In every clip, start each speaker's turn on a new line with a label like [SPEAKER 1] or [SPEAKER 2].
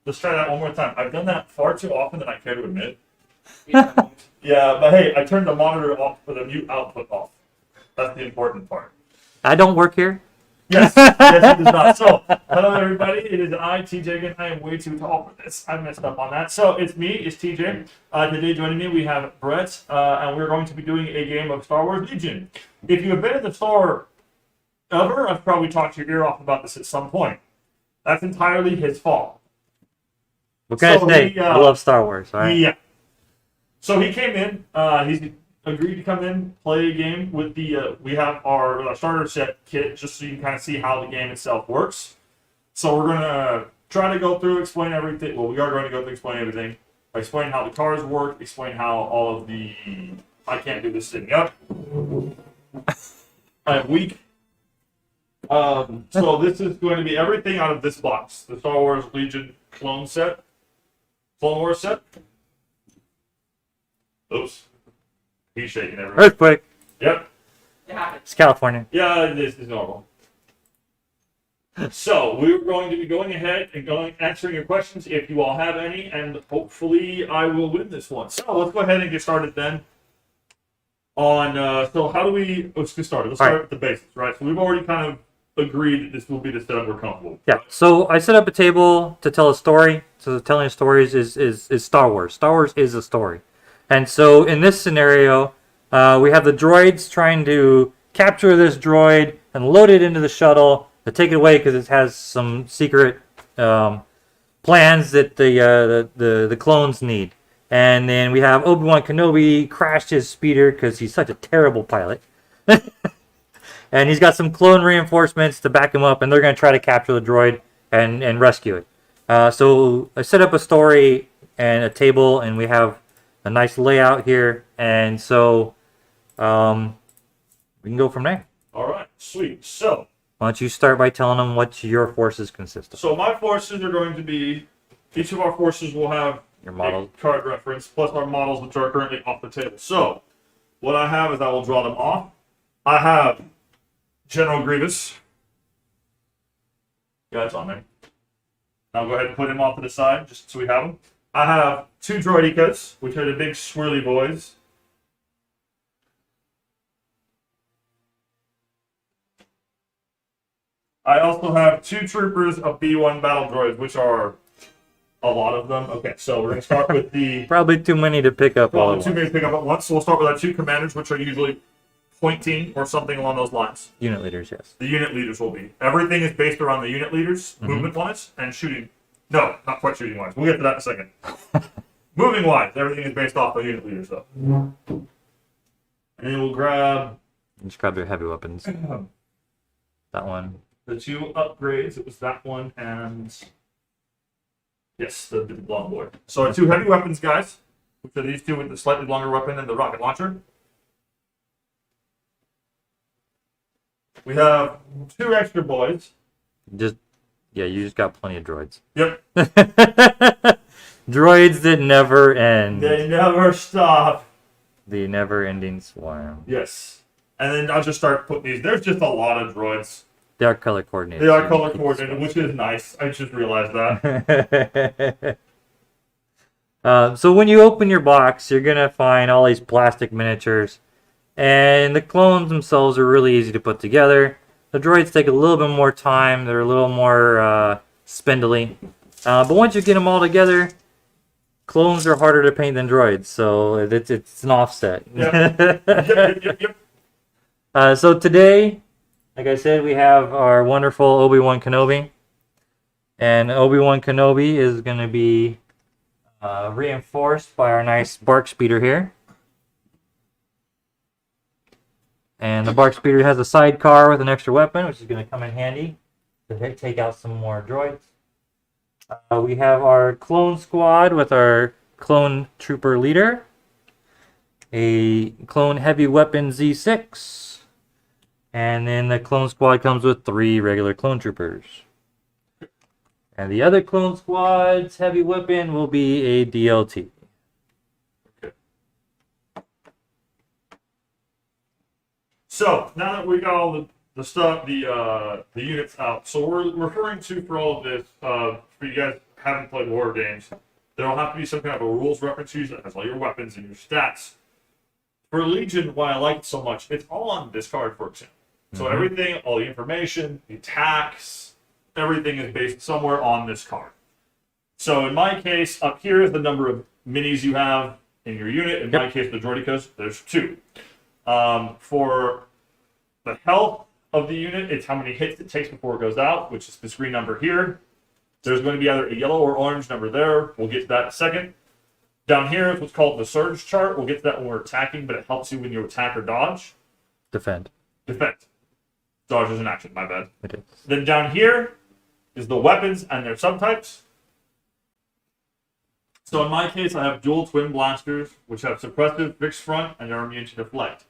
[SPEAKER 1] Let's try that one more time. I've done that far too often than I care to admit. Yeah, but hey, I turned the monitor off for the mute output off. That's the important part.
[SPEAKER 2] I don't work here.
[SPEAKER 1] Yes, yes, it does not. So, hello everybody. It is I, TJ again. I am way too tall for this. I messed up on that. So, it's me, it's TJ. Today joining me, we have Brett, and we're going to be doing a game of Star Wars Legion. If you have been at the store ever, I've probably talked your ear off about this at some point. That's entirely his fault.
[SPEAKER 2] What can I say? I love Star Wars, all right?
[SPEAKER 1] Yeah. So he came in. He's agreed to come in, play a game with the. We have our starter set kit just so you can kind of see how the game itself works. So we're gonna try to go through, explain everything. Well, we are going to go through, explain everything. Explain how the cars work. Explain how all of the. I can't do this sitting up. I'm weak. So this is going to be everything out of this box. The Star Wars Legion Clone Wars set. Oops. He's shaking everything.
[SPEAKER 2] Earthquake.
[SPEAKER 1] Yep.
[SPEAKER 2] It's California.
[SPEAKER 1] Yeah, this is normal. So we're going to be going ahead and answering your questions if you all have any, and hopefully I will win this one. So let's go ahead and get started then. So how do we? Let's get started. Let's start with the basics, right? So we've already kind of agreed that this will be the setup we're comfortable with.
[SPEAKER 2] Yeah. So I set up a table to tell a story. So telling stories is Star Wars. Star Wars is a story. And so in this scenario, we have the droids trying to capture this droid and load it into the shuttle to take it away because it has some secret plans that the clones need. And then we have Obi-Wan Kenobi crashed his speeder because he's such a terrible pilot. And he's got some clone reinforcements to back him up, and they're going to try to capture the droid and rescue it. So I set up a story and a table, and we have a nice layout here, and so we can go from there.
[SPEAKER 1] All right, sweet. So
[SPEAKER 2] why don't you start by telling them what your forces consist of?
[SPEAKER 1] So my forces are going to be, each of our forces will have
[SPEAKER 2] Your model
[SPEAKER 1] a card reference, plus our models which are currently off the table. So what I have is I will draw them off. I have General Grievous. Yeah, it's on there. I'll go ahead and put him off to the side, just so we have him. I have two droidicas, which are the big swirly boys. I also have two troopers of B1 battle droids, which are a lot of them. Okay, so we're going to start with the...
[SPEAKER 2] Probably too many to pick up all at once.
[SPEAKER 1] Too many to pick up at once, so we'll start with our two commanders, which are usually pointing or something along those lines.
[SPEAKER 2] Unit leaders, yes.
[SPEAKER 1] The unit leaders will be. Everything is based around the unit leaders, movement-wise, and shooting. No, not quite shooting-wise. We'll get to that in a second. Moving-wise, everything is based off the unit leaders, though. And then we'll grab...
[SPEAKER 2] Just grab their heavy weapons. That one.
[SPEAKER 1] The two upgrades. It was that one and... Yes, the blonde boy. So our two heavy weapons, guys. Which are these two with the slightly longer weapon and the rocket launcher. We have two extra boys.
[SPEAKER 2] You just got plenty of droids.
[SPEAKER 1] Yep.
[SPEAKER 2] Droids that never end.
[SPEAKER 1] They never stop.
[SPEAKER 2] The never-ending swarm.
[SPEAKER 1] Yes. And then I'll just start putting these. There's just a lot of droids.
[SPEAKER 2] They are color coordinated.
[SPEAKER 1] They are color coordinated, which is nice. I just realized that.
[SPEAKER 2] So when you open your box, you're going to find all these plastic miniatures. And the clones themselves are really easy to put together. The droids take a little bit more time. They're a little more spindly. But once you get them all together, clones are harder to paint than droids. So it's an offset.
[SPEAKER 1] Yep.
[SPEAKER 2] So today, like I said, we have our wonderful Obi-Wan Kenobi. And Obi-Wan Kenobi is going to be reinforced by our nice Bark Speeder here. And the Bark Speeder has a sidecar with an extra weapon, which is going to come in handy to take out some more droids. We have our clone squad with our clone trooper leader. A clone heavy weapon Z6. And then the clone squad comes with 3 regular clone troopers. And the other clone squad's heavy weapon will be a DLT.
[SPEAKER 1] So now that we got all the units out, so we're referring to for all of this for you guys haven't played war games, there'll have to be some kind of a rules reference used that has all your weapons and your stats. For Legion, why I like it so much, it's all on this card, for example. So everything, all the information, the attacks, everything is based somewhere on this card. So in my case, up here is the number of minis you have in your unit. In my case, the Droidicas, there's 2. For the health of the unit, it's how many hits it takes before it goes out, which is the screen number here. There's going to be either a yellow or orange number there. We'll get to that in a second. Down here is what's called the surge chart. We'll get to that when we're attacking, but it helps you when you attack or dodge.
[SPEAKER 2] Defend.
[SPEAKER 1] Defend. Dodge is an action, my bad.
[SPEAKER 2] It is.
[SPEAKER 1] Then down here is the weapons and their subtypes. So in my case, I have dual twin blasters, which have suppressive, fixed front, and they're immune to deflect.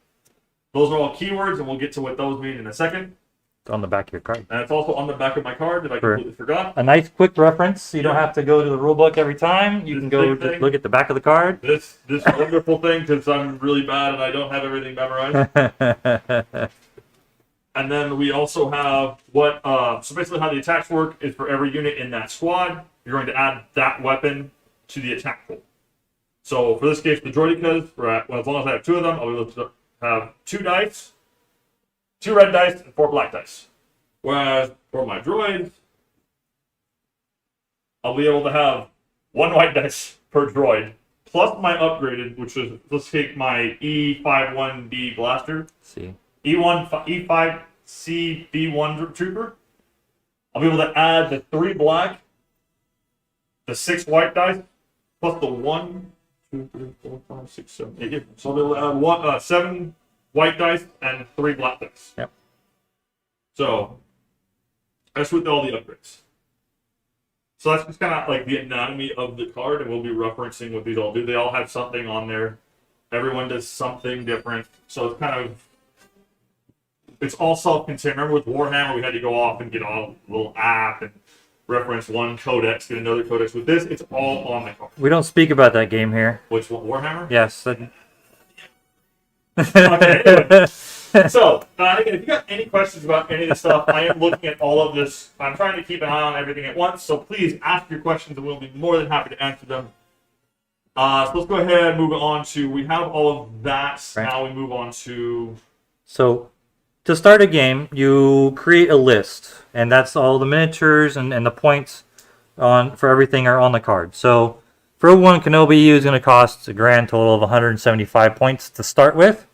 [SPEAKER 1] Those are all keywords, and we'll get to what those mean in a second.
[SPEAKER 2] It's on the back of your card.
[SPEAKER 1] And it's also on the back of my card that I completely forgot.
[SPEAKER 2] A nice quick reference. You don't have to go to the rule book every time. You can go just look at the back of the card.
[SPEAKER 1] This wonderful thing, because I'm really bad and I don't have everything memorized. And then we also have what, so basically how the attacks work is for every unit in that squad, you're going to add that weapon to the attack pool. So for this case, the Droidicas, as long as I have 2 of them, I'll be able to have 2 dice, 2 red dice, and 4 black dice. Whereas for my droids, I'll be able to have 1 white dice per droid, plus my upgraded, which is, let's take my E51B blaster.
[SPEAKER 2] See.
[SPEAKER 1] E5CB1 trooper. I'll be able to add the 3 black, the 6 white dice, plus the 1, 2, 3, 4, 5, 6, 7, 8. So I'll be able to add 7 white dice and 3 black dice.
[SPEAKER 2] Yep.
[SPEAKER 1] So that's with all the upgrades. So that's just kind of like the anatomy of the card, and we'll be referencing what these all do. They all have something on there. Everyone does something different. So it's kind of, it's all self-contained. Remember with Warhammer, we had to go off and get a little app and reference one codex, get another codex. With this, it's all on the card.
[SPEAKER 2] We don't speak about that game here.
[SPEAKER 1] Which one, Warhammer?
[SPEAKER 2] Yes.
[SPEAKER 1] Okay, anyway. So, again, if you got any questions about any of this stuff, I am looking at all of this. I'm trying to keep an eye on everything at once, so please ask your questions and we'll be more than happy to answer them. So let's go ahead and move on to, we have all of that. Right. Now we move on to...
[SPEAKER 2] So, to start a game, you create a list, and that's all the miniatures and the points for everything are on the card. So, for one Kenobi is going to cost a grand total of 175 points to start with.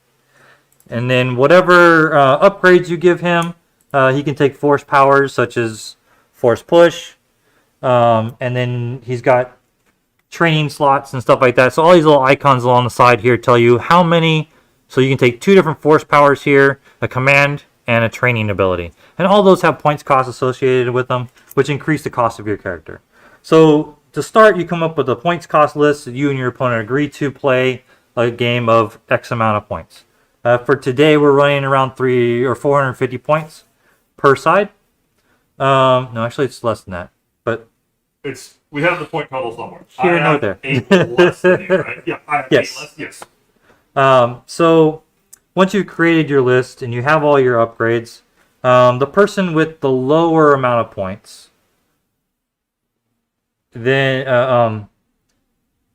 [SPEAKER 2] And then whatever upgrades you give him, he can take force powers such as force push. And then he's got training slots and stuff like that. So all these little icons along the side here tell you how many. So you can take 2 different force powers here, a command and a training ability. And all those have points cost associated with them, which increase the cost of your character. So to start, you come up with a points cost list that you and your opponent agree to play a game of X amount of points. For today, we're running around 300 or 450 points per side. No, actually, it's less than that. But
[SPEAKER 1] we have the point total somewhere.
[SPEAKER 2] Here and over there.
[SPEAKER 1] 8 less than you, right? Yeah, I have
[SPEAKER 2] yes.
[SPEAKER 1] 8 less. Yes.
[SPEAKER 2] So once you've created your list and you have all your upgrades, the person with the lower amount of points, then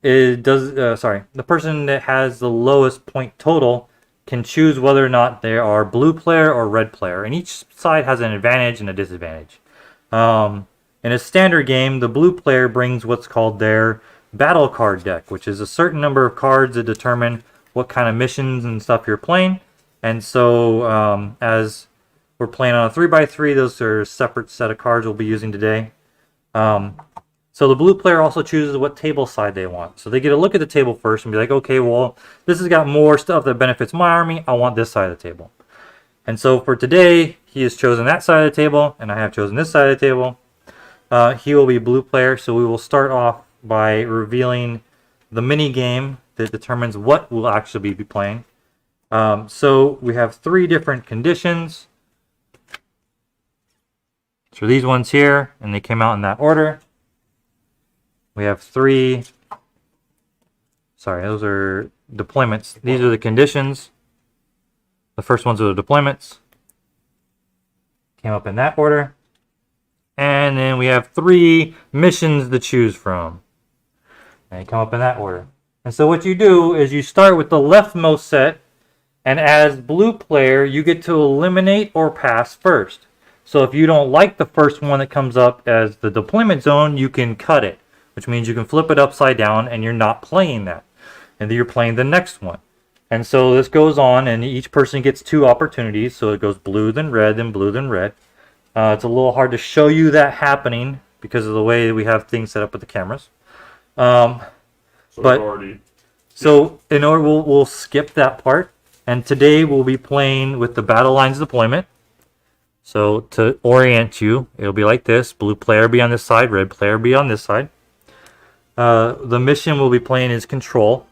[SPEAKER 2] the person that has the lowest point total can choose whether or not they are blue player or red player, and each side has an advantage and a disadvantage. In a standard game, the blue player brings what's called their battle card deck, which is a certain number of cards that determine what kind of missions and stuff you're playing. And so as we're playing on a 3x3, those are a separate set of cards we'll be using today. So the blue player also chooses what table side they want. So they get a look at the table first and be like, okay, well, this has got more stuff that benefits my army. I want this side of the table. And so for today, he has chosen that side of the table, and I have chosen this side of the table. He will be blue player, so we will start off by revealing the mini game that determines what we'll actually be playing. So we have 3 different conditions. So these ones here, and they came out in that order. We have 3, those are deployments. These are the conditions. The first ones are the deployments. Came up in that order. and then we have 3 missions to choose from. And they come up in that order. And so what you do is you start with the leftmost set, and as blue player, you get to eliminate or pass first. So if you don't like the first one that comes up as the deployment zone, you can cut it, which means you can flip it upside down and you're not playing that. And then you're playing the next one. And so this goes on, and each person gets 2 opportunities. So it goes blue, then red, then blue, then red. It's a little hard to show you that happening because of the way we have things set up with the cameras. So in order, we'll skip that part. And today we'll be playing with the battle lines deployment. So to orient you, it'll be like this. Blue player be on this side, red player be on this side. The mission we'll be playing is control.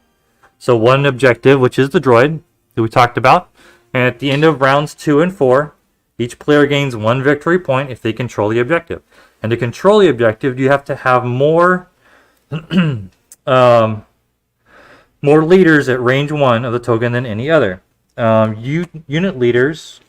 [SPEAKER 2] So one objective, which is the droid that we talked about. And at the end of rounds 2 and 4, each player gains 1 victory point if they control the objective. And to control the objective, you have to have more more leaders at range 1 of the token than any other. Unit leaders,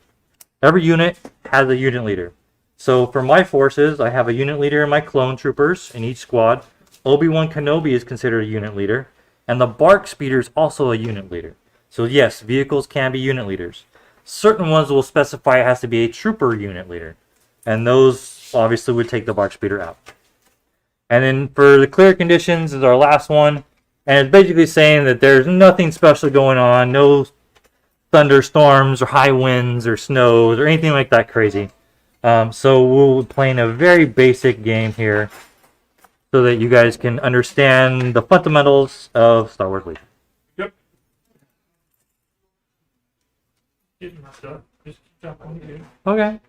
[SPEAKER 2] every unit has a unit leader. So for my forces, I have a unit leader in my clone troopers in each squad. Obi-Wan Kenobi is considered a unit leader. And the Bark Speeder is also a unit leader. So yes, vehicles can be unit leaders. Certain ones will specify it has to be a trooper unit leader. And those obviously would take the Bark Speeder out. And then for the clear conditions is our last one. And it's basically saying that there's nothing special going on. No thunderstorms or high winds or snows or anything like that crazy. So we'll be playing a very basic game here so that you guys can understand the fundamentals of Star Wars Legion.
[SPEAKER 1] Yep. Getting my stuff. Just keep jumping in.
[SPEAKER 2] Okay.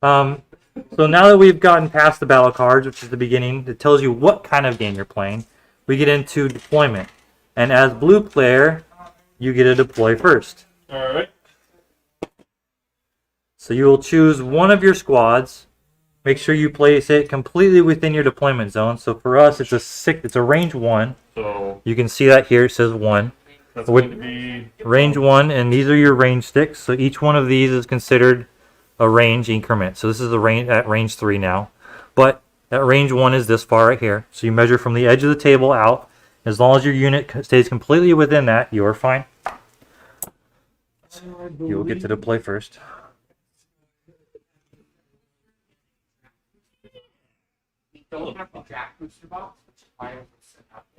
[SPEAKER 2] So now that we've gotten past the battle cards, which is the beginning, it tells you what kind of game you're playing. We get into deployment. And as blue player, you get to deploy first.
[SPEAKER 1] Alright.
[SPEAKER 2] So you will choose one of your squads. Make sure you place it completely within your deployment zone. So for us, it's a range 1.
[SPEAKER 1] So
[SPEAKER 2] you can see that here. It says 1.
[SPEAKER 1] that's going to be
[SPEAKER 2] Range 1, and these are your range sticks. So each one of these is considered a range increment. So this is at range 3 now. But that range 1 is this far right here. So you measure from the edge of the table out. As long as your unit stays completely within that, you're fine. You'll get to deploy first.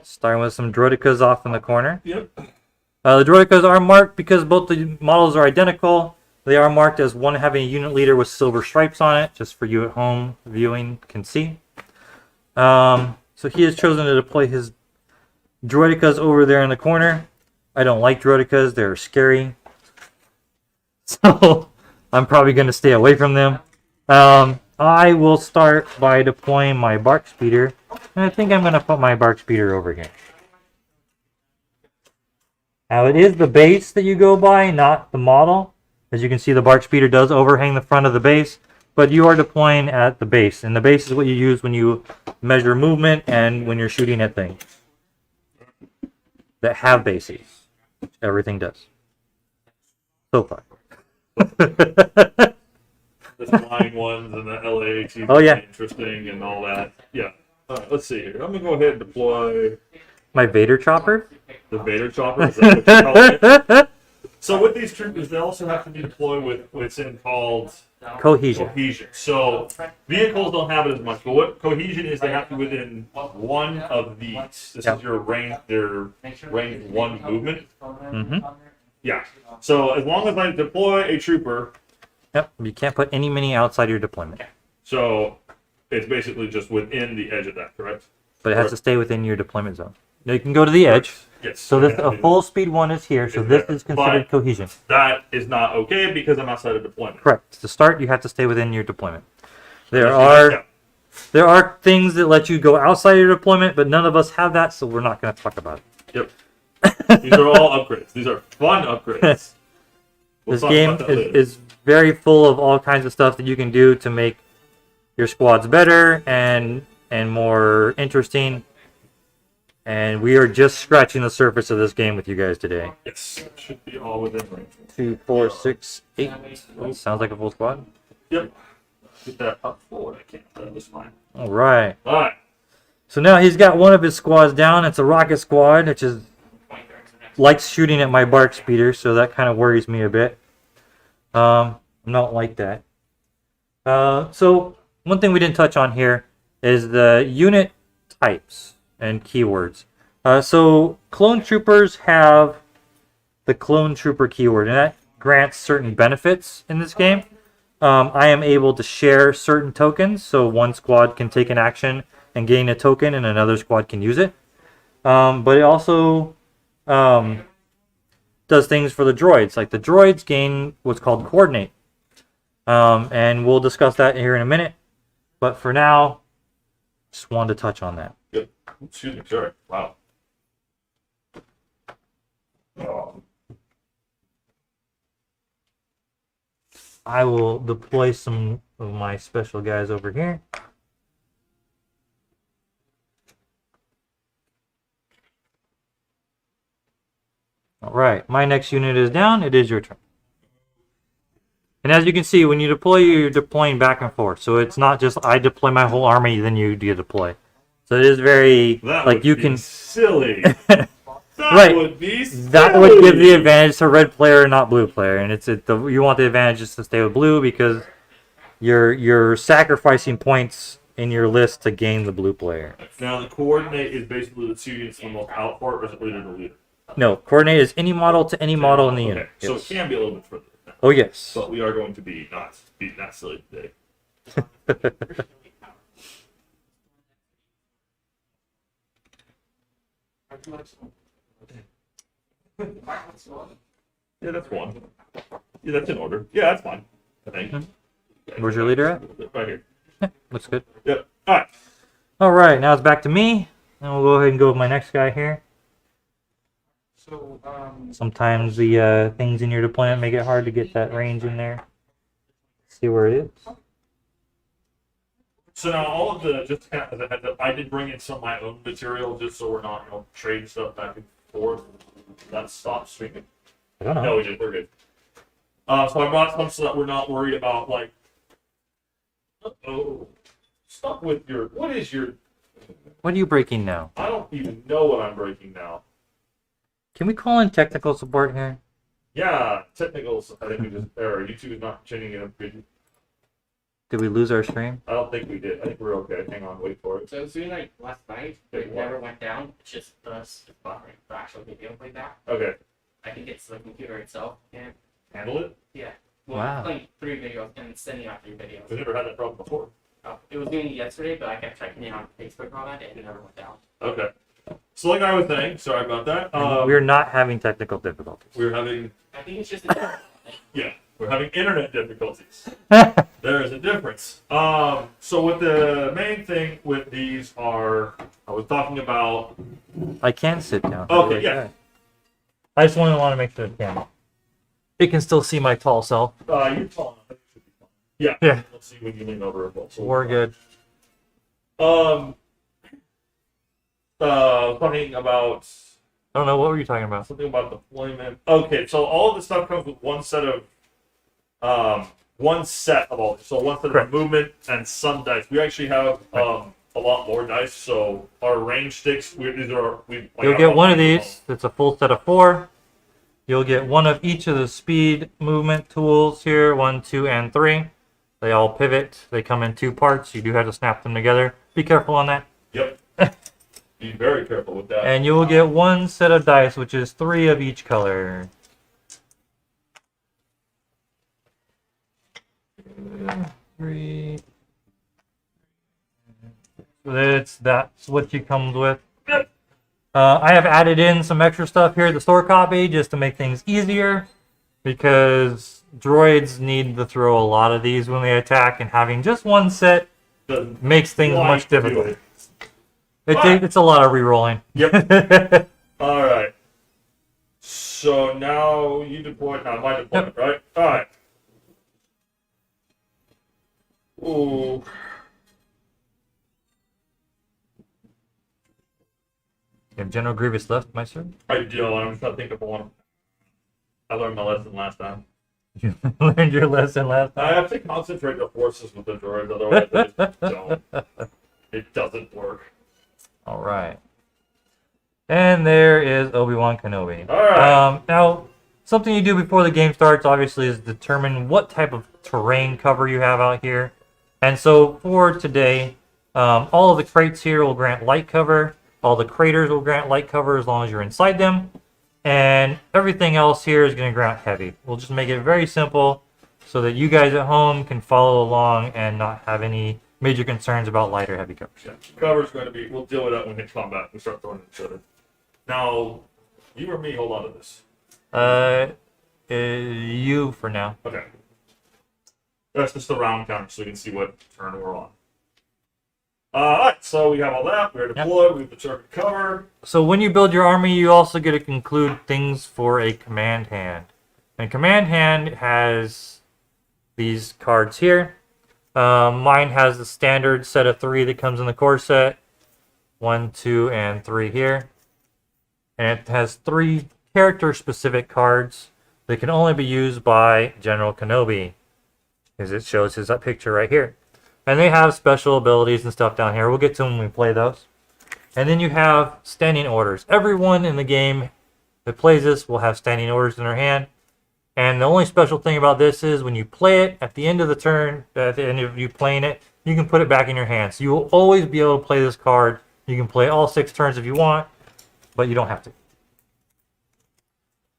[SPEAKER 2] Starting with some droidekas off in the corner.
[SPEAKER 1] Yep.
[SPEAKER 2] The droidekas are marked because both the models are identical. They are marked as one having a unit leader with silver stripes on it, just for you at home viewing can see. So he has chosen to deploy his droidekas over there in the corner. I don't like droidekas, they're scary. So I'm probably going to stay away from them. I will start by deploying my Bark Speeder. And I think I'm going to put my Bark Speeder over here. Now it is the base that you go by, not the model. As you can see, the Bark Speeder does overhang the front of the base. But you are deploying at the base. And the base is what you use when you measure movement and when you're shooting at things that have bases. Everything does. So far.
[SPEAKER 1] the flying ones and the LAAT.
[SPEAKER 2] Oh, yeah.
[SPEAKER 1] Interesting and all that. Yeah. Alright, let's see here. I'm going to go ahead and deploy
[SPEAKER 2] My Vader chopper?
[SPEAKER 1] the Vader chopper. Is that what you call it? So with these troopers, they also have to be deployed with what's called
[SPEAKER 2] Cohesion.
[SPEAKER 1] cohesion. So vehicles don't have it as much, but what cohesion is, they have to be within one of these. This is your range, their range 1 movement.
[SPEAKER 2] Mm-hmm.
[SPEAKER 1] Yeah. So as long as I deploy a trooper,
[SPEAKER 2] Yep. You can't put any mini outside your deployment.
[SPEAKER 1] so it's basically just within the edge of that, correct?
[SPEAKER 2] But it has to stay within your deployment zone. Now you can go to the edge.
[SPEAKER 1] Yes.
[SPEAKER 2] So this
[SPEAKER 1] Yeah,
[SPEAKER 2] a full speed 1 is here. So
[SPEAKER 1] Is
[SPEAKER 2] this
[SPEAKER 1] there.
[SPEAKER 2] is considered
[SPEAKER 1] But-
[SPEAKER 2] cohesion.
[SPEAKER 1] That is not okay because I'm outside of deployment.
[SPEAKER 2] Correct. To start, you have to stay within your deployment. There
[SPEAKER 1] Yeah.
[SPEAKER 2] are things that let you go outside your deployment, but none of us have that, so we're not going to talk about it.
[SPEAKER 1] Yep. These are all upgrades. These are fun upgrades. We'll
[SPEAKER 2] This
[SPEAKER 1] talk
[SPEAKER 2] game
[SPEAKER 1] about that later.
[SPEAKER 2] is very full of all kinds of stuff that you can do to make your squads better and more interesting. And we are just scratching the surface of this game with you guys today.
[SPEAKER 1] Yes. It should be all within range.
[SPEAKER 2] 2, 4, 6, 8. Sounds like a full squad.
[SPEAKER 1] Yep. get that up forward. I can't. That was fine.
[SPEAKER 2] All right.
[SPEAKER 1] All right.
[SPEAKER 2] So now he's got one of his squads down. It's a rocket squad, which is likes shooting at my bark speeder, so that kind of worries me a bit. I don't like that. So one thing we didn't touch on here is the unit types and keywords. So clone troopers have the clone trooper keyword, and that grants certain benefits in this game. I am able to share certain tokens, so one squad can take an action and gain a token, and another squad can use it. But it also does things for the droids. Like the droids gain what's called coordinate. And we'll discuss that here in a minute. But for now, just wanted to touch on that.
[SPEAKER 1] Good. Excuse me, sorry. Wow. Oh.
[SPEAKER 2] I will deploy some of my special guys over here. All right, my next unit is down. It is your turn. And as you can see, when you deploy, you're deploying back and forth. So it's not just I deploy my whole army, then you deploy. So it is very
[SPEAKER 1] That
[SPEAKER 2] like
[SPEAKER 1] would
[SPEAKER 2] you
[SPEAKER 1] be
[SPEAKER 2] can
[SPEAKER 1] silly. That
[SPEAKER 2] Right.
[SPEAKER 1] would be silly.
[SPEAKER 2] that would give the advantage to red player, not blue player, and you want the advantages to stay with blue because you're sacrificing points in your list to gain the blue player.
[SPEAKER 1] Now the coordinate is basically the two units from the most out for it versus leader to leader.
[SPEAKER 2] No, coordinate is any model to any model in the unit.
[SPEAKER 1] Okay, so
[SPEAKER 2] Yes.
[SPEAKER 1] it can be a little bit further than that.
[SPEAKER 2] Oh yes.
[SPEAKER 1] But we are going to be not silly today. Yeah, that's one. Yeah, that's in order. Yeah, that's fine. I think.
[SPEAKER 2] Where's your leader at?
[SPEAKER 1] Right here.
[SPEAKER 2] Looks good.
[SPEAKER 1] Yep. All right.
[SPEAKER 2] All right, now it's back to me, and we'll go ahead and go with my next guy here.
[SPEAKER 3] So,
[SPEAKER 2] Sometimes the things in your deployment make it hard to get that range in there. See where it is.
[SPEAKER 1] So now all of the just kind of as a heads up, I did bring in some of my own material just so we're not trading stuff back and forth. That stopped streaming.
[SPEAKER 2] I don't know.
[SPEAKER 1] No, we did. We're good. So I brought some so that we're not worried about like. Oh, stop with your. What is your?
[SPEAKER 2] What are you breaking now?
[SPEAKER 1] I don't even know what I'm breaking now.
[SPEAKER 2] Can we call in technical support here?
[SPEAKER 1] Yeah, technicals. I think we just error. YouTube is not changing it.
[SPEAKER 2] Did we lose our stream?
[SPEAKER 1] I don't think we did. I think we're okay. Hang on, wait for it.
[SPEAKER 3] so it was doing like last night, but it never went down. It's just us buffering the actual video playback.
[SPEAKER 1] Okay,
[SPEAKER 3] I think it's the computer itself. And
[SPEAKER 1] handle it.
[SPEAKER 3] yeah, well,
[SPEAKER 2] Wow.
[SPEAKER 3] I'm playing 3 videos and sending out 3 videos.
[SPEAKER 1] We've never had that problem before.
[SPEAKER 3] It was doing it yesterday, but I kept checking it on Facebook and all that, and it never went down.
[SPEAKER 1] Okay. So like I was saying, sorry about that.
[SPEAKER 2] We're not having technical difficulties.
[SPEAKER 1] We're having
[SPEAKER 3] I think it's just
[SPEAKER 1] we're having internet difficulties. There is a difference. So what the main thing with these are, I was talking about.
[SPEAKER 2] I can sit down.
[SPEAKER 1] Okay, yeah.
[SPEAKER 2] I just want to make sure it can. It can still see my tall self.
[SPEAKER 1] You're tall enough. It should be fine. Yeah.
[SPEAKER 2] Yeah.
[SPEAKER 1] Let's see when you lean over. So
[SPEAKER 2] We're good.
[SPEAKER 1] Talking about
[SPEAKER 2] I don't know, what were you talking about?
[SPEAKER 1] something about deployment. Okay, so all of this stuff comes with one set of all this. So one set
[SPEAKER 2] Correct.
[SPEAKER 1] of movement and some dice. We actually have a lot more dice. So our range sticks.
[SPEAKER 2] You'll get one of these. It's a full set of 4. You'll get one of each of the speed movement tools here, 1, 2, and 3. They all pivot. They come in 2 parts. You do have to snap them together. Be careful on that.
[SPEAKER 1] Yep. Be very careful with that.
[SPEAKER 2] And you will get one set of dice, which is 3 of each color. 3. So that's what she comes with. I have added in some extra stuff here at the store copy just to make things easier, because droids need to throw a lot of these when they attack, and having just one set makes things much difficult. It's a lot of re-rolling.
[SPEAKER 1] Yep. All right. So now you deploy. Now my deployment, right? All right. Ooh.
[SPEAKER 2] You have General Grievous left, my sir?
[SPEAKER 1] I do. I'm just trying to think of one. I learned my lesson last time.
[SPEAKER 2] You learned your lesson last
[SPEAKER 1] I
[SPEAKER 2] time.
[SPEAKER 1] have to concentrate the forces with the droids, otherwise I just don't. It doesn't work.
[SPEAKER 2] All right. And there is Obi-Wan Kenobi.
[SPEAKER 1] All right.
[SPEAKER 2] Now, something you do before the game starts, obviously, is determine what type of terrain cover you have out here. And so for today, all of the crates here will grant light cover. All the craters will grant light cover as long as you're inside them. And everything else here is going to grant heavy. We'll just make it very simple so that you guys at home can follow along and not have any major concerns about light or heavy covers.
[SPEAKER 1] Yeah, cover's going to be. We'll deal with that when we hit combat. We start throwing each other. Now, you or me hold on to this.
[SPEAKER 2] You for now.
[SPEAKER 1] Okay. That's just the round counter, so you can see what turn we're on. Alright, so we have all that. We're deployed. We've determined cover.
[SPEAKER 2] So when you build your army, you also get to conclude things for a command hand. And command hand has these cards here. Mine has the standard set of 3 that comes in the core set. 1, 2, and 3 here. And it has 3 character-specific cards that can only be used by General Kenobi, as it shows his picture right here. And they have special abilities and stuff down here. We'll get to them when we play those. And then you have standing orders. Everyone in the game that plays this will have standing orders in their hand. And the only special thing about this is when you play it, at the end of the turn, at the end of you playing it, you can put it back in your hand. So you will always be able to play this card. You can play all 6 turns if you want, but you don't have to.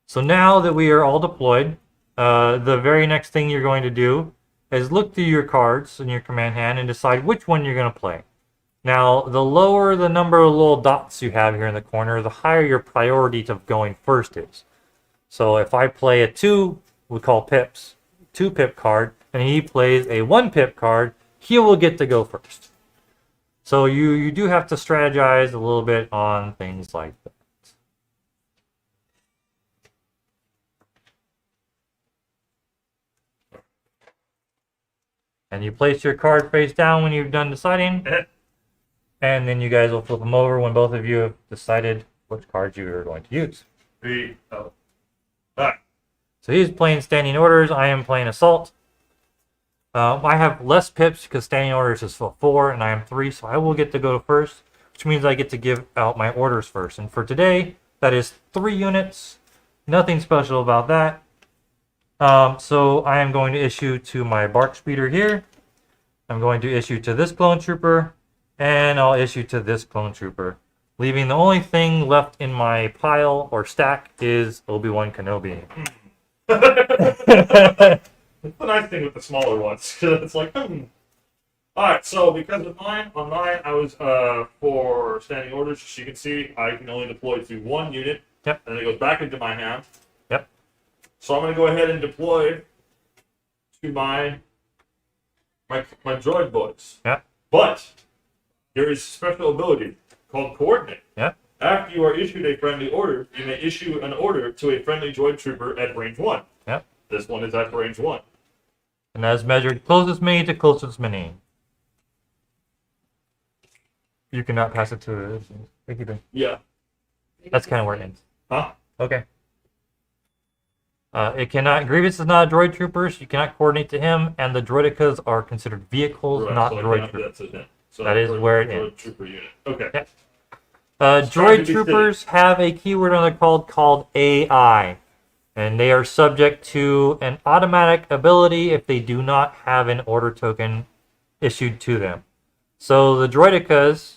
[SPEAKER 2] So now that we are all deployed, the very next thing you're going to do is look through your cards in your command hand and decide which one you're going to play. Now, the lower the number of little dots you have here in the corner, the higher your priority of going first is. So if I play a 2, we call pips, 2 pip card, and he plays a 1 pip card, he will get to go first. So you do have to strategize a little bit on things like that. And you place your card face down when you've done deciding. And then you guys will flip them over when both of you have decided which cards you are going to use.
[SPEAKER 1] Alright.
[SPEAKER 2] So he's playing standing orders. I am playing assault. I have less pips because standing orders is 4 and I am 3, so I will get to go first, which means I get to give out my orders first. And for today, that is 3 units. Nothing special about that. So I am going to issue to my bark speeder here. I'm going to issue to this clone trooper, and I'll issue to this clone trooper. Leaving the only thing left in my pile or stack is Obi-Wan Kenobi.
[SPEAKER 1] It's the nice thing with the smaller ones. It's like, Alright, so because of mine, on mine, I was, for standing orders, as you can see, I can only deploy to 1 unit.
[SPEAKER 2] Yep.
[SPEAKER 1] And then it goes back into my hand.
[SPEAKER 2] Yep.
[SPEAKER 1] So I'm going to go ahead and deploy to my droid boys.
[SPEAKER 2] Yep.
[SPEAKER 1] But there is a special ability called Coordinate.
[SPEAKER 2] Yep.
[SPEAKER 1] After you are issued a friendly order, you may issue an order to a friendly droid trooper at range 1.
[SPEAKER 2] Yep.
[SPEAKER 1] This one is at range 1.
[SPEAKER 2] And that is measured closest mini to closest mini. You cannot pass it to the...
[SPEAKER 1] Yeah.
[SPEAKER 2] That's kind of where it ends.
[SPEAKER 1] Huh?
[SPEAKER 2] Okay. It cannot... Grievous is not a droid trooper, so you cannot coordinate to him, and the droidicas are considered vehicles,
[SPEAKER 1] Right,
[SPEAKER 2] not
[SPEAKER 1] so I
[SPEAKER 2] droid
[SPEAKER 1] can't-
[SPEAKER 2] troopers.
[SPEAKER 1] that's it. So
[SPEAKER 2] That is where it
[SPEAKER 1] droid
[SPEAKER 2] ends.
[SPEAKER 1] trooper unit. Okay.
[SPEAKER 2] Yeah.
[SPEAKER 1] Trying to
[SPEAKER 2] Droid
[SPEAKER 1] be
[SPEAKER 2] troopers have a keyword on their called AI, and they are subject to an automatic ability if they do not have an order token issued to them. So the droidicas,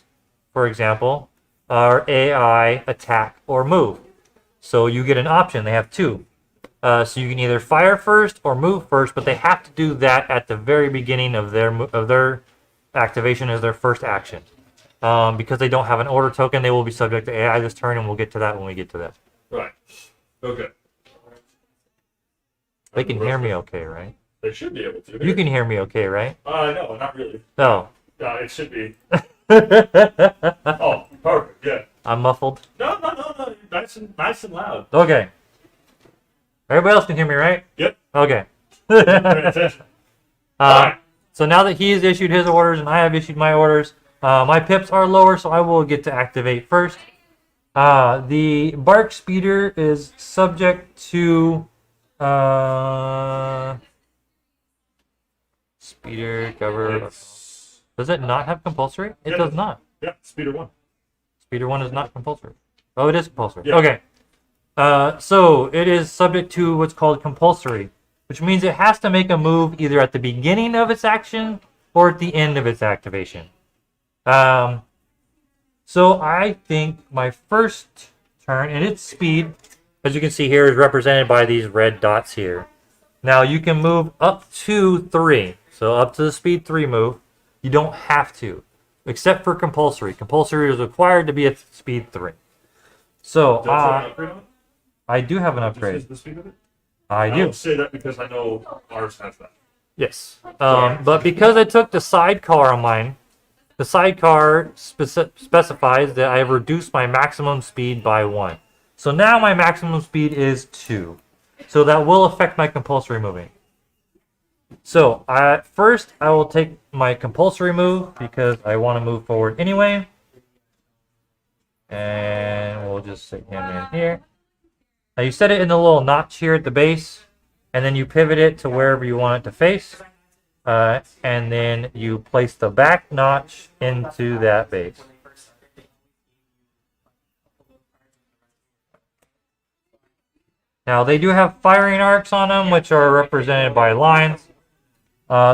[SPEAKER 2] for example, are AI, attack, or move. So you get an option. They have 2. So you can either fire first or move first, but they have to do that at the very beginning of their activation as their first action. Because they don't have an order token, they will be subject to AI this turn, and we'll get to that when we get to that.
[SPEAKER 1] Right. Okay.
[SPEAKER 2] They can hear me okay, right?
[SPEAKER 1] They should be able to.
[SPEAKER 2] You can hear me okay, right?
[SPEAKER 1] No, not really.
[SPEAKER 2] No.
[SPEAKER 1] It should be. Oh, perfect. Yeah.
[SPEAKER 2] I'm muffled.
[SPEAKER 1] No. Nice and loud.
[SPEAKER 2] Okay. Everybody else can hear me, right?
[SPEAKER 1] Yep.
[SPEAKER 2] Okay.
[SPEAKER 1] Pay attention. Alright.
[SPEAKER 2] So now that he's issued his orders and I have issued my orders, my pips are lower, so I will get to activate first. The bark speeder is subject to Speeder, cover.
[SPEAKER 1] It's,
[SPEAKER 2] Does it not have compulsory? It
[SPEAKER 1] Yeah.
[SPEAKER 2] does not.
[SPEAKER 1] yeah, speeder 1.
[SPEAKER 2] Speeder 1 is not compulsory. Oh, it is compulsory.
[SPEAKER 1] Yeah.
[SPEAKER 2] Okay. So it is subject to what's called compulsory, which means it has to make a move either at the beginning of its action or at the end of its activation. So I think my first turn, and its speed, as you can see here, is represented by these red dots here. Now you can move up to 3. So up to the speed 3 move. You don't have to, except for compulsory. Compulsory is required to be at speed 3. So
[SPEAKER 1] Does it have an upgrade on it?
[SPEAKER 2] I do have an
[SPEAKER 1] Just
[SPEAKER 2] upgrade.
[SPEAKER 1] use the speed of it?
[SPEAKER 2] I
[SPEAKER 1] I
[SPEAKER 2] do.
[SPEAKER 1] don't say that because I know ours has that.
[SPEAKER 2] Yes. But because I took the sidecar on mine, the sidecar specifies that I have reduced my maximum speed by 1. So now my maximum speed is 2. So that will affect my compulsory moving. So first I will take my compulsory move because I want to move forward anyway. And we'll just stick him in here. Now you set it in the little notch here at the base, and then you pivot it to wherever you want it to face. And then you place the back notch into that base. Now they do have firing arcs on them, which are represented by lines.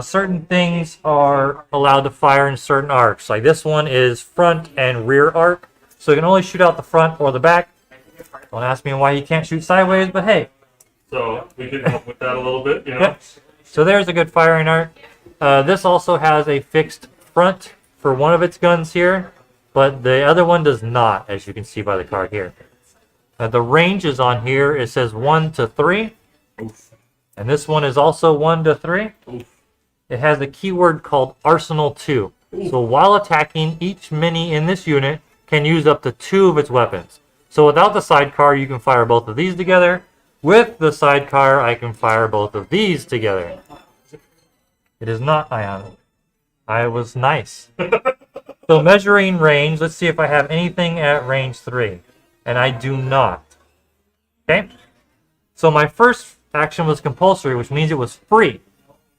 [SPEAKER 2] Certain things are allowed to fire in certain arcs. Like this one is front and rear arc, so you can only shoot out the front or the back. Don't ask me why he can't shoot sideways, but hey.
[SPEAKER 1] So we can help with that a little bit, you know?
[SPEAKER 2] Yep. So there's a good firing arc. This also has a fixed front for one of its guns here, but the other one does not, as you can see by the card here. The range is on here. It says 1 to 3.
[SPEAKER 1] Oof.
[SPEAKER 2] And this one is also 1 to 3.
[SPEAKER 1] Oof.
[SPEAKER 2] It has a keyword called Arsenal 2. So while attacking, each mini in this unit can use up to 2 of its weapons. So without the sidecar, you can fire both of these together. With the sidecar, I can fire both of these together. It is not ionic. I was nice. So measuring range, let's see if I have anything at range 3. And I do not. Okay? So my first action was compulsory, which means it was free.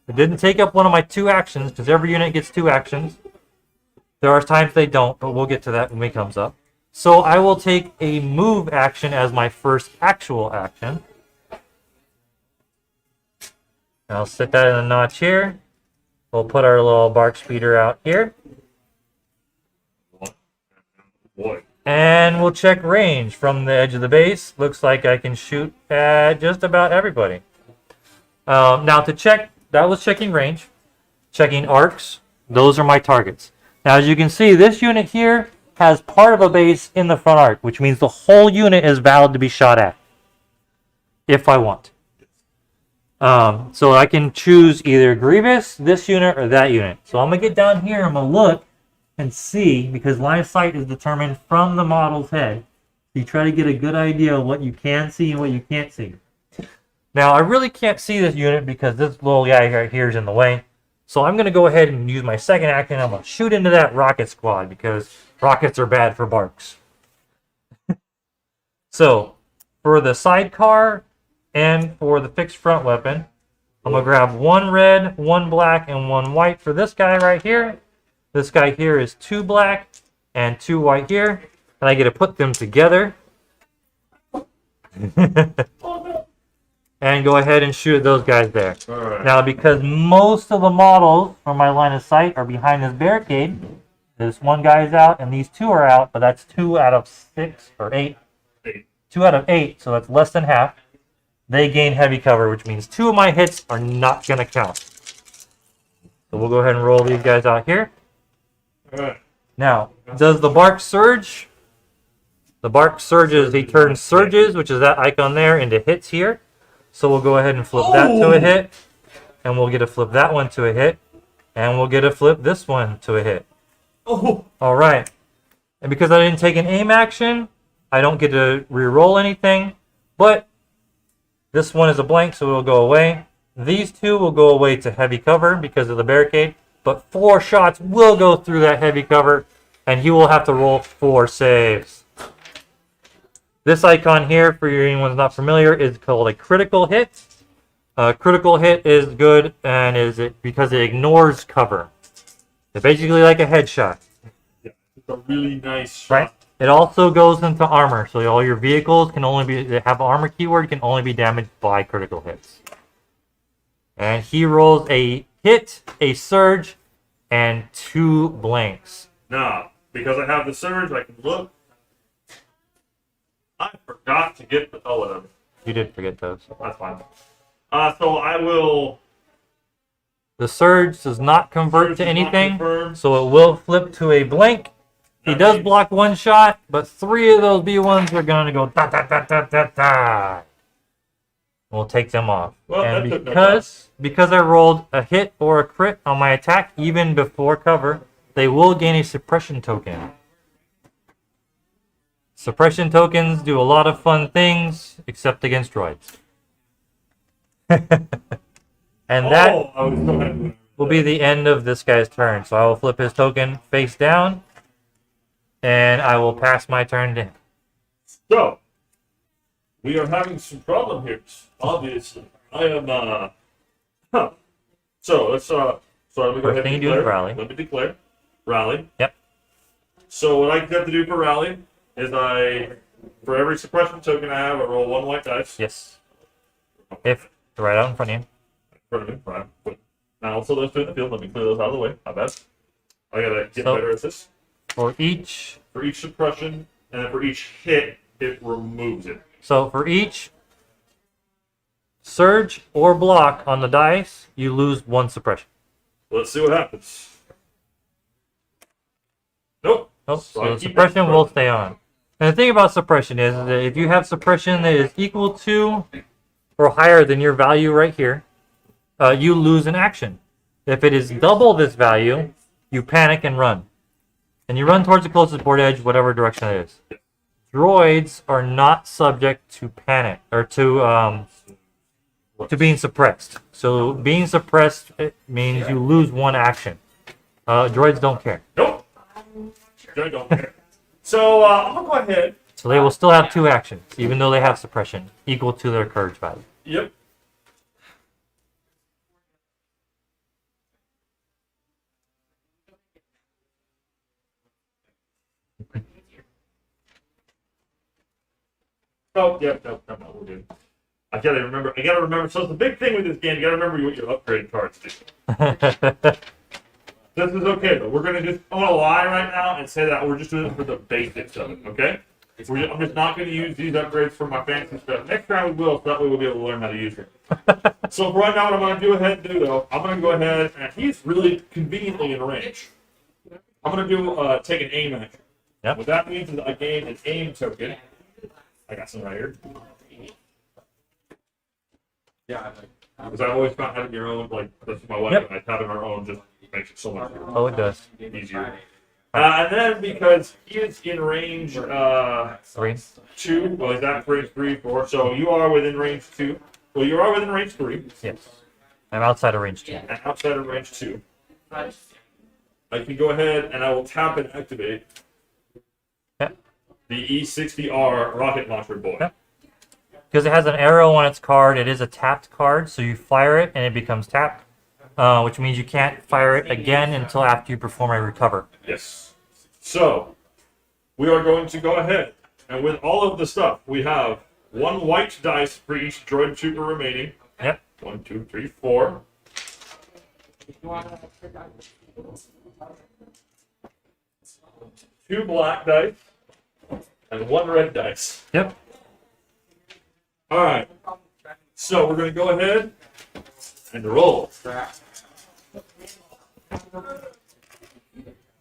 [SPEAKER 2] It didn't take up one of my 2 actions, because every unit gets 2 actions. There are times they don't, but we'll get to that when it comes up. So I will take a move action as my first actual action. And I'll set that in a notch here. We'll put our little bark speeder out here.
[SPEAKER 1] Boy.
[SPEAKER 2] And we'll check range from the edge of the base. Looks like I can shoot at just about everybody. Now to check, that was checking range. Checking arcs, those are my targets. Now as you can see, this unit here has part of a base in the front arc, which means the whole unit is valid to be shot at. If I want. So I can choose either Grievous, this unit, or that unit. So I'm going to get down here, I'm going to look and see, because line of sight is determined from the model's head. So you try to get a good idea of what you can see and what you can't see. Now, I really can't see this unit because this little guy right here is in the way. So I'm going to go ahead and use my second action. I'm going to shoot into that rocket squad because rockets are bad for barks. So, for the sidecar and for the fixed front weapon, I'm going to grab 1 red, 1 black, and 1 white for this guy right here. This guy here is 2 black and 2 white here. And I get to put them together. And go ahead and shoot at those guys there.
[SPEAKER 1] Alright.
[SPEAKER 2] Now, because most of the models from my line of sight are behind this barricade, this one guy is out and these 2 are out, but that's 2 out of 6 or 8.
[SPEAKER 1] 8.
[SPEAKER 2] 2 out of 8, so that's less than half. They gain heavy cover, which means 2 of my hits are not going to count. So we'll go ahead and roll these guys out here.
[SPEAKER 1] Alright.
[SPEAKER 2] Now, does the bark surge? The bark surges, he turns surges, which is that icon there, into hits here. So we'll go ahead and flip that to a hit. And we'll get to flip that one to a hit. And we'll get to flip this one to a hit.
[SPEAKER 1] Oh!
[SPEAKER 2] Alright. And because I didn't take an aim action, I don't get to re-roll anything. But this one is a blank, so it will go away. These 2 will go away to heavy cover because of the barricade. But 4 shots will go through that heavy cover. And he will have to roll 4 saves. This icon here, for anyone who's not familiar, is called a critical hit. Critical hit is good, and is it because it ignores cover. It's basically like a headshot,
[SPEAKER 1] Yeah, it's a really nice shot.
[SPEAKER 2] right? It also goes into armor, so all your vehicles can only be that have armor keyword can only be damaged by critical hits. And he rolls a hit, a surge, and 2 blanks.
[SPEAKER 1] Now, because I have the surge, I can look. I forgot to get the. Oh, whatever.
[SPEAKER 2] You did forget those.
[SPEAKER 1] That's fine. So I will.
[SPEAKER 2] The surge does not convert
[SPEAKER 1] Surge
[SPEAKER 2] to
[SPEAKER 1] is not
[SPEAKER 2] anything,
[SPEAKER 1] confirmed.
[SPEAKER 2] so it will flip to a blank. He
[SPEAKER 1] That
[SPEAKER 2] does
[SPEAKER 1] means-
[SPEAKER 2] block 1 shot, but 3 of those B1s are going to go da da da da da da. We'll take them off.
[SPEAKER 1] Well,
[SPEAKER 2] And
[SPEAKER 1] that took no
[SPEAKER 2] because I rolled a hit or a crit on my attack even before cover, they will gain a suppression token. Suppression tokens do a lot of fun things, except against droids. And that
[SPEAKER 1] Oh, I was so happy.
[SPEAKER 2] will be the end of this guy's turn. So I will flip his token face down, and I will pass my turn to him.
[SPEAKER 1] So, we are having some problem here. Obviously, I am. Huh. So let's. So let me go
[SPEAKER 2] First
[SPEAKER 1] ahead
[SPEAKER 2] thing
[SPEAKER 1] and
[SPEAKER 2] you do is
[SPEAKER 1] declare.
[SPEAKER 2] rally.
[SPEAKER 1] Let me declare. Rally.
[SPEAKER 2] Yep.
[SPEAKER 1] So what I have to do for rally is for every suppression token I have, I roll 1 white dice.
[SPEAKER 2] Yes. If right out in front of you.
[SPEAKER 1] In front of me. Right. Now also those 2 in the field. Let me clear those out of the way. My bad. I gotta get
[SPEAKER 2] So-
[SPEAKER 1] better at this.
[SPEAKER 2] For each
[SPEAKER 1] suppression, and then for each hit, it removes it.
[SPEAKER 2] So for each surge or block on the dice, you lose 1 suppression.
[SPEAKER 1] Let's see what happens. Nope.
[SPEAKER 2] Oh,
[SPEAKER 1] So I
[SPEAKER 2] so
[SPEAKER 1] keep it
[SPEAKER 2] suppression will
[SPEAKER 1] suppressed.
[SPEAKER 2] stay on. And the thing about suppression is that if you have suppression that is equal to or higher than your value right here, you lose an action. If it is double this value, you panic and run. And you run towards the closest board edge, whatever direction it is. Droids are not subject to panic or to being suppressed. So being suppressed it means you lose 1 action. Droids don't care.
[SPEAKER 1] Nope. I don't care. So I'm gonna go ahead.
[SPEAKER 2] So they will still have 2 actions, even though they have suppression equal to their courage value.
[SPEAKER 1] Yep. Oh, yep, no, we're good. I gotta remember. So it's the big thing with this game. You gotta remember what your upgrade cards do. This is okay, but I'm gonna lie right now and say that we're just doing it for the basics of it, okay? I'm just not gonna use these upgrades for my fancy stuff. Next time we will, so that way we'll be able to learn how to use them. So for right now, what I'm gonna go ahead and do though, I'm gonna go ahead and he's really conveniently in range. I'm gonna do take an aim action.
[SPEAKER 2] Yep.
[SPEAKER 1] What that means is I gain an aim token. I got some right here.
[SPEAKER 3] Yeah.
[SPEAKER 1] Because I always found having your own, like, this is my weapon, having our own just makes it so much
[SPEAKER 2] Oh, it does.
[SPEAKER 1] easier. And then because he is in range
[SPEAKER 2] 3.
[SPEAKER 1] 2, well, he's at range 3, 4, so you are within range 2. Well, you are within range 3,
[SPEAKER 2] Yes. I'm outside of range 2.
[SPEAKER 1] and outside of range 2. I can go ahead and I will tap and activate
[SPEAKER 2] Yep.
[SPEAKER 1] the E60R rocket launcher boy.
[SPEAKER 2] Yep. Because it has an arrow on its card, it is a tapped card, so you fire it and it becomes tapped, which means you can't fire it again until after you perform a recover.
[SPEAKER 1] Yes. So, we are going to go ahead, and with all of the stuff, we have 1 white dice for each droid trooper remaining.
[SPEAKER 2] Yep.
[SPEAKER 1] 1, 2, 3, 4. 2 black dice, and 1 red dice.
[SPEAKER 2] Yep.
[SPEAKER 1] Alright. So, we're going to go ahead and roll.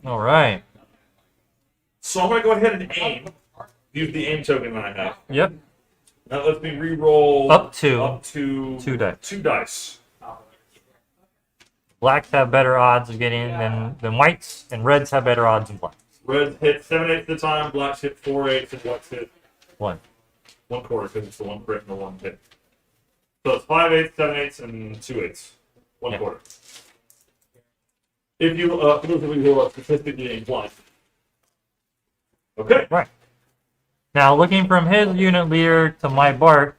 [SPEAKER 2] All right.
[SPEAKER 1] So, I'm going to go ahead and aim. Use the aim token that I have.
[SPEAKER 2] Yep.
[SPEAKER 1] That lets me re-roll
[SPEAKER 2] Up to
[SPEAKER 1] up to
[SPEAKER 2] 2 dice.
[SPEAKER 1] 2 dice.
[SPEAKER 2] Blacks have better odds of getting than whites, and reds have better odds than blacks.
[SPEAKER 1] Reds hit 7/8 at the time, blacks hit 4/8, and whites hit
[SPEAKER 2] 1.
[SPEAKER 1] 1/4 because it's the 1 crit and the 1 hit. So it's 5/8, 7/8, and 2/8. 1/4.
[SPEAKER 2] Yeah.
[SPEAKER 1] If you exclusively roll statistically inclined. Okay.
[SPEAKER 2] Right. Now, looking from his unit leader to my Bart,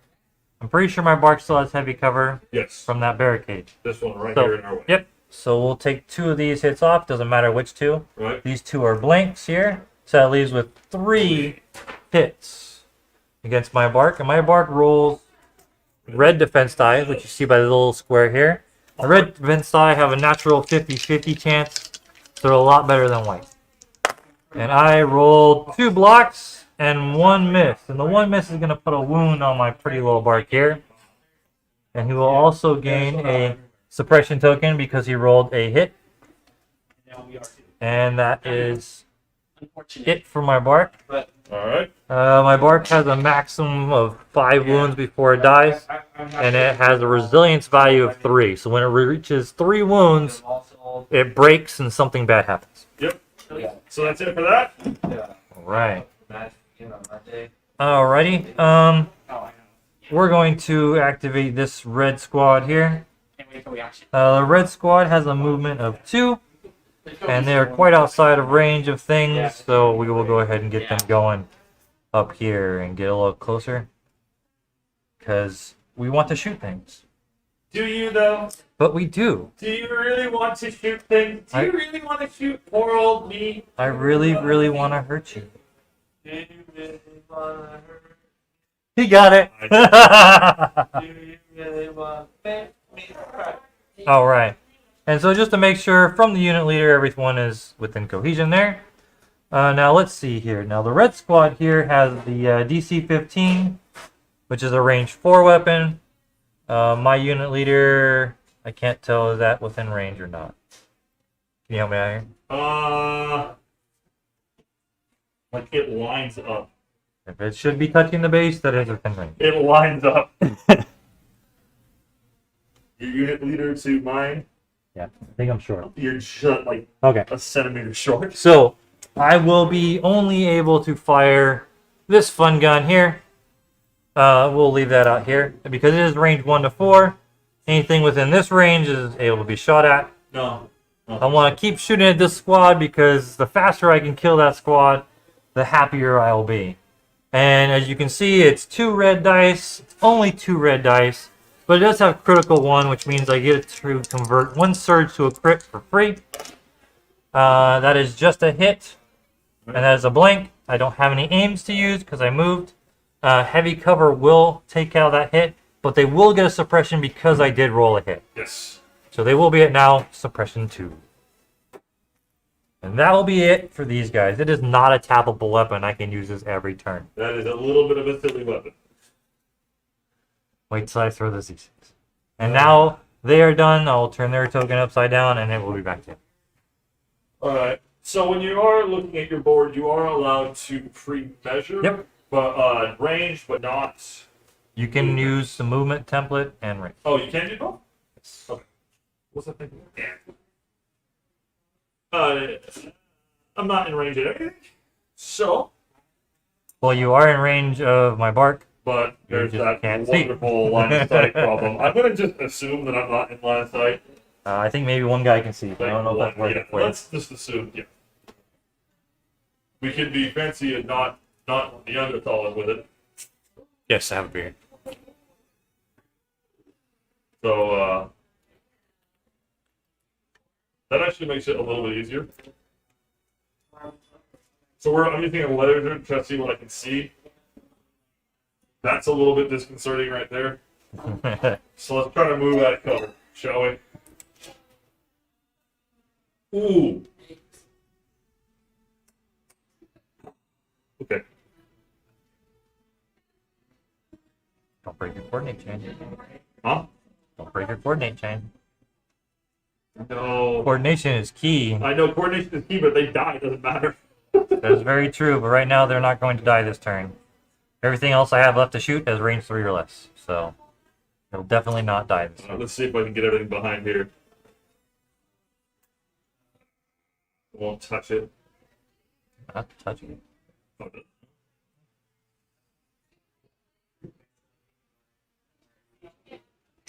[SPEAKER 2] I'm pretty sure my bark still has heavy cover
[SPEAKER 1] Yes.
[SPEAKER 2] from that barricade.
[SPEAKER 1] This one right
[SPEAKER 2] So,
[SPEAKER 1] here in our way.
[SPEAKER 2] Yep. So we'll take 2 of these hits off. Doesn't matter which 2.
[SPEAKER 1] Right.
[SPEAKER 2] These 2 are blanks here. So that leaves with 3 hits against my bark. And my bark rolls red defense die, which you see by the little square here. The red defense die have a natural 50-50 chance. So they're a lot better than white. And I rolled 2 blocks and 1 miss. And the 1 miss is going to put a wound on my pretty little bark here. And he will also gain a suppression token because he rolled a hit. And that is it for my bark.
[SPEAKER 1] Alright.
[SPEAKER 2] My bark has a maximum of 5 wounds before it dies. And it has a resilience value of 3. So when it reaches 3 wounds, it breaks and something bad happens.
[SPEAKER 1] Yep. So that's it for that.
[SPEAKER 2] Alright. Alrighty. We're going to activate this red squad here. The red squad has a movement of 2. And they are quite outside of range of things, so we will go ahead and get them going up here and get a little closer. Because we want to shoot things.
[SPEAKER 1] Do you though?
[SPEAKER 2] But we do.
[SPEAKER 1] Do you really want to shoot things? Do you really want to shoot poor old me?
[SPEAKER 2] I really, really want to hurt you.
[SPEAKER 1] Do you really want to hurt
[SPEAKER 2] He got it.
[SPEAKER 1] Do you really want to make me cry?
[SPEAKER 2] Alright. And so just to make sure from the unit leader everyone is within cohesion there. Now let's see here. Now the red squad here has the DC 15, which is a range 4 weapon. My unit leader, I can't tell is that within range or not. Can you help me out here?
[SPEAKER 1] Like it lines up.
[SPEAKER 2] If it should be touching the base, that is within range.
[SPEAKER 1] It lines up. Your unit leader to mine,
[SPEAKER 2] Yeah, I think I'm short.
[SPEAKER 1] you're just like
[SPEAKER 2] Okay.
[SPEAKER 1] a centimeter short.
[SPEAKER 2] So I will be only able to fire this fun gun here. We'll leave that out here because it is range 1 to 4. Anything within this range is able to be shot at.
[SPEAKER 1] No.
[SPEAKER 2] I want to keep shooting at this squad because the faster I can kill that squad, the happier I will be. And as you can see, it's 2 red dice. It's only 2 red dice, but it does have critical 1, which means I get to convert 1 surge to a crit for free. That is just a hit, and that is a blank. I don't have any aims to use because I moved. Heavy cover will take out that hit, but they will get a suppression because I did roll a hit.
[SPEAKER 1] Yes.
[SPEAKER 2] So they will be at now suppression 2. And that will be it for these guys. It is not a tappable weapon. I can use this every turn.
[SPEAKER 1] That is a little bit of a silly weapon.
[SPEAKER 2] Wait till I throw the Z6. And now they are done. I will turn their token upside down and it will be back to you.
[SPEAKER 1] Alright. So when you are looking at your board, you are allowed to pre-measure.
[SPEAKER 2] Yep.
[SPEAKER 1] But range, but not.
[SPEAKER 2] You can use the movement template and range.
[SPEAKER 1] Oh, you can do both? Okay. What's that thing? I'm not in range of anything. So,
[SPEAKER 2] Well, you are in range of my bark.
[SPEAKER 1] but there's
[SPEAKER 2] just
[SPEAKER 1] that
[SPEAKER 2] can't see.
[SPEAKER 1] wonderful line of sight problem. I'm gonna just assume that I'm not in line of sight.
[SPEAKER 2] I think maybe one guy can see, but I don't know if that's working
[SPEAKER 1] Yeah,
[SPEAKER 2] for you.
[SPEAKER 1] let's just assume. Yeah. We can be fancy and not Neanderthal with it.
[SPEAKER 2] Yes, I have a beard.
[SPEAKER 1] So that actually makes it a little bit easier. So I'm using a letter to try to see what I can see. That's a little bit disconcerting right there. So let's try to move out of cover, shall we? Ooh. Okay.
[SPEAKER 2] Don't break your coordinate chain.
[SPEAKER 1] Huh?
[SPEAKER 2] Don't break your coordinate chain.
[SPEAKER 1] No.
[SPEAKER 2] Coordination is key.
[SPEAKER 1] I know coordination is key, but they die. It doesn't matter.
[SPEAKER 2] That is very true, but right now they're not going to die this turn. Everything else I have left to shoot has range 3 or less, so they'll definitely not die this turn.
[SPEAKER 1] Let's see if I can get everything behind here. Won't touch it.
[SPEAKER 2] Not touching it.
[SPEAKER 1] Oh, no.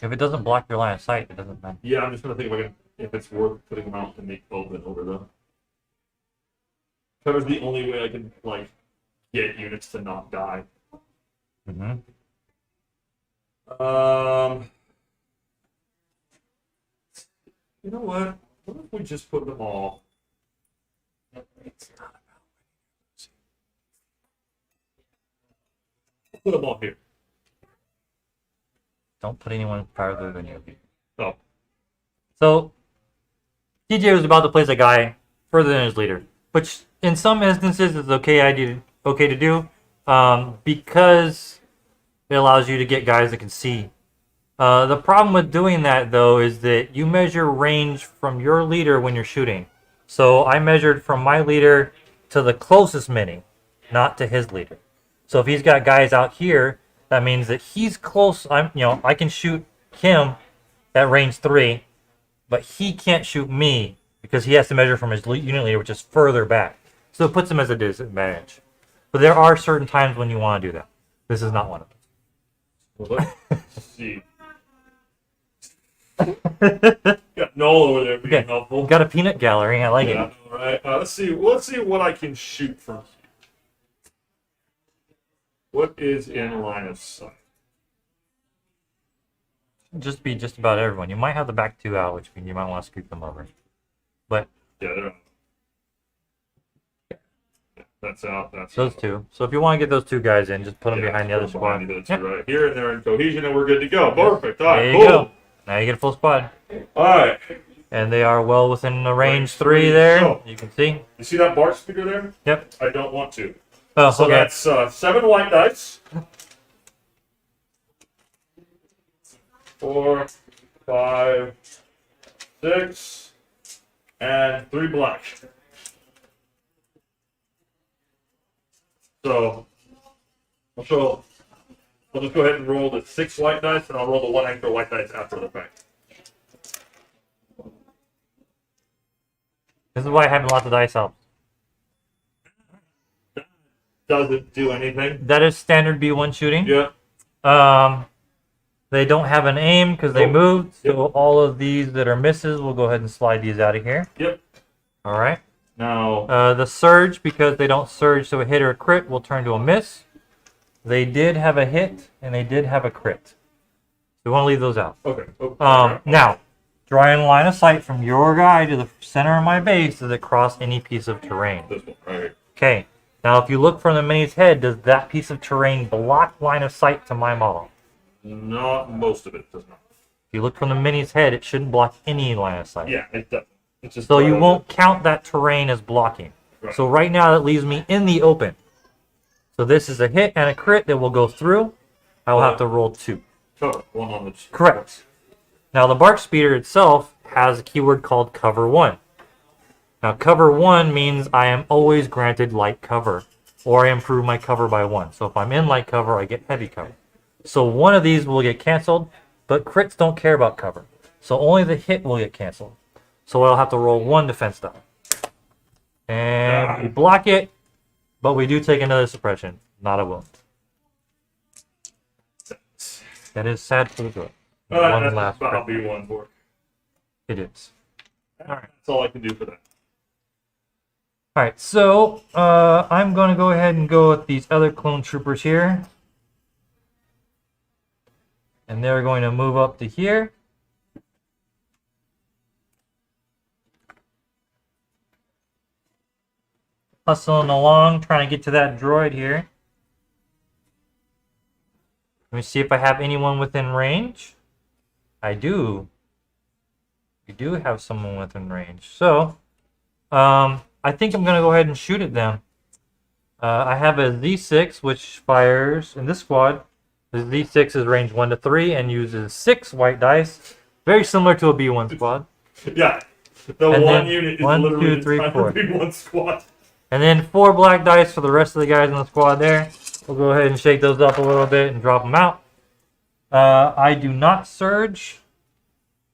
[SPEAKER 2] If it doesn't block your line of sight, it doesn't matter.
[SPEAKER 1] Yeah, I'm just gonna think if it's worth putting them out and make both of it over though. Cover's the only way I can like get units to not die.
[SPEAKER 2] Mm-hmm.
[SPEAKER 1] You know what? What if we just put them all? Put them all here.
[SPEAKER 2] Don't put anyone farther than you.
[SPEAKER 1] Oh,
[SPEAKER 2] So, TJ was about to place a guy further than his leader, which in some instances is okay to do, because it allows you to get guys that can see. The problem with doing that though is that you measure range from your leader when you're shooting. So I measured from my leader to the closest mini, not to his leader. So if he's got guys out here, that means that he's close. I can shoot him at range 3, but he can't shoot me because he has to measure from his unit leader, which is further back. So it puts him as a disadvantage. But there are certain times when you want to do that. This is not one of
[SPEAKER 1] well, let's see.
[SPEAKER 2] them.
[SPEAKER 1] Got Noel over there being
[SPEAKER 2] Okay.
[SPEAKER 1] helpful.
[SPEAKER 2] Got a peanut gallery. I like
[SPEAKER 1] Yeah,
[SPEAKER 2] it.
[SPEAKER 1] all right. Let's see. Let's see what I can shoot from here. What is in line of sight?
[SPEAKER 2] Just be just about everyone. You might have the back 2 out, which means you might want to scoop them over. But
[SPEAKER 1] Yeah, they're out. Yeah, that's out. That's
[SPEAKER 2] those
[SPEAKER 1] out.
[SPEAKER 2] 2. So if you want to get those 2 guys in, just put them
[SPEAKER 1] Yeah,
[SPEAKER 2] behind the other
[SPEAKER 1] put 'em behind
[SPEAKER 2] squad.
[SPEAKER 1] the other two
[SPEAKER 2] Yep.
[SPEAKER 1] right here, and they're in cohesion, and we're good to go. Perfect. All right,
[SPEAKER 2] There you
[SPEAKER 1] cool.
[SPEAKER 2] go. Now you get a full squad.
[SPEAKER 1] All right.
[SPEAKER 2] And they are well within the range
[SPEAKER 1] Range
[SPEAKER 2] 3
[SPEAKER 1] 3,
[SPEAKER 2] there.
[SPEAKER 1] so-
[SPEAKER 2] You can see.
[SPEAKER 1] You see that bar speeder there?
[SPEAKER 2] Yep.
[SPEAKER 1] I don't want to.
[SPEAKER 2] Oh,
[SPEAKER 1] So
[SPEAKER 2] okay.
[SPEAKER 1] that's 7 white dice. 4, 5, 6, and 3 black. So I'll just go ahead and roll the 6 white dice, and I'll roll the 1 extra white dice after the fact.
[SPEAKER 2] This is why having lots of dice helps.
[SPEAKER 1] Doesn't do anything.
[SPEAKER 2] That is standard B1 shooting.
[SPEAKER 1] Yeah.
[SPEAKER 2] They don't have an aim because they
[SPEAKER 1] Nope.
[SPEAKER 2] moved. So
[SPEAKER 1] Yep.
[SPEAKER 2] all of these that are misses, we'll go ahead and slide these out of here.
[SPEAKER 1] Yep.
[SPEAKER 2] All right.
[SPEAKER 1] Now.
[SPEAKER 2] The surge, because they don't surge to a hit or a crit, will turn to a miss. They did have a hit and they did have a crit. We want to leave those out.
[SPEAKER 1] Okay. Oh,
[SPEAKER 2] Now, drawing line of sight from your guy to the center of my base, does it cross any piece of terrain?
[SPEAKER 1] This one right here.
[SPEAKER 2] Okay. Now, if you look from the mini's head, does that piece of terrain block line of sight to my model?
[SPEAKER 1] Not most of it does not.
[SPEAKER 2] If you look from the mini's head, it shouldn't block any line of sight.
[SPEAKER 1] Yeah, it doesn't. It's just
[SPEAKER 2] So
[SPEAKER 1] right
[SPEAKER 2] you
[SPEAKER 1] on
[SPEAKER 2] won't count that terrain as blocking.
[SPEAKER 1] Right.
[SPEAKER 2] So right now that leaves me in the open. So this is a hit and a crit that will go through. I will have to roll 2.
[SPEAKER 1] Cover one on the.
[SPEAKER 2] Correct. Now the bark speeder itself has a keyword called cover 1. Now cover 1 means I am always granted light cover, or I improve my cover by 1. So if I'm in light cover, I get heavy cover. So one of these will get canceled, but crits don't care about cover. So only the hit will get canceled. So I'll have to roll 1 defense die. And we block it, but we do take another suppression, not a wound. That is sad for the girl. One
[SPEAKER 1] That's
[SPEAKER 2] last
[SPEAKER 1] about
[SPEAKER 2] crit.
[SPEAKER 1] B1 for.
[SPEAKER 2] It is.
[SPEAKER 1] Alright. That's all I can do for that.
[SPEAKER 2] Alright, so I'm going to go ahead and go with these other clone troopers here. And they're going to move up to here. Hustling along, trying to get to that droid here. Let me see if I have anyone within range. I do. We do have someone within range. So, I think I'm going to go ahead and shoot at them. I have a Z6, which fires in this squad. The Z6 is range 1 to 3 and uses 6 white dice. Very similar to a B1 squad.
[SPEAKER 1] Yeah. The
[SPEAKER 2] And
[SPEAKER 1] one
[SPEAKER 2] then
[SPEAKER 1] unit is
[SPEAKER 2] 1,
[SPEAKER 1] literally
[SPEAKER 2] 2, 3,
[SPEAKER 1] the entire
[SPEAKER 2] 4.
[SPEAKER 1] B1 squad.
[SPEAKER 2] And then 4 black dice for the rest of the guys in the squad there. We'll go ahead and shake those up a little bit and drop them out. I do not surge.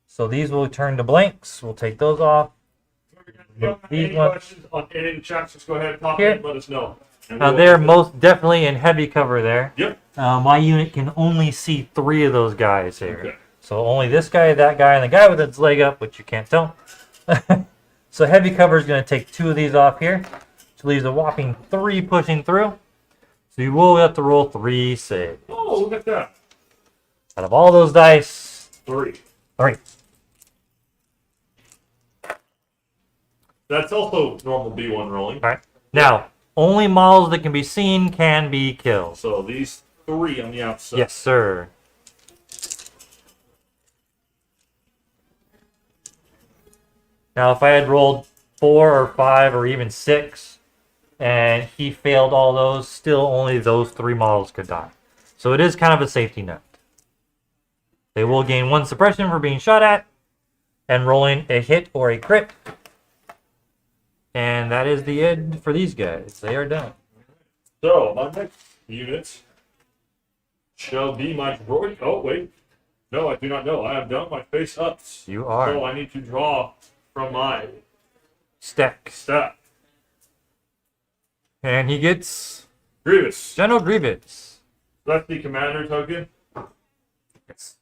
[SPEAKER 2] So these will turn to blanks. We'll take those off.
[SPEAKER 1] If you have
[SPEAKER 2] These
[SPEAKER 1] any
[SPEAKER 2] ones-
[SPEAKER 1] questions on any of the chats, just go ahead and pop
[SPEAKER 2] Here.
[SPEAKER 1] in and let us know. And
[SPEAKER 2] Now
[SPEAKER 1] we'll-
[SPEAKER 2] they're most definitely in heavy cover there.
[SPEAKER 1] Yep.
[SPEAKER 2] My unit can only see 3 of those guys here.
[SPEAKER 1] Okay.
[SPEAKER 2] So only this guy, that guy, and the guy with its leg up, which you can't tell. So heavy cover is going to take 2 of these off here, which leaves a whopping 3 pushing through. So you will have to roll 3 saves.
[SPEAKER 1] Oh, look at that.
[SPEAKER 2] Out of all those dice,
[SPEAKER 1] 3.
[SPEAKER 2] 3.
[SPEAKER 1] That's also normal B1 rolling.
[SPEAKER 2] All right. Now, only models that can be seen can be killed.
[SPEAKER 1] So these 3 on the outside.
[SPEAKER 2] Yes, sir. Now, if I had rolled 4 or 5 or even 6, and he failed all those, still only those 3 models could die. So it is kind of a safety net. They will gain 1 suppression for being shot at, and rolling a hit or a crit. And that is the end for these guys. They are done.
[SPEAKER 1] So my next unit shall be my droid. Oh wait, no, I do not know. I have done my face ups.
[SPEAKER 2] You are.
[SPEAKER 1] So I need to draw from my
[SPEAKER 2] Stack.
[SPEAKER 1] stack.
[SPEAKER 2] And he gets
[SPEAKER 1] Grievous.
[SPEAKER 2] General Grievous.
[SPEAKER 1] That's the commander token.
[SPEAKER 2] Yes.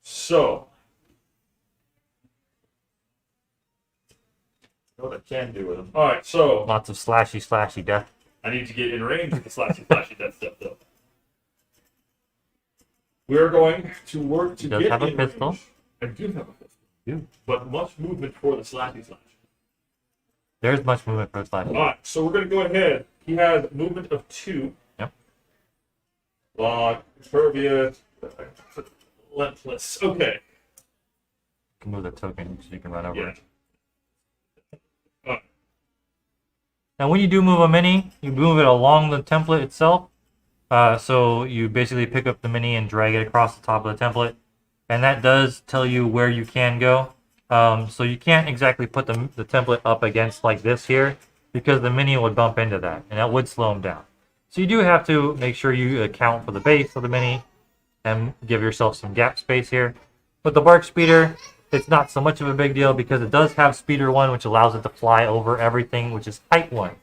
[SPEAKER 1] So, what I can do with him. All right, so
[SPEAKER 2] Lots of slashy death.
[SPEAKER 1] I need to get in range with the slashy death stuff though. We are going to work to
[SPEAKER 2] He does
[SPEAKER 1] get
[SPEAKER 2] have a
[SPEAKER 1] in
[SPEAKER 2] pistol.
[SPEAKER 1] range. I do have a pistol.
[SPEAKER 2] You.
[SPEAKER 1] But much movement for the slashy slash.
[SPEAKER 2] There's much movement for slash.
[SPEAKER 1] Alright, so we're going to go ahead. He has movement of 2.
[SPEAKER 2] Yep.
[SPEAKER 1] Log, impervious, relentless. Okay.
[SPEAKER 2] You can move the token so you can run over
[SPEAKER 1] Yeah.
[SPEAKER 2] it. Now, when you do move a mini, you move it along the template itself. So you basically pick up the mini and drag it across the top of the template. And that does tell you where you can go. So you can't exactly put the template up against like this here, because the mini would bump into that, and that would slow them down. So you do have to make sure you account for the base of the mini and give yourself some gap space here. With the Bark Speeder, it's not so much of a big deal because it does have Speeder 1, which allows it to fly over everything, which is Height 1.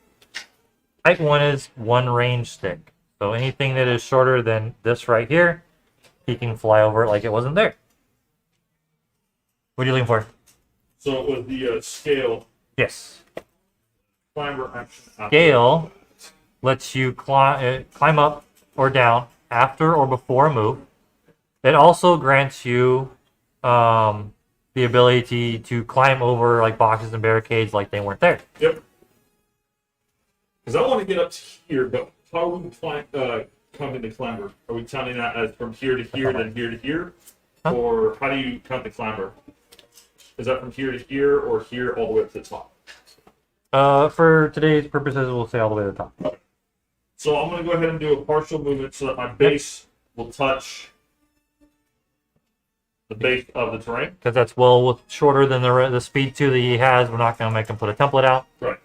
[SPEAKER 2] Height 1 is 1 range stick. So anything that is shorter than this right here, he can fly over it like it wasn't there. What are you looking for?
[SPEAKER 1] So it was the scale
[SPEAKER 2] Yes.
[SPEAKER 1] climber action.
[SPEAKER 2] Scale lets you climb up or down after or before a move. It also grants you the ability to climb over like boxes and barricades like they weren't there.
[SPEAKER 1] Yep. Because I want to get up to here, but how are we counting the climber? Are we counting that as from here to here, then here to here?
[SPEAKER 2] Huh?
[SPEAKER 1] Or how do you count the climber? Is that from here to here, or here all the way up to the top?
[SPEAKER 2] For today's purposes, we'll say all the way to the top.
[SPEAKER 1] So I'm going to go ahead and do a partial movement so that my base will touch the base of the terrain.
[SPEAKER 2] Because that's shorter than the speed 2 that he has. We're not going to make him put a template out.
[SPEAKER 1] Right.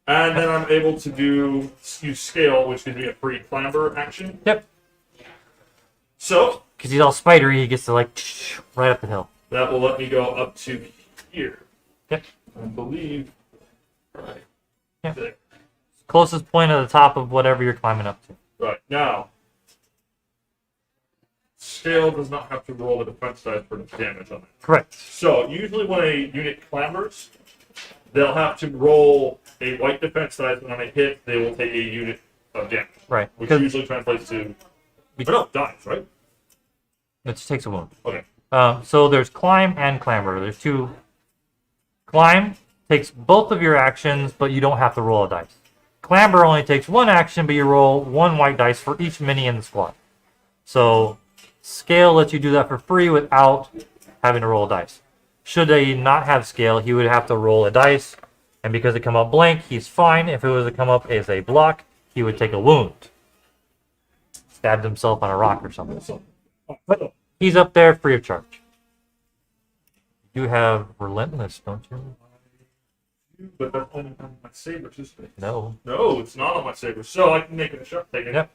[SPEAKER 1] And then I'm able to use scale, which gives me a free climber action.
[SPEAKER 2] Yep.
[SPEAKER 1] So
[SPEAKER 2] Because he's all spidery, he gets to like right up the hill.
[SPEAKER 1] that will let me go up to here.
[SPEAKER 2] Yep.
[SPEAKER 1] I believe. Right.
[SPEAKER 2] Yeah.
[SPEAKER 1] There.
[SPEAKER 2] Closest point at the top of whatever you're climbing up to.
[SPEAKER 1] Right. Now, scale does not have to roll a defense dice for damage on it.
[SPEAKER 2] Correct.
[SPEAKER 1] So usually when a unit clambers, they'll have to roll a white defense dice, and on a hit, they will take a unit of damage.
[SPEAKER 2] Right.
[SPEAKER 1] Which
[SPEAKER 2] Because
[SPEAKER 1] usually translates to. But no, dies, right?
[SPEAKER 2] it just takes a wound.
[SPEAKER 1] Okay.
[SPEAKER 2] So there's climb and clamber. There's 2. Climb takes both of your actions, but you don't have to roll a dice. Clamber only takes 1 action, but you roll 1 white dice for each mini in the squad. So scale lets you do that for free without having to roll a dice. Should they not have scale, he would have to roll a dice, and because it come up blank, he's fine. If it was to come up as a block, he would take a wound. Stabbed himself on a rock or something. But he's up there free of charge. You have Relentless, don't you?
[SPEAKER 1] But that's only on my saber, too.
[SPEAKER 2] No.
[SPEAKER 1] No, it's not on my saber. So I can make it a shot. Take it.
[SPEAKER 2] Yep.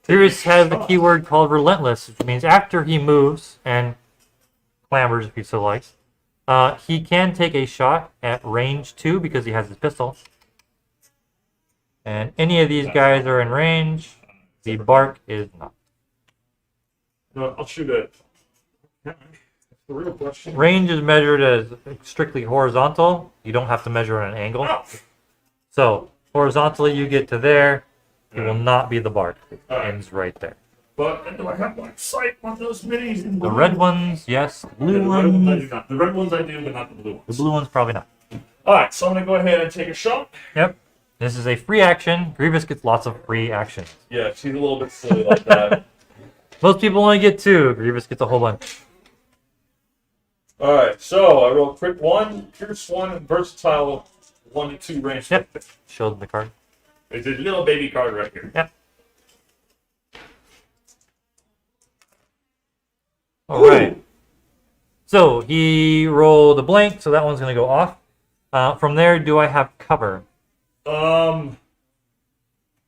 [SPEAKER 2] Sirius has the keyword called Relentless, which means after he moves and clambers, if he so likes, he can take a shot at range 2 because he has his pistol. And any of these guys are in range. The Bark is not.
[SPEAKER 1] No, I'll shoot it. That's the real question.
[SPEAKER 2] Range is measured as strictly horizontal. You don't have to measure at an angle.
[SPEAKER 1] Oh.
[SPEAKER 2] So horizontally, you get to there. It will not be the Bark. It
[SPEAKER 1] Alright.
[SPEAKER 2] ends right there.
[SPEAKER 1] But do I have my sight on those minis? In
[SPEAKER 2] The
[SPEAKER 1] blue?
[SPEAKER 2] red ones, yes. The
[SPEAKER 1] Yeah,
[SPEAKER 2] blue
[SPEAKER 1] the red ones I do
[SPEAKER 2] ones.
[SPEAKER 1] not. The red ones I do, but not the blue
[SPEAKER 2] The
[SPEAKER 1] ones.
[SPEAKER 2] blue ones probably not.
[SPEAKER 1] All right, so I'm gonna go ahead and take a shot.
[SPEAKER 2] Yep. This is a free action. Grievous gets lots of free actions.
[SPEAKER 1] Yeah, she's a little bit silly like that.
[SPEAKER 2] Most people only get 2. Grievous gets a whole bunch.
[SPEAKER 1] All right, so I roll crit 1, pierce 1, and versatile 1 to 2 range.
[SPEAKER 2] Yep. Showed the card.
[SPEAKER 1] It's a little baby card right here.
[SPEAKER 2] Yep. All right. So he rolled a blank, so that one's going to go off. From there, do I have cover?
[SPEAKER 1] I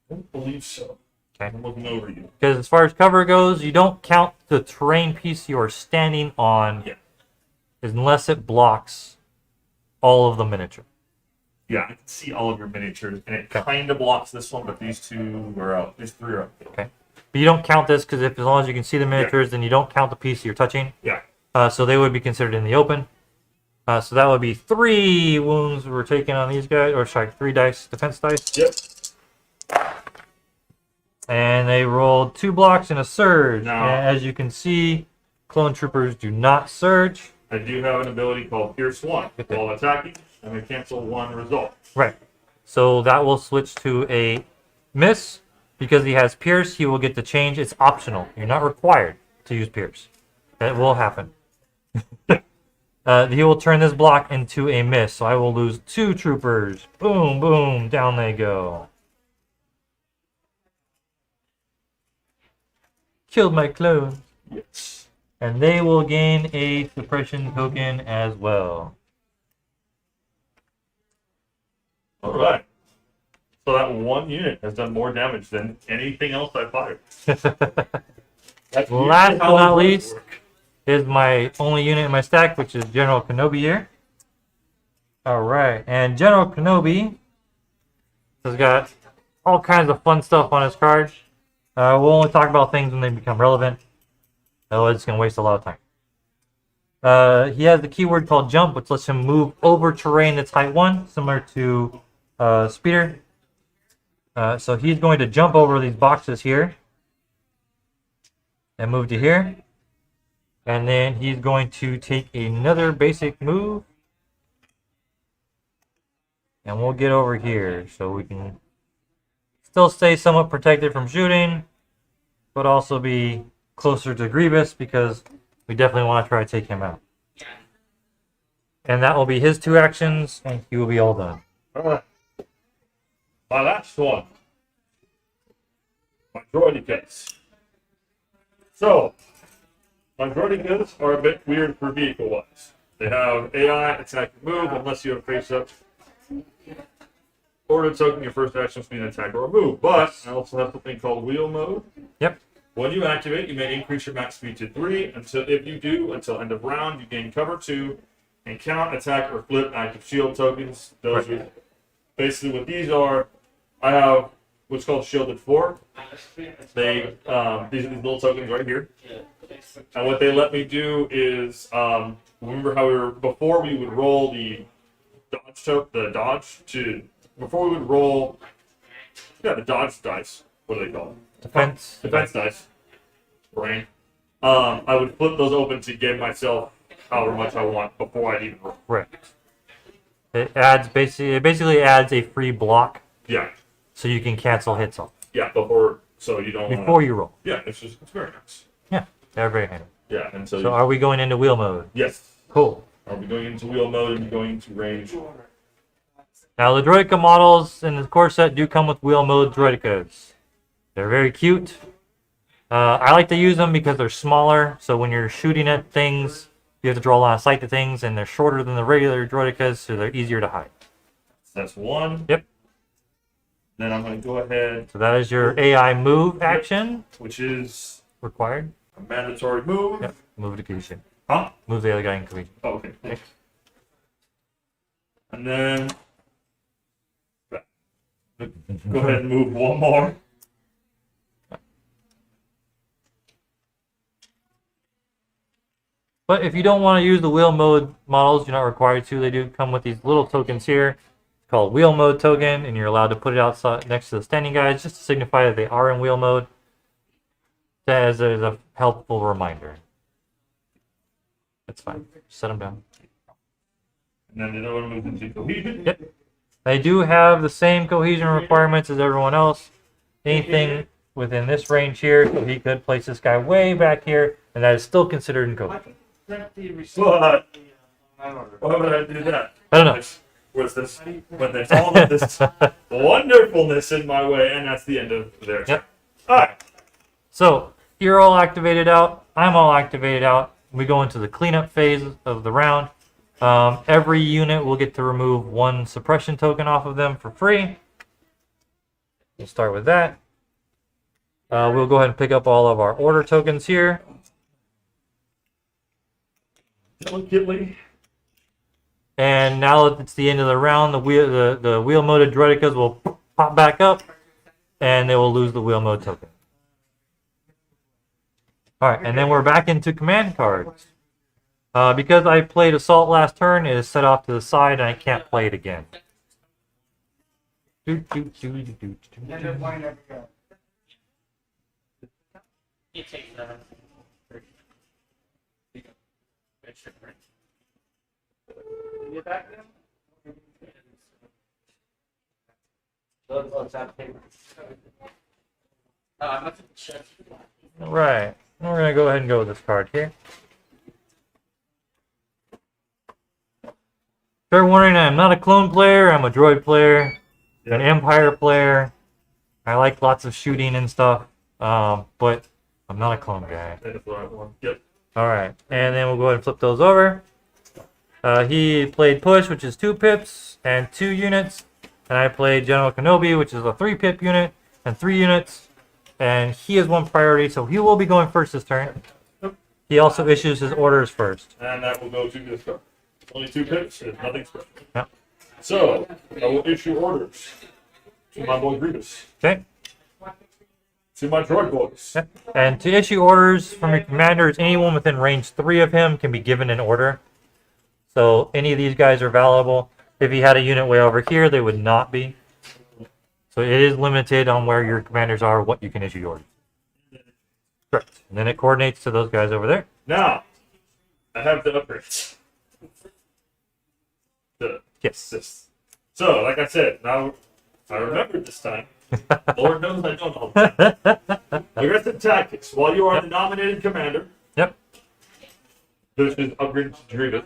[SPEAKER 1] don't believe so.
[SPEAKER 2] Okay.
[SPEAKER 1] I'm looking over you.
[SPEAKER 2] Because as far as cover goes, you don't count the terrain piece you are standing on
[SPEAKER 1] Yeah.
[SPEAKER 2] unless it blocks all of the miniature.
[SPEAKER 1] Yeah, I can see all of your miniatures, and it
[SPEAKER 2] Okay.
[SPEAKER 1] kind of blocks this one, but these 2 are out. These 3 are out.
[SPEAKER 2] Okay. But you don't count this because as long as you can see the miniatures, then you don't count the piece you're touching.
[SPEAKER 1] Yeah.
[SPEAKER 2] So they would be considered in the open. So that would be 3 wounds we're taking on these guys, or sorry, 3 dice, defense dice.
[SPEAKER 1] Yep.
[SPEAKER 2] And they rolled 2 blocks and a surge.
[SPEAKER 1] No.
[SPEAKER 2] And as you can see, clone troopers do not surge.
[SPEAKER 1] I do have an ability called Pierce 1.
[SPEAKER 2] Get that.
[SPEAKER 1] While attacking, I'm going to cancel 1 result.
[SPEAKER 2] Right. So that will switch to a miss. Because he has Pierce, he will get to change. It's optional. You're not required to use Pierce. That will happen. He will turn this block into a miss. So I will lose 2 troopers. Boom, boom. Down they go. Killed my clone.
[SPEAKER 1] Yes.
[SPEAKER 2] And they will gain a suppression token as well.
[SPEAKER 1] All right. So that 1 unit has done more damage than anything else I fired. That's
[SPEAKER 2] Last
[SPEAKER 1] usually
[SPEAKER 2] but
[SPEAKER 1] how
[SPEAKER 2] not
[SPEAKER 1] it
[SPEAKER 2] least,
[SPEAKER 1] work.
[SPEAKER 2] is my only unit in my stack, which is General Kenobi here. Alright, and General Kenobi has got all kinds of fun stuff on his card. We'll only talk about things when they become relevant. Otherwise, it's going to waste a lot of time. He has the keyword called Jump, which lets him move over terrain that's height 1, similar to Speeder. So he's going to jump over these boxes here and move to here. And then he's going to take another basic move. And we'll get over here so we can still stay somewhat protected from shooting, but also be closer to Grievous because we definitely want to try to take him out. And that will be his 2 actions, and he will be all done.
[SPEAKER 1] All right. My last one. My droidicas. So, my droidicas are a bit weird for vehicle-wise. They have AI, attack, and move, unless you have face-up. Or to token your first action to be an attack or a move. But I also have something called wheel mode.
[SPEAKER 2] Yep.
[SPEAKER 1] When you activate, you may increase your max speed to 3. If you do, until end of round, you gain cover 2 and count, attack, or flip active shield tokens. Those are basically what these are. I have what's called shielded 4. These are these little tokens right here. And what they let me do is remember how before we would roll the dodge dice. What do they call them?
[SPEAKER 2] Defense.
[SPEAKER 1] Defense dice. Brain. I would flip those open to give myself however much I want before I even roll.
[SPEAKER 2] Correct. It basically adds a free block
[SPEAKER 1] Yeah.
[SPEAKER 2] so you can cancel hits off
[SPEAKER 1] Yeah, so you don't
[SPEAKER 2] before you roll.
[SPEAKER 1] Yeah, it's very nice.
[SPEAKER 2] Yeah, they're very handy.
[SPEAKER 1] Yeah, and so,
[SPEAKER 2] So are we going into wheel mode?
[SPEAKER 1] yes.
[SPEAKER 2] Cool.
[SPEAKER 1] I'll be going into wheel mode and going into range.
[SPEAKER 2] Now the Droideka models in the core set do come with wheel mode Droidekas. They're very cute. I like to use them because they're smaller, so when you're shooting at things, you have to draw a line of sight to things, and they're shorter than the regular Droidekas, so they're easier to hide.
[SPEAKER 1] That's 1.
[SPEAKER 2] Yep.
[SPEAKER 1] Then I'm going to go ahead,
[SPEAKER 2] So that is your AI move action
[SPEAKER 1] which is
[SPEAKER 2] required.
[SPEAKER 1] a mandatory move.
[SPEAKER 2] Yep. Move to Kishin.
[SPEAKER 1] Huh?
[SPEAKER 2] Move the other guy in Kishin.
[SPEAKER 1] Oh, okay. And then go ahead and move 1 more.
[SPEAKER 2] But if you don't want to use the wheel mode models, you're not required to. They do come with these little tokens here. It's called wheel mode token, and you're allowed to put it outside next to the standing guys just to signify that they are in wheel mode. as a helpful reminder. That's fine. Set them down.
[SPEAKER 1] And then the other one moves into cohesion.
[SPEAKER 2] Yep. They do have the same cohesion requirements as everyone else. Anything within this range here, so he could place this guy way back here, and that is still considered in cohesion.
[SPEAKER 1] But why would I do that?
[SPEAKER 2] I don't know.
[SPEAKER 1] What's this? When there's all of this wonderfulness in my way, and that's the end of their turn.
[SPEAKER 2] Yep.
[SPEAKER 1] All right.
[SPEAKER 2] So you're all activated out. I'm all activated out. We go into the cleanup phase of the round. Every unit will get to remove one suppression token off of them for free. We'll start with that. We'll go ahead and pick up all of our order tokens here.
[SPEAKER 1] Delicately.
[SPEAKER 2] And now that it's the end of the round, the wheel moded Droidicas will pop back up, and they will lose the wheel mode token. All right, and then we're back into command cards. Because I played Assault last turn, it is set off to the side, and I can't play it again.
[SPEAKER 3] You take the.
[SPEAKER 1] You back now?
[SPEAKER 3] I'm not sure.
[SPEAKER 2] All right, we're going to go ahead and go with this card here. If you're wondering, I'm not a clone player, I'm a droid player, an Empire player. I like lots of shooting and stuff, but I'm not a clone guy.
[SPEAKER 1] Yep.
[SPEAKER 2] Alright, and then we'll go ahead and flip those over. He played Push, which is 2 pips and 2 units. And I played General Kenobi, which is a 3 pip unit and 3 units. And he has 1 priority, so he will be going first this turn. He also issues his orders first.
[SPEAKER 1] And that will go to this card. Only 2 pips, it's nothing special.
[SPEAKER 2] Yep.
[SPEAKER 1] So, I will issue orders to my boy Grievous.
[SPEAKER 2] Okay.
[SPEAKER 1] To my droid boys.
[SPEAKER 2] Yep. And to issue orders from your commanders, anyone within range 3 of him can be given an order. So any of these guys are valuable. If he had a unit way over here, they would not be. So it is limited on where your commanders are, what you can issue orders. Correct. And then it coordinates to those guys over there.
[SPEAKER 1] Now, I have the upgrades.
[SPEAKER 2] Yes.
[SPEAKER 1] This. So, like I said, now I remembered this time. Lord knows I don't all the time. Aggressive tactics. While you are the nominated commander,
[SPEAKER 2] Yep.
[SPEAKER 1] this is upgraded to Grievous.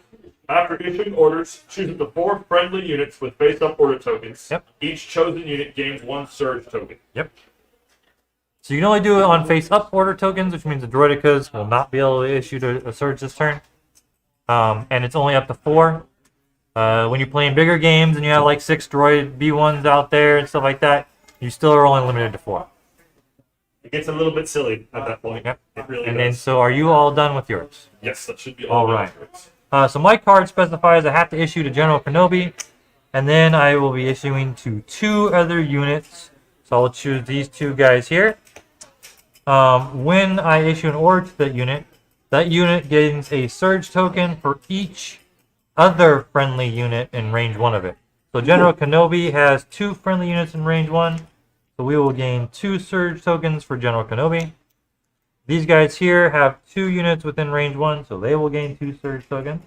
[SPEAKER 1] After issuing orders, choose up to 4 friendly units with face-up order tokens.
[SPEAKER 2] Yep.
[SPEAKER 1] Each chosen unit gains 1 surge token.
[SPEAKER 2] Yep. So you can only do it on face-up order tokens, which means the Droidicas will not be able to issue a surge this turn. And it's only up to 4. When you're playing bigger games and you have like 6 droid B1s out there and stuff like that, you still are only limited to 4.
[SPEAKER 1] It gets a little bit silly at that point.
[SPEAKER 2] Yep.
[SPEAKER 1] It really
[SPEAKER 2] And
[SPEAKER 1] does.
[SPEAKER 2] then, so are you all done with yours?
[SPEAKER 1] Yes, that should be all
[SPEAKER 2] All right.
[SPEAKER 1] upgrades.
[SPEAKER 2] So my card specifies I have to issue to General Kenobi, and then I will be issuing to 2 other units. So I'll choose these 2 guys here. When I issue an order to that unit gains a surge token for each other friendly unit in range 1 of it. So General Kenobi has 2 friendly units in range 1, so we will gain 2 surge tokens for General Kenobi. These guys here have 2 units within range 1, so they will gain 2 surge tokens.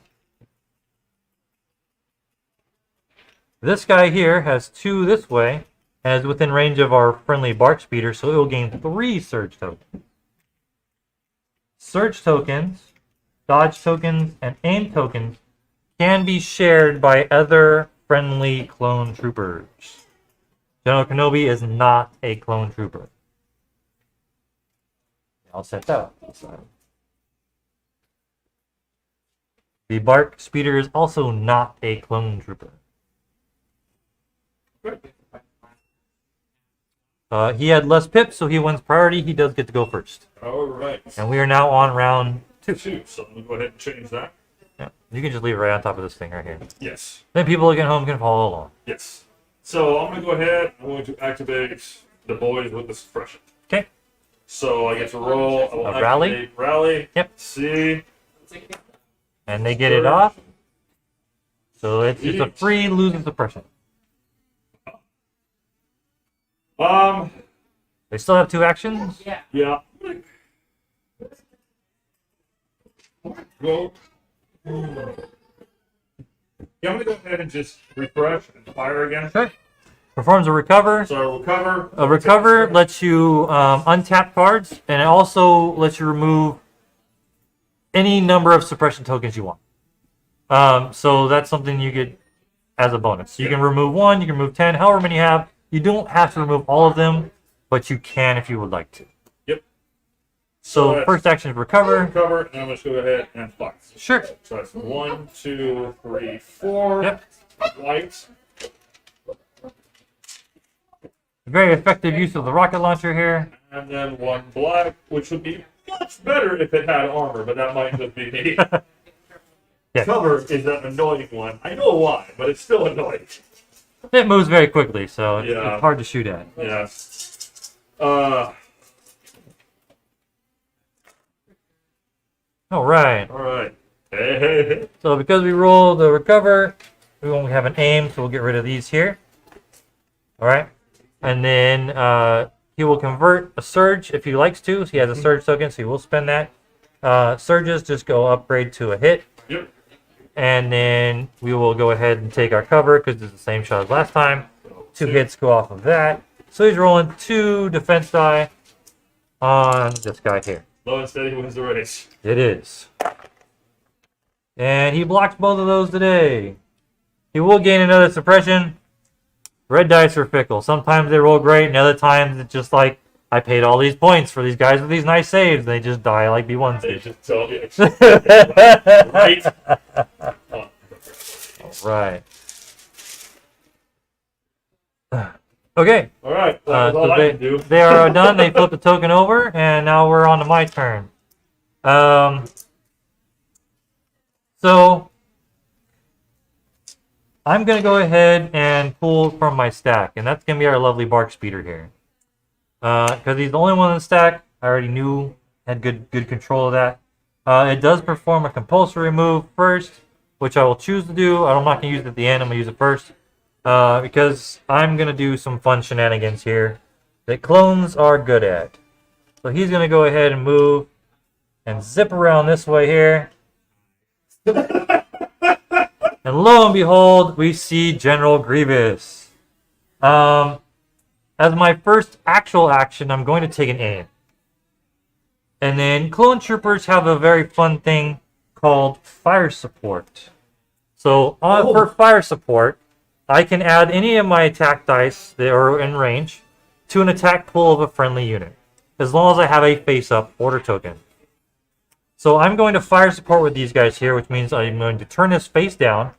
[SPEAKER 2] This guy here has 2 this way, and is within range of our friendly Bark Speeder, so it will gain 3 surge tokens. Surge tokens, dodge tokens, and aim tokens can be shared by other friendly clone troopers. General Kenobi is not a clone trooper. I'll set that up. The Bark Speeder is also not a clone trooper. He had less pips, so he wins priority. He does get to go first.
[SPEAKER 1] All right.
[SPEAKER 2] And we are now on round 2.
[SPEAKER 1] So I'm going to go ahead and change that.
[SPEAKER 2] Yeah, you can just leave it right on top of this thing right here.
[SPEAKER 1] Yes.
[SPEAKER 2] Then people at home can follow along.
[SPEAKER 1] Yes. So I'm going to go ahead. I'm going to activate the boys with the suppression.
[SPEAKER 2] Okay.
[SPEAKER 1] So I get to roll. I will
[SPEAKER 2] A rally?
[SPEAKER 1] activate rally.
[SPEAKER 2] Yep.
[SPEAKER 1] See.
[SPEAKER 2] And they get it off. So it's a free losing suppression. They still have 2 actions.
[SPEAKER 3] Yeah.
[SPEAKER 1] Yeah. Go. Yeah, I'm gonna go ahead and just refresh and fire again.
[SPEAKER 2] Okay. Performs a recover.
[SPEAKER 1] So recover.
[SPEAKER 2] A recover lets you untap cards, and it also lets you remove any number of suppression tokens you want. So that's something you get as a bonus. You can remove 1, you can remove 10, however many you have. You don't have to remove all of them, but you can if you would like to.
[SPEAKER 1] Yep.
[SPEAKER 2] So first action is recover.
[SPEAKER 1] Recover, and I'm just go ahead and fire.
[SPEAKER 2] Sure.
[SPEAKER 1] So that's 1, 2, 3, 4.
[SPEAKER 2] Yep.
[SPEAKER 1] White.
[SPEAKER 2] Very effective use of the rocket launcher here.
[SPEAKER 1] And then 1 black, which would be much better if it had armor, but that might just be me.
[SPEAKER 2] Yeah.
[SPEAKER 1] Cover is an annoying one. I know why, but it's still annoying.
[SPEAKER 2] It moves very quickly, so it's
[SPEAKER 1] Yeah.
[SPEAKER 2] hard to shoot at.
[SPEAKER 1] Yeah.
[SPEAKER 2] All right.
[SPEAKER 1] All right. Hey.
[SPEAKER 2] So because we rolled the recover, we won't have an aim, so we'll get rid of these here. All right. And then he will convert a surge if he likes to. So he has a surge token, so he will spend that. Surges just go upgrade to a hit.
[SPEAKER 1] Yep.
[SPEAKER 2] And then we will go ahead and take our cover because it's the same shot as last time. 2 hits go off of that. So he's rolling 2 defense die on this guy here.
[SPEAKER 1] Low and steady wins the race.
[SPEAKER 2] It is. And he blocks both of those today. He will gain another suppression. Red dice are fickle. Sometimes they roll great, and other times it's just like, I paid all these points for these guys with these nice saves. They just die like B1s.
[SPEAKER 1] They just tell you. Right.
[SPEAKER 2] Right. Okay.
[SPEAKER 1] All right. That's all
[SPEAKER 2] So
[SPEAKER 1] I can do.
[SPEAKER 2] they are done. They flip the token over, and now we're on to my turn. So I'm going to go ahead and pull from my stack, and that's going to be our lovely Bark Speeder here. Because he's the only one in the stack. I already knew, had good control of that. It does perform a compulsory move first, which I will choose to do. I'm not going to use it at the end. I'm going to use it first. Because I'm going to do some fun shenanigans here that clones are good at. So he's going to go ahead and move and zip around this way here. And lo and behold, we see General Grievous. As my first actual action, I'm going to take an aim. And then clone troopers have a very fun thing called fire support. So for fire support, I can add any of my attack dice that are in range to an attack pool of a friendly unit, as long as I have a face-up order token. So I'm going to fire support with these guys here, which means I'm going to turn this face down.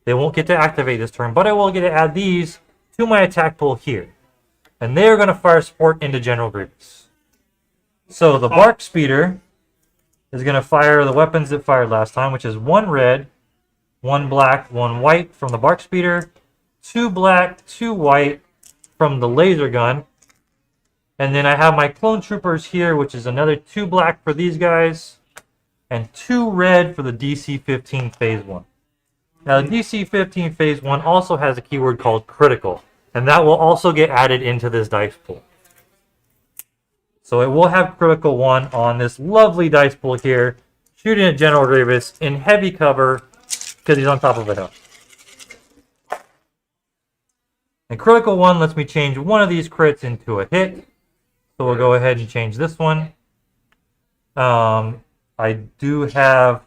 [SPEAKER 2] They won't get to activate this turn, but I will get to add these to my attack pool here. And they're going to fire support into General Grievous. So the Bark Speeder is going to fire the weapons it fired last time, which is 1 red, 1 black, 1 white from the Bark Speeder, 2 black, 2 white from the laser gun. And then I have my clone troopers here, which is another 2 black for these guys, and 2 red for the DC-15 Phase 1. Now, the DC-15 Phase 1 also has a keyword called critical, and that will also get added into this dice pool. So it will have critical 1 on this lovely dice pool here, shooting at General Grievous in heavy cover because he's on top of a hill. And critical 1 lets me change one of these crits into a hit. So we'll go ahead and change this one. I do have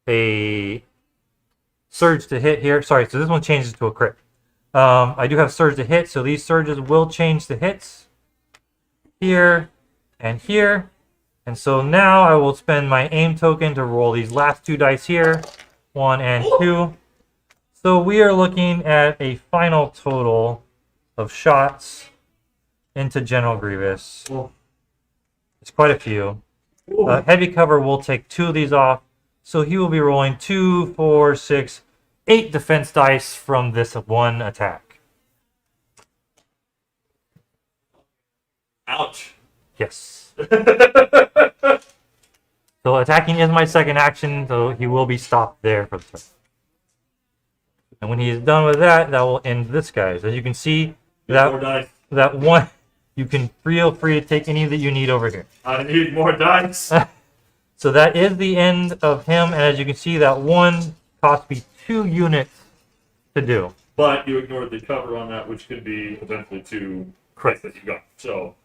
[SPEAKER 2] a surge to hit here. Sorry, so this one changes to a crit. I do have surge to hit, so these surges will change to hits here and here. And so now I will spend my aim token to roll these last 2 dice here, 1 and 2. So we are looking at a final total of shots into General Grievous. It's quite a few. Heavy cover will take 2 of these off, so he will be rolling 2, 4, 6, 8 defense dice from this 1 attack.
[SPEAKER 1] Ouch.
[SPEAKER 2] Yes. So attacking is my second action, so he will be stopped there for the turn. And when he is done with that, that will end this guy's. As you can see,
[SPEAKER 1] More dice.
[SPEAKER 2] that one, you can feel free to take any that you need over here.
[SPEAKER 1] I need more dice.
[SPEAKER 2] So that is the end of him, and as you can see, that one cost me 2 units to do.
[SPEAKER 1] But you ignored the cover on that, which could be potentially 2 crits that you got. So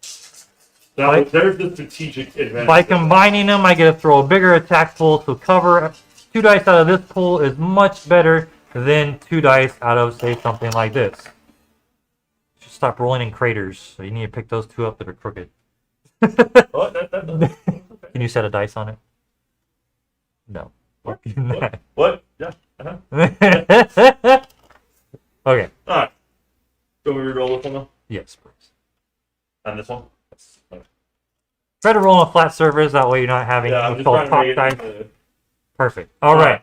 [SPEAKER 1] there's the strategic advantage.
[SPEAKER 2] By combining them, I get to throw a bigger attack pool, so cover 2 dice out of this pool is much better than 2 dice out of, say, something like this. Just stop rolling in craters, so you need to pick those 2 up that are crooked. Can you set a dice on it? No.
[SPEAKER 1] What? Yeah. Uh-huh.
[SPEAKER 2] Okay.
[SPEAKER 1] Alright. Do we roll this one though?
[SPEAKER 2] Yes, please.
[SPEAKER 1] And this one?
[SPEAKER 2] Try to roll on a flat surface, that way you're not having
[SPEAKER 1] Yeah, I'm
[SPEAKER 2] what's
[SPEAKER 1] just
[SPEAKER 2] called
[SPEAKER 1] trying
[SPEAKER 2] top
[SPEAKER 1] to
[SPEAKER 2] dice.
[SPEAKER 1] make it.
[SPEAKER 2] Perfect. Alright.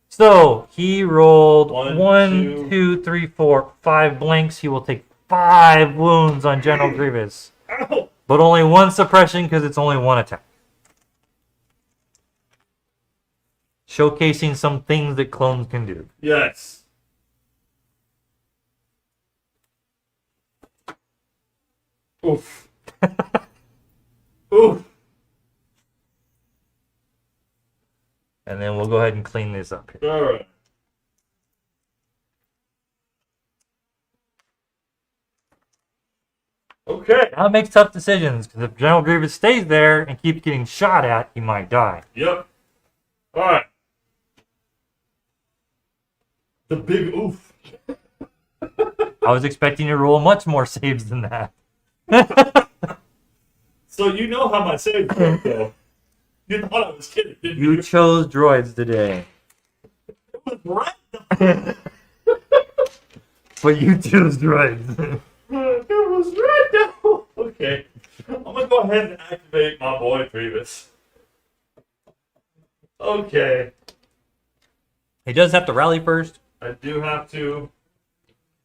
[SPEAKER 2] So, he rolled
[SPEAKER 1] One,
[SPEAKER 2] 1, 2, 3, 4, 5 blanks. He will take 5 wounds on General Grievous.
[SPEAKER 1] Ow!
[SPEAKER 2] But only 1 suppression because it's only 1 attack. Showcasing some things that clones can do.
[SPEAKER 1] Yes. Oof. Oof.
[SPEAKER 2] And then we'll go ahead and clean this up here.
[SPEAKER 1] Alright. Okay.
[SPEAKER 2] Now it makes tough decisions, because if General Grievous stays there and keeps getting shot at, he might die.
[SPEAKER 1] Yep. Alright. The big oof.
[SPEAKER 2] I was expecting you to roll much more saves than that.
[SPEAKER 1] So you know how my save worked, though. You thought I was kidding, didn't you?
[SPEAKER 2] You chose droids today.
[SPEAKER 1] It was right.
[SPEAKER 2] But you chose droids.
[SPEAKER 1] It was right now. Okay. I'm gonna go ahead and activate my boy Grievous. Okay.
[SPEAKER 2] He does have to rally first.
[SPEAKER 1] I do have to.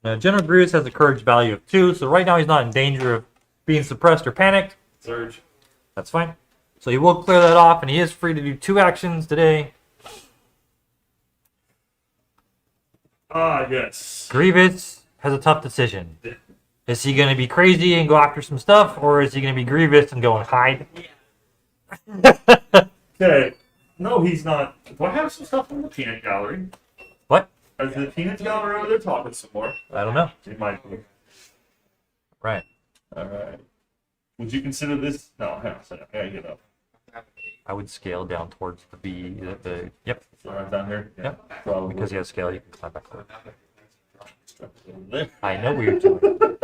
[SPEAKER 2] Now, General Grievous has a courage value of 2, so right now he's not in danger of being suppressed or panicked.
[SPEAKER 1] Surge.
[SPEAKER 2] That's fine. So he will clear that off, and he is free to do 2 actions today.
[SPEAKER 1] Ah, yes.
[SPEAKER 2] Grievous has a tough decision. Is he going to be crazy and go after some stuff, or is he going to be Grievous and go and hide?
[SPEAKER 1] Okay. No, he's not. Do I have some stuff from the peanut gallery?
[SPEAKER 2] What?
[SPEAKER 1] Is the peanut gallery over there talking some more?
[SPEAKER 2] I don't know.
[SPEAKER 1] It might be.
[SPEAKER 2] Right.
[SPEAKER 1] Alright. Would you consider this? No, hang on a second. I gotta get up.
[SPEAKER 2] I would scale down towards the B. Yep.
[SPEAKER 1] Right down here? Yeah.
[SPEAKER 2] Yep.
[SPEAKER 1] Probably.
[SPEAKER 2] Because he has scale, you can climb back over.
[SPEAKER 1] There.
[SPEAKER 2] I know what you're doing.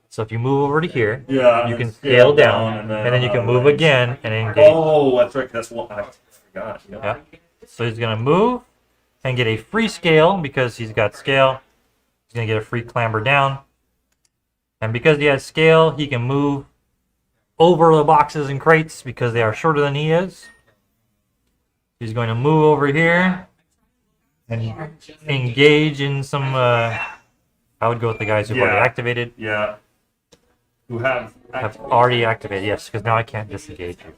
[SPEAKER 2] So if you move over to here,
[SPEAKER 1] Yeah.
[SPEAKER 2] you
[SPEAKER 1] and
[SPEAKER 2] can scale down, and then you can move again and engage.
[SPEAKER 1] Oh, that's right. That's what I forgot.
[SPEAKER 2] Yeah. So he's going to move and get a free scale because he's got scale. He's going to get a free clamber down. And because he has scale, he can move over the boxes and crates because they are shorter than he is. He's going to move over here and engage in some... I would go with the guys who've already activated.
[SPEAKER 1] Yeah. Who have
[SPEAKER 2] Already activated, yes, because now I can't disengage you.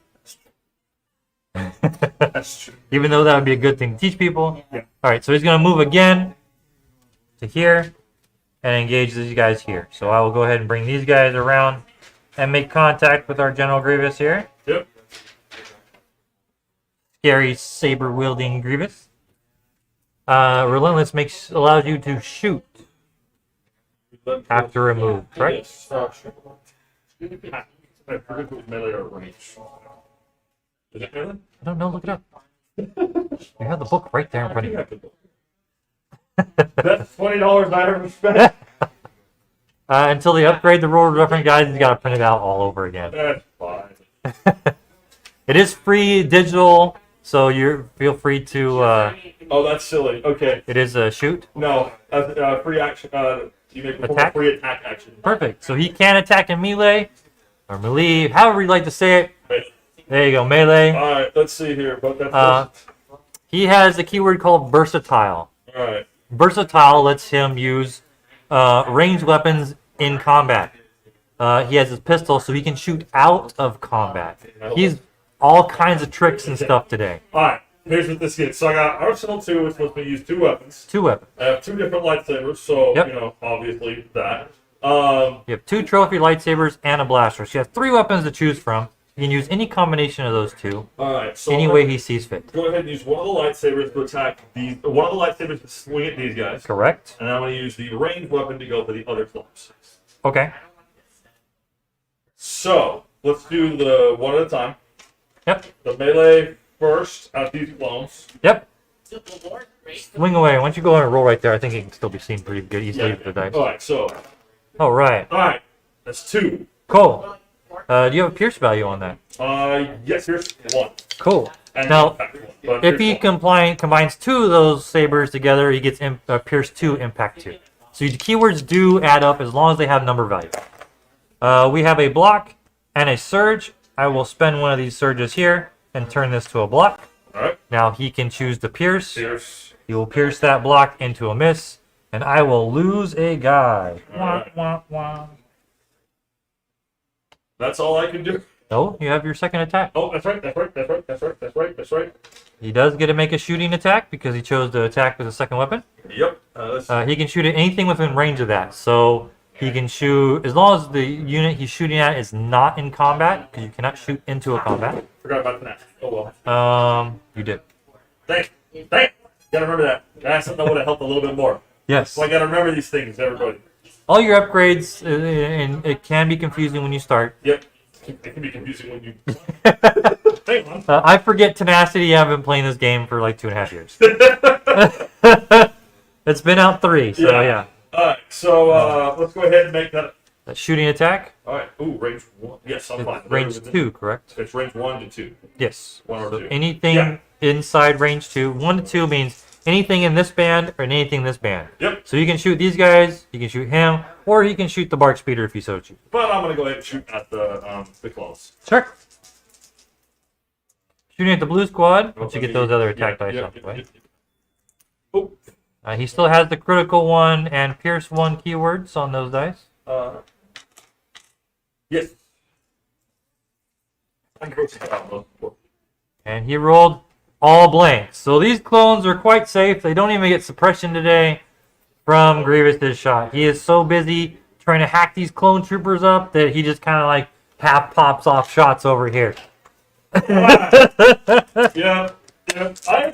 [SPEAKER 1] That's true.
[SPEAKER 2] Even though that would be a good thing to teach people.
[SPEAKER 1] Yeah.
[SPEAKER 2] Alright, so he's going to move again to here and engage these guys here. So I will go ahead and bring these guys around and make contact with our General Grievous here.
[SPEAKER 1] Yep.
[SPEAKER 2] Scary saber-wielding Grievous. Relentless allows you to shoot after remove, right?
[SPEAKER 1] Yes. I forget if it was melee or range. Is it melee?
[SPEAKER 2] I don't know, look it up. You have the book right there in front of you.
[SPEAKER 1] That's $20 I ever spent.
[SPEAKER 2] Until they upgrade the rule reference guides, you gotta print it out all over again.
[SPEAKER 1] That's fine.
[SPEAKER 2] It is free digital, so you feel free to.
[SPEAKER 1] Oh, that's silly. Okay.
[SPEAKER 2] It is a shoot.
[SPEAKER 1] No. Free action. You make a
[SPEAKER 2] Attack?
[SPEAKER 1] free attack action.
[SPEAKER 2] Perfect. So he can attack in melee or melee, however you like to say it.
[SPEAKER 1] Right.
[SPEAKER 2] There you go, melee.
[SPEAKER 1] Alright, let's see here. But that's
[SPEAKER 2] He has a keyword called versatile.
[SPEAKER 1] Alright.
[SPEAKER 2] Versatile lets him use ranged weapons in combat. He has his pistol, so he can shoot out of combat. He's all kinds of tricks and stuff today.
[SPEAKER 1] Alright, here's what this gets. So I got Arsenal 2, which lets me use 2 weapons.
[SPEAKER 2] 2 weapons.
[SPEAKER 1] I have 2 different lightsabers, so,
[SPEAKER 2] Yep.
[SPEAKER 1] you know, obviously that.
[SPEAKER 2] You have 2 trophy lightsabers and a blaster. So you have 3 weapons to choose from. He can use any combination of those two,
[SPEAKER 1] Alright, so
[SPEAKER 2] any way he sees fit.
[SPEAKER 1] go ahead and use one of the lightsabers to attack these. One of the lightsabers to swing at these guys.
[SPEAKER 2] Correct?
[SPEAKER 1] And I'm going to use the ranged weapon to go for the other clones.
[SPEAKER 2] Okay.
[SPEAKER 1] So, let's do the one at a time.
[SPEAKER 2] Yep.
[SPEAKER 1] The melee first at these clones.
[SPEAKER 2] Yep. Swing away. Once you go ahead and roll right there, I think it can still be seen pretty good easily with the dice.
[SPEAKER 1] Alright, so.
[SPEAKER 2] Alright.
[SPEAKER 1] Alright, that's 2.
[SPEAKER 2] Cool. Do you have a pierce value on that?
[SPEAKER 1] Yes, here's 1.
[SPEAKER 2] Cool.
[SPEAKER 1] And
[SPEAKER 2] Now,
[SPEAKER 1] impact 1, but
[SPEAKER 2] if
[SPEAKER 1] here's
[SPEAKER 2] he
[SPEAKER 1] 1.
[SPEAKER 2] combines 2 of those sabers together, he gets pierce 2, impact 2. So the keywords do add up as long as they have number value. We have a block and a surge. I will spend one of these surges here and turn this to a block.
[SPEAKER 1] Alright,
[SPEAKER 2] Now he can choose to pierce.
[SPEAKER 1] pierce.
[SPEAKER 2] He will pierce that block into a miss, and I will lose a guy.
[SPEAKER 1] Alright.
[SPEAKER 2] Wah, wah, wah.
[SPEAKER 1] That's all I can do.
[SPEAKER 2] Oh, you have your second attack.
[SPEAKER 1] Oh, that's right, that's right, that's right, that's right, that's right, that's right.
[SPEAKER 2] He does get to make a shooting attack because he chose to attack with a second weapon.
[SPEAKER 1] Yep.
[SPEAKER 2] He can shoot at anything within range of that. So he can shoot, as long as the unit he's shooting at is not in combat, because you cannot shoot into a combat.
[SPEAKER 1] Forgot about that. Oh well.
[SPEAKER 2] You did.
[SPEAKER 1] Thank you. Gotta remember that. That's something that would have helped a little bit more.
[SPEAKER 2] Yes.
[SPEAKER 1] So I gotta remember these things, everybody.
[SPEAKER 2] All your upgrades, and it can be confusing when you start.
[SPEAKER 1] Yep. It can be confusing when you. Hang on.
[SPEAKER 2] I forget tenacity. I've been playing this game for like 2.5 years. It's been out 3, so yeah.
[SPEAKER 1] Alright, so let's go ahead and make that.
[SPEAKER 2] That shooting attack.
[SPEAKER 1] Alright, ooh, range 1. Yes, I'm fine.
[SPEAKER 2] Range 2, correct?
[SPEAKER 1] It's range 1 to 2.
[SPEAKER 2] Yes.
[SPEAKER 1] 1 or
[SPEAKER 2] So
[SPEAKER 1] 2.
[SPEAKER 2] anything
[SPEAKER 1] Yeah.
[SPEAKER 2] inside range 2. 1 to 2 means anything in this band or anything in this band.
[SPEAKER 1] Yep.
[SPEAKER 2] So you can shoot these guys, you can shoot him, or you can shoot the bark speeder if you so choose.
[SPEAKER 1] But I'm gonna go ahead and shoot at the clones.
[SPEAKER 2] Sure. Shooting at the blue squad, once you get those other attack dice off the way.
[SPEAKER 1] Oh.
[SPEAKER 2] He still has the critical 1 and pierce 1 keywords on those dice.
[SPEAKER 1] Yes.
[SPEAKER 2] And he rolled all blanks. So these clones are quite safe. They don't even get suppression today from Grievous's shot. He is so busy trying to hack these clone troopers up that he just kind of like half pops off shots over here.
[SPEAKER 1] Yeah. I'm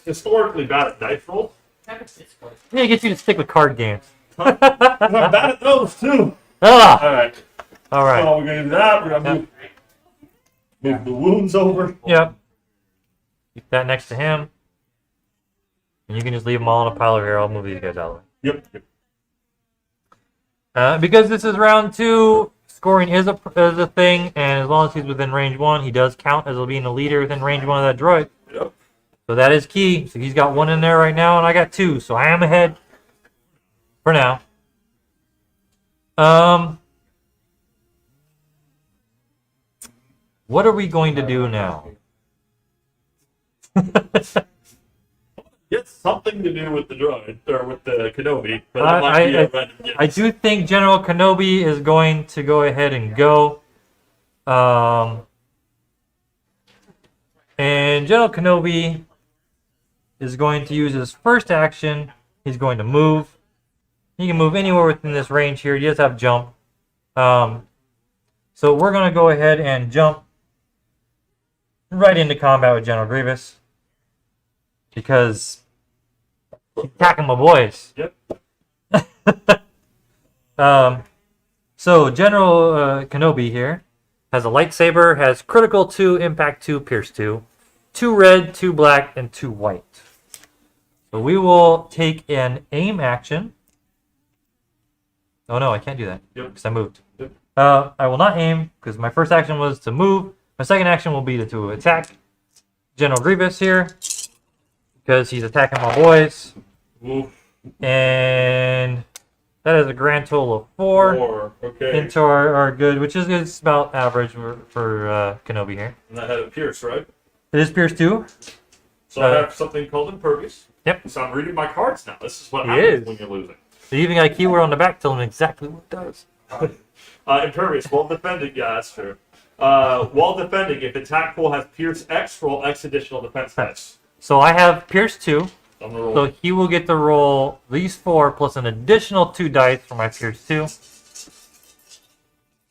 [SPEAKER 1] historically bad at dice rolls.
[SPEAKER 2] Yeah, get you to stick with card games.
[SPEAKER 1] I'm bad at those too.
[SPEAKER 2] Ah!
[SPEAKER 1] Alright.
[SPEAKER 2] All right.
[SPEAKER 1] So we're gonna do that. We're gonna move the wounds over.
[SPEAKER 2] Yep. Keep that next to him. And you can just leave them all in a pile over here. I'll move these guys out of the way.
[SPEAKER 1] Yep.
[SPEAKER 2] Because this is round 2, scoring is a thing, and as long as he's within range 1, he does count as being a leader within range 1 of that droid.
[SPEAKER 1] Yep.
[SPEAKER 2] So that is key. So he's got 1 in there right now, and I got 2. So I am ahead for now. What are we going to do now?
[SPEAKER 1] It's something to do with the droid or with the Kenobi, but that might be a random guess.
[SPEAKER 2] I do think General Kenobi is going to go ahead and go. And General Kenobi is going to use his first action. He's going to move. He can move anywhere within this range here. He does have jump. So we're going to go ahead and jump right into combat with General Grievous. Because he's attacking my boys.
[SPEAKER 1] Yep.
[SPEAKER 2] So General Kenobi here has a lightsaber, has critical 2, impact 2, pierce 2, 2 red, 2 black, and 2 white. So we will take an aim action. Oh no, I can't do that because I moved.
[SPEAKER 1] Yep.
[SPEAKER 2] I will not aim because my first action was to move. My second action will be to attack General Grievous here because he's attacking my boys.
[SPEAKER 1] Oof.
[SPEAKER 2] And that is a grand total of 4.
[SPEAKER 1] 4. Okay.
[SPEAKER 2] Into our good, which is about average for Kenobi here.
[SPEAKER 1] And that had a pierce, right?
[SPEAKER 2] It is pierce 2.
[SPEAKER 1] So I have something called impervious.
[SPEAKER 2] Yep.
[SPEAKER 1] So I'm reading my cards now. This is what
[SPEAKER 2] He
[SPEAKER 1] happens
[SPEAKER 2] is.
[SPEAKER 1] when you're losing.
[SPEAKER 2] They even got a keyword on the back telling them exactly what it does.
[SPEAKER 1] Impervious, while defending. Yeah, that's true. While defending, if attack pool has pierce X, roll X additional defense dice.
[SPEAKER 2] So I have pierce 2.
[SPEAKER 1] I'm gonna roll.
[SPEAKER 2] So he will get to roll these 4 plus an additional 2 dice for my pierce 2.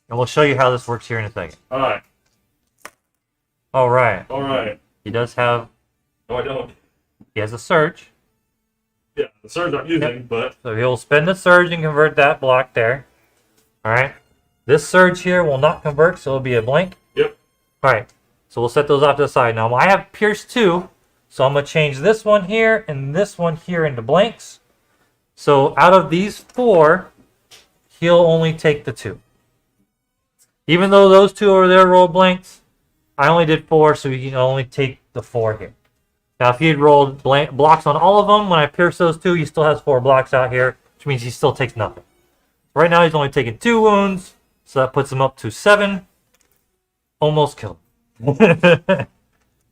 [SPEAKER 2] And we'll show you how this works here in a second.
[SPEAKER 1] Alright.
[SPEAKER 2] All right.
[SPEAKER 1] All right.
[SPEAKER 2] He does have.
[SPEAKER 1] No, I don't.
[SPEAKER 2] He has a surge.
[SPEAKER 1] Yeah, the surge I'm using, but
[SPEAKER 2] So he'll spend the surge and convert that block there. All right. This surge here will not convert, so it'll be a blank.
[SPEAKER 1] yep.
[SPEAKER 2] All right. So we'll set those off to the side. Now I have Pierce 2, so I'm going to change this one here and this one here into blanks. So out of these 4, he'll only take the 2. Even though those 2 over there rolled blanks, I only did 4, so he can only take the 4 here. Now, if he had rolled blocks on all of them, when I pierce those 2, he still has 4 blocks out here, which means he still takes nothing. Right now, he's only taking 2 wounds, so that puts him up to 7. Almost killed him.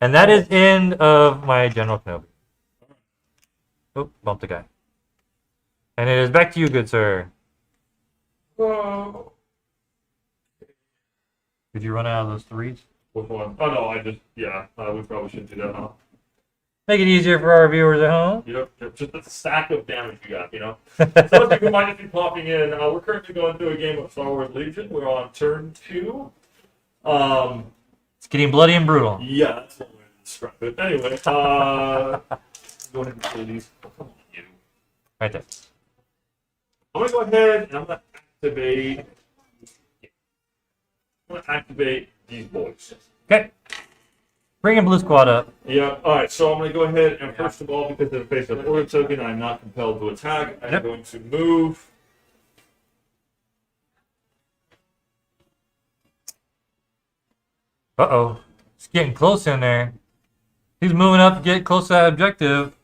[SPEAKER 2] And that is end of my General Kenobi. Oh, bumped the guy. And it is back to you, good sir.
[SPEAKER 1] Whoa.
[SPEAKER 2] Did you run out of those 3s?
[SPEAKER 1] Which one? Oh no, I just we probably shouldn't do that, huh?
[SPEAKER 2] Make it easier for our viewers at home.
[SPEAKER 1] Yep, just a stack of damage you got, you know. So people might just be popping in. We're currently going through a game of Star Wars Legion. We're on turn 2.
[SPEAKER 2] It's getting bloody and brutal.
[SPEAKER 1] Yeah, that's one way to describe it. Anyway, go ahead and play these. Come on, you.
[SPEAKER 2] Right there.
[SPEAKER 1] I'm gonna go ahead and I'm gonna activate. I'm gonna activate these boys.
[SPEAKER 2] Okay. Bringing Blue Squad up.
[SPEAKER 1] Yeah. All right. So I'm gonna go ahead and first of all, because of the face of order token, I'm not compelled to attack. I'm going to move.
[SPEAKER 2] Uh-oh. It's getting close in there. He's moving up to get close to that objective.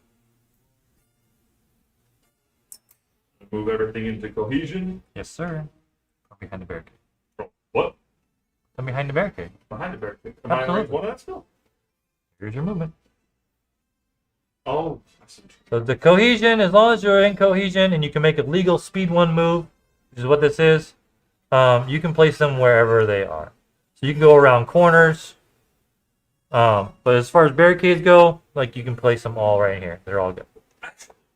[SPEAKER 1] Move everything into cohesion.
[SPEAKER 2] Yes, sir. From behind the barricade.
[SPEAKER 1] Oh, what?
[SPEAKER 2] From behind the barricade.
[SPEAKER 1] Behind the barricade. Am I in
[SPEAKER 2] Absolutely.
[SPEAKER 1] range 1 of that still?
[SPEAKER 2] Here's your movement.
[SPEAKER 1] Oh, I see.
[SPEAKER 2] So the cohesion, as long as you're in cohesion and you can make a legal speed 1 move, which is what this is, you can place them wherever they are. So you can go around corners. But as far as barricades go, like you can place them all right here. They're all good.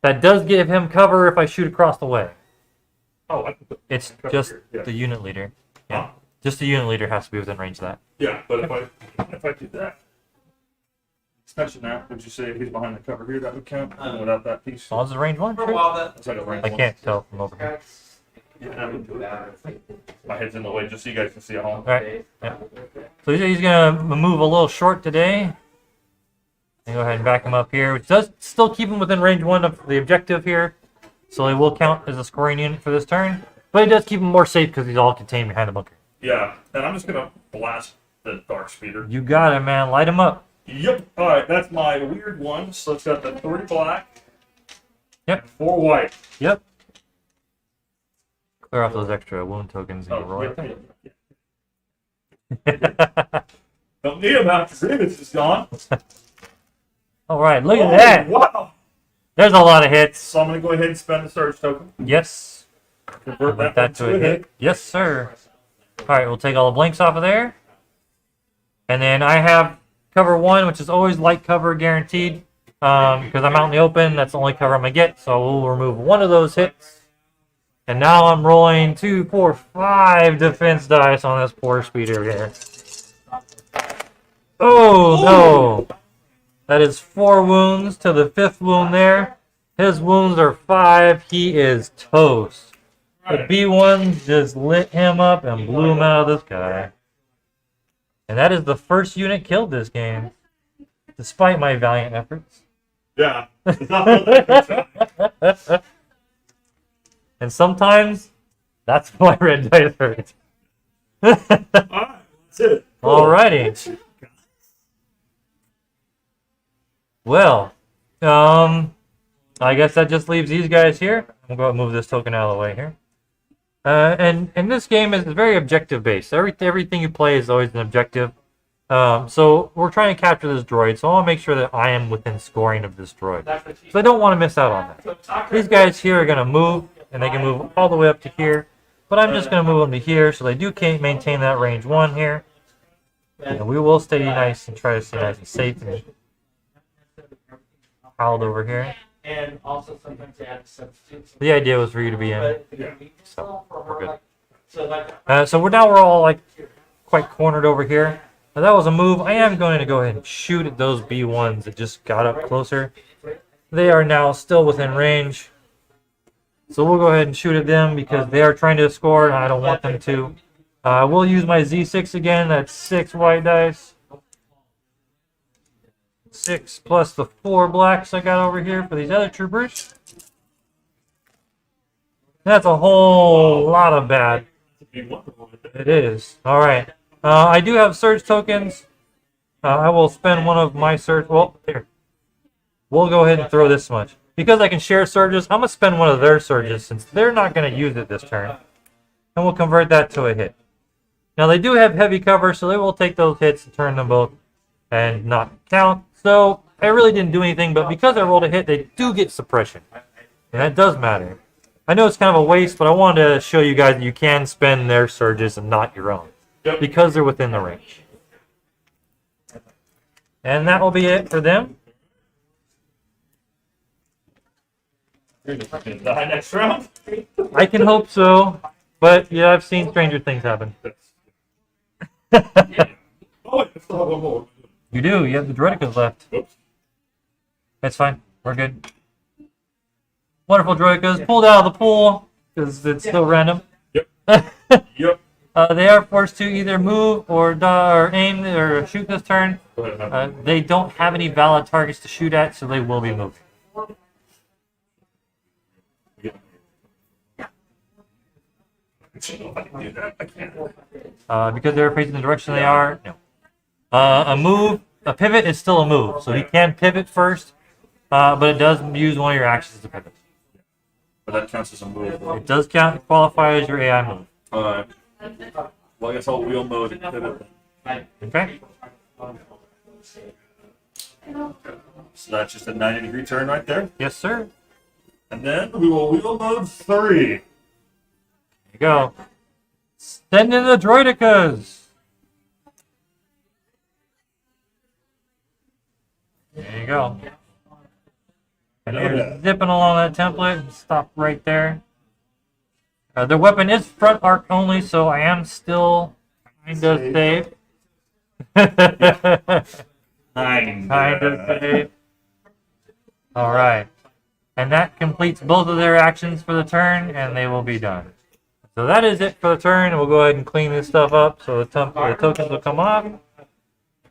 [SPEAKER 2] That does give him cover if I shoot across the way.
[SPEAKER 1] Oh, I can put
[SPEAKER 2] It's
[SPEAKER 1] cover
[SPEAKER 2] just
[SPEAKER 1] here. Yeah.
[SPEAKER 2] the unit leader. Yeah.
[SPEAKER 1] Huh?
[SPEAKER 2] Just the unit leader has to be within range of that.
[SPEAKER 1] Yeah, but if I do that, extension now, would you say if he's behind the cover here, that would count? Without that piece?
[SPEAKER 2] As long as it's range 1,
[SPEAKER 4] For a
[SPEAKER 2] sure.
[SPEAKER 4] while, that
[SPEAKER 1] It's like a range
[SPEAKER 2] I
[SPEAKER 1] 1.
[SPEAKER 2] can't tell from over here.
[SPEAKER 1] Yeah, that would do it. My head's in the way, just so you guys can see at home.
[SPEAKER 2] Alright. Yeah. So he's gonna move a little short today. And go ahead and back him up here, which does still keep him within range 1 of the objective here. So it will count as a scoring unit for this turn. But it does keep him more safe because he's all contained behind the bunker.
[SPEAKER 1] Yeah, and I'm just gonna blast the Dark Speeder.
[SPEAKER 2] You got it, man. Light him up.
[SPEAKER 1] Yep. All right, that's my weird one. So it's got the 3 black.
[SPEAKER 2] Yep.
[SPEAKER 1] 4 white.
[SPEAKER 2] Yep. Clear off those extra wound tokens and
[SPEAKER 1] Oh,
[SPEAKER 2] you roll
[SPEAKER 1] yeah,
[SPEAKER 2] right
[SPEAKER 1] yeah,
[SPEAKER 2] there.
[SPEAKER 1] yeah. Don't need them after Grievous is gone.
[SPEAKER 2] All right, look
[SPEAKER 1] Oh,
[SPEAKER 2] at that.
[SPEAKER 1] Wow.
[SPEAKER 2] There's a lot of hits.
[SPEAKER 1] So I'm gonna go ahead and spend the surge token.
[SPEAKER 2] Yes.
[SPEAKER 1] Convert
[SPEAKER 2] Convert
[SPEAKER 1] that
[SPEAKER 2] that to a hit. Yes, sir. All right, we'll take all the blanks off of there. And then I have cover 1, which is always light cover guaranteed. Because I'm out in the open, that's the only cover I'm going to get. So we'll remove 1 of those hits. And now I'm rolling 2, 4, 5 defense dice on this poor speeder here. Oh, no. That is 4 wounds to the 5th wound there. His wounds are 5. He is toast. The B1 just lit him up and blew him out of the sky. And that is the first unit killed this game. Despite my valiant efforts.
[SPEAKER 1] Yeah. It's not really good time.
[SPEAKER 2] And sometimes, that's why red dice hurt.
[SPEAKER 1] Alright, that's it. Cool.
[SPEAKER 2] Alrighty. Well, I guess that just leaves these guys here. I'm going to move this token out of the way here. And this game is very objective based. Everything you play is always an objective. So we're trying to capture this droid. So I want to make sure that I am within scoring of this droid. So I don't want to miss out on that. These guys here are going to move, and they can move all the way up to here. But I'm just going to move them to here, so they do maintain that range 1 here. And we will stay nice and try to stay nice and safe and howled over here.
[SPEAKER 4] and also sometimes they add substitutes.
[SPEAKER 2] The idea was for you to be in.
[SPEAKER 4] But
[SPEAKER 1] Yeah.
[SPEAKER 2] So we're good.
[SPEAKER 4] So like
[SPEAKER 2] So we're all like quite cornered over here. Now, that was a move. I am going to go ahead and shoot at those B1s that just got up closer. They are now still within range. So we'll go ahead and shoot at them because they are trying to score and I don't want them to. We'll use my Z6 again. That's 6 white dice. 6 plus the 4 blacks I got over here for these other troopers. That's a whole lot of bad. It is. Alright. I do have surge tokens. I will spend one of my surge. Well, here. We'll go ahead and throw this much. Because I can share surges, I'm going to spend one of their surges since they're not going to use it this turn. And we'll convert that to a hit. Now they do have heavy cover, so they will take those hits and turn them both and not count. So I really didn't do anything, but because I rolled a hit, they do get suppression. And that does matter. I know it's kind of a waste, but I wanted to show you guys that you can spend their surges and not your own.
[SPEAKER 1] Yep.
[SPEAKER 2] Because they're within the range. And that will be it for them.
[SPEAKER 1] Die next round.
[SPEAKER 2] I can hope so. But yeah, I've seen stranger things happen.
[SPEAKER 1] Oh, I still have one more.
[SPEAKER 2] You do. You have the Droidicas left.
[SPEAKER 1] Oops.
[SPEAKER 2] That's fine. We're good. Wonderful Droidicas. Pulled out of the pool because it's still random.
[SPEAKER 1] Yep. Yep.
[SPEAKER 2] They are forced to either move or aim or shoot this turn.
[SPEAKER 1] Go ahead.
[SPEAKER 2] They don't have any valid targets to shoot at, so they will be moving. Because they're facing the direction they are, no. A pivot is still a move, so he can pivot first, but it does use one of your actions to pivot.
[SPEAKER 1] But that counts as a move.
[SPEAKER 2] It does qualify as your AI move.
[SPEAKER 1] Alright. Well, I guess I'll wheel mode and pivot.
[SPEAKER 2] Okay?
[SPEAKER 1] So that's just a 90-degree turn right there.
[SPEAKER 2] Yes, sir.
[SPEAKER 1] And then we will wheel mode 3.
[SPEAKER 2] There you go. Send in the Droidicas! There you go. And you're zipping along that template. Stop right there. Their weapon is front arc only, so I am still kind of safe. Kind of safe. Alright. And that completes both of their actions for the turn, and they will be done. So that is it for the turn. We'll go ahead and clean this stuff up so the tokens will come off.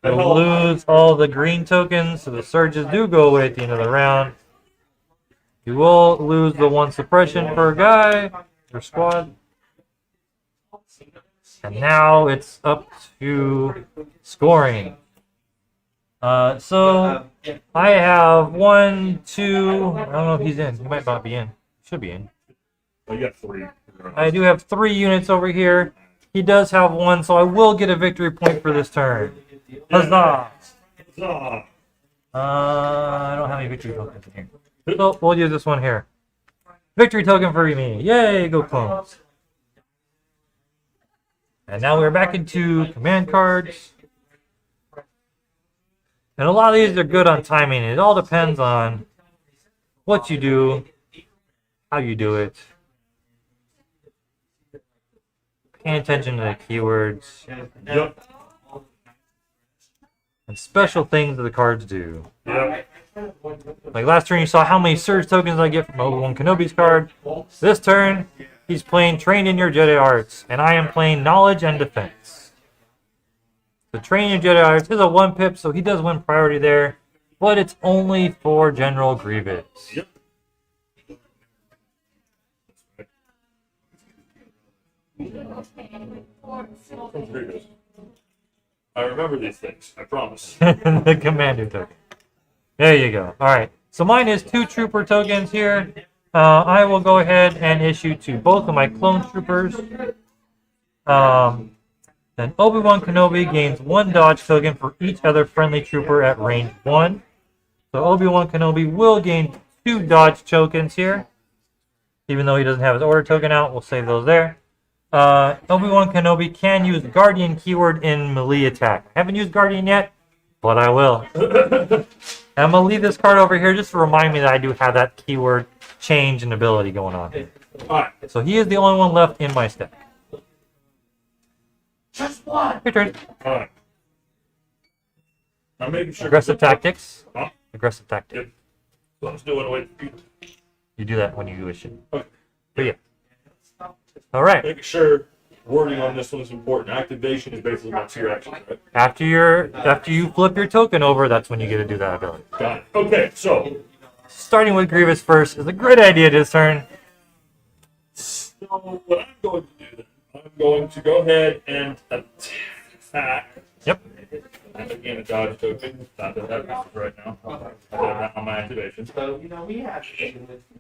[SPEAKER 2] We'll lose all the green tokens, so the surges do go away at the end of the round. You will lose the 1 suppression per guy, or squad. And now it's up to scoring. So I have 1, 2. I don't know if he's in. He might not be in. Should be in.
[SPEAKER 1] Oh, you got 3.
[SPEAKER 2] I do have 3 units over here. He does have 1, so I will get a victory point for this turn. Huzzah!
[SPEAKER 1] Huzzah!
[SPEAKER 2] I don't have any victory tokens in here. So we'll use this one here. Victory token for me. Yay, go clones. And now we're back into command cards. And a lot of these are good on timing. It all depends on what you do, how you do it. Paying attention to the keywords.
[SPEAKER 1] Yep.
[SPEAKER 2] And special things that the cards do.
[SPEAKER 1] Yep.
[SPEAKER 2] Like last turn you saw how many surge tokens I get from Obi-Wan Kenobi's card. This turn, he's playing Trained in Your Jedi Arts, and I am playing Knowledge and Defense. The Trained in Your Jedi Arts is a 1-pip, so he does win priority there, but it's only for General Grievous.
[SPEAKER 1] Yep. I remember these things, I promise.
[SPEAKER 2] The commander token. There you go. Alright, so mine is 2 trooper tokens here. I will go ahead and issue to both of my clone troopers. Then Obi-Wan Kenobi gains 1 dodge token for each other friendly trooper at range 1. So Obi-Wan Kenobi will gain 2 dodge tokens here. Even though he doesn't have his order token out, we'll save those there. Obi-Wan Kenobi can use Guardian keyword in melee attack. I haven't used Guardian yet, but I will. And I'm going to leave this card over here just to remind me that I do have that keyword change and ability going on.
[SPEAKER 1] Alright.
[SPEAKER 2] So he is the only one left in my stack.
[SPEAKER 4] Just one.
[SPEAKER 2] Your turn.
[SPEAKER 1] Alright. I'm making sure.
[SPEAKER 2] Aggressive tactics.
[SPEAKER 1] Huh?
[SPEAKER 2] Aggressive tactics.
[SPEAKER 1] Yep. So I'm just doing away.
[SPEAKER 2] You do that when you wish it.
[SPEAKER 1] Okay.
[SPEAKER 2] But yeah. All right.
[SPEAKER 1] Making sure wording on this one is important. Activation is basically my tier action, right?
[SPEAKER 2] After you flip your token over, that's when you get to do that ability.
[SPEAKER 1] Got it. Okay, so
[SPEAKER 2] Starting with Grievous first is a great idea this turn.
[SPEAKER 1] what I'm going to do then, I'm going to go ahead and attack.
[SPEAKER 2] Yep.
[SPEAKER 1] And again, a dodge token. Not that that matters right now. I have that on my activation.
[SPEAKER 4] So, we have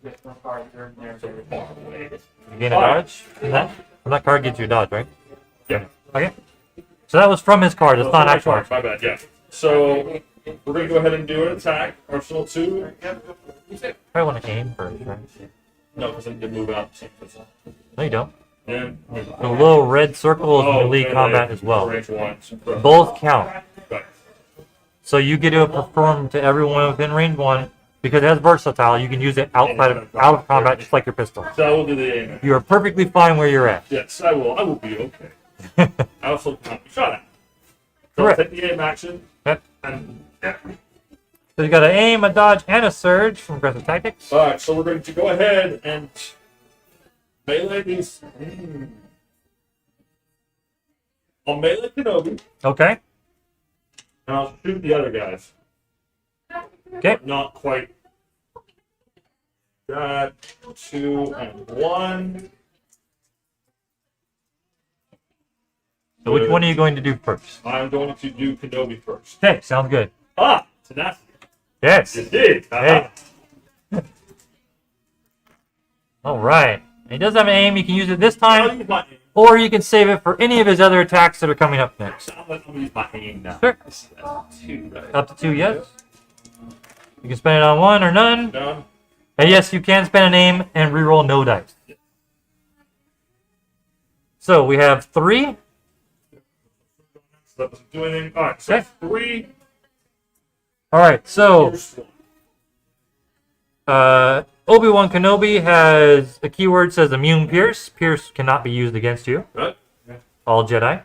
[SPEAKER 4] different cards here and there.
[SPEAKER 1] So far away.
[SPEAKER 2] You gain a dodge. And that card gets you a dodge, right?
[SPEAKER 1] Yeah.
[SPEAKER 2] Okay. So that was from his card. It's not
[SPEAKER 1] my
[SPEAKER 2] actual.
[SPEAKER 1] card. My bad. Yeah. So we're gonna go ahead and do an attack. Arsenal 2.
[SPEAKER 2] I want to aim first, right?
[SPEAKER 1] No, because I need to move out.
[SPEAKER 2] No, you don't.
[SPEAKER 1] Yeah.
[SPEAKER 2] The little red circle is melee
[SPEAKER 1] and
[SPEAKER 2] combat as well.
[SPEAKER 1] Range 1.
[SPEAKER 2] Both count.
[SPEAKER 1] Right.
[SPEAKER 2] So you get to perform to everyone within range 1 because it has versatile. You can use it out of combat just like your pistol.
[SPEAKER 1] So I will do the aim.
[SPEAKER 2] You are perfectly fine where you're at.
[SPEAKER 1] Yes, I will. I will be okay. I also can't be shot at. So I'll
[SPEAKER 2] Correct.
[SPEAKER 1] take the aim action.
[SPEAKER 2] Yep.
[SPEAKER 1] And yeah.
[SPEAKER 2] So you got an aim, a dodge, and a surge from aggressive tactics.
[SPEAKER 1] Alright, so we're going to go ahead and melee these. I'll melee Kenobi,
[SPEAKER 2] Okay.
[SPEAKER 1] and I'll shoot the other guys.
[SPEAKER 2] Okay.
[SPEAKER 1] Not quite. Got 2 and 1.
[SPEAKER 2] So which one are you going to do first?
[SPEAKER 1] I'm going to do Kenobi first.
[SPEAKER 2] Okay, sounds good.
[SPEAKER 1] Ah! Tenacity.
[SPEAKER 2] Yes.
[SPEAKER 1] Indeed.
[SPEAKER 2] Hey. All right. He does have an aim. You can use it this
[SPEAKER 1] I'll
[SPEAKER 2] time,
[SPEAKER 1] use my aim.
[SPEAKER 2] or you can save it for any of his other attacks that are coming up next.
[SPEAKER 1] I'm going to use my aim now.
[SPEAKER 2] Sure.
[SPEAKER 1] That's 2, right?
[SPEAKER 2] Up to 2, yes. You can spend it on 1 or none.
[SPEAKER 1] Done.
[SPEAKER 2] And yes, you can spend an aim and reroll no dice. So we have 3.
[SPEAKER 1] So that doesn't do anything. Alright, so
[SPEAKER 2] Okay.
[SPEAKER 1] 3.
[SPEAKER 2] All right, so
[SPEAKER 1] First one.
[SPEAKER 2] Obi-Wan Kenobi has a keyword says immune pierce. Pierce cannot be used against you.
[SPEAKER 1] Right?
[SPEAKER 2] All Jedi.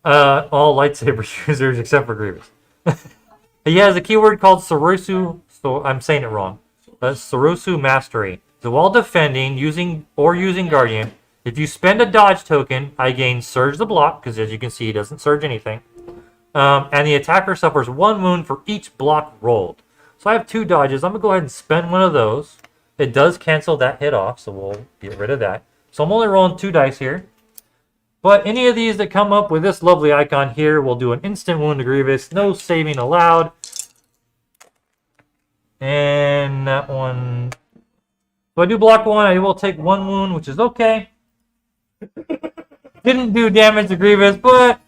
[SPEAKER 2] All lightsaber users except for Grievous. He has a keyword called Sorosu. So I'm saying it wrong. Sorosu Mastery. So while defending, using Guardian, if you spend a dodge token, I gain Surge the block, because as you can see, he doesn't surge anything. And the attacker suffers 1 wound for each block rolled. So I have 2 dodges. I'm going to go ahead and spend one of those. It does cancel that hit off, so we'll get rid of that. So I'm only rolling 2 dice here. But any of these that come up with this lovely icon here will do an instant wound to Grievous. No saving allowed. And that one... So I do block 1. I will take 1 wound, which is okay. Didn't do damage to Grievous, but...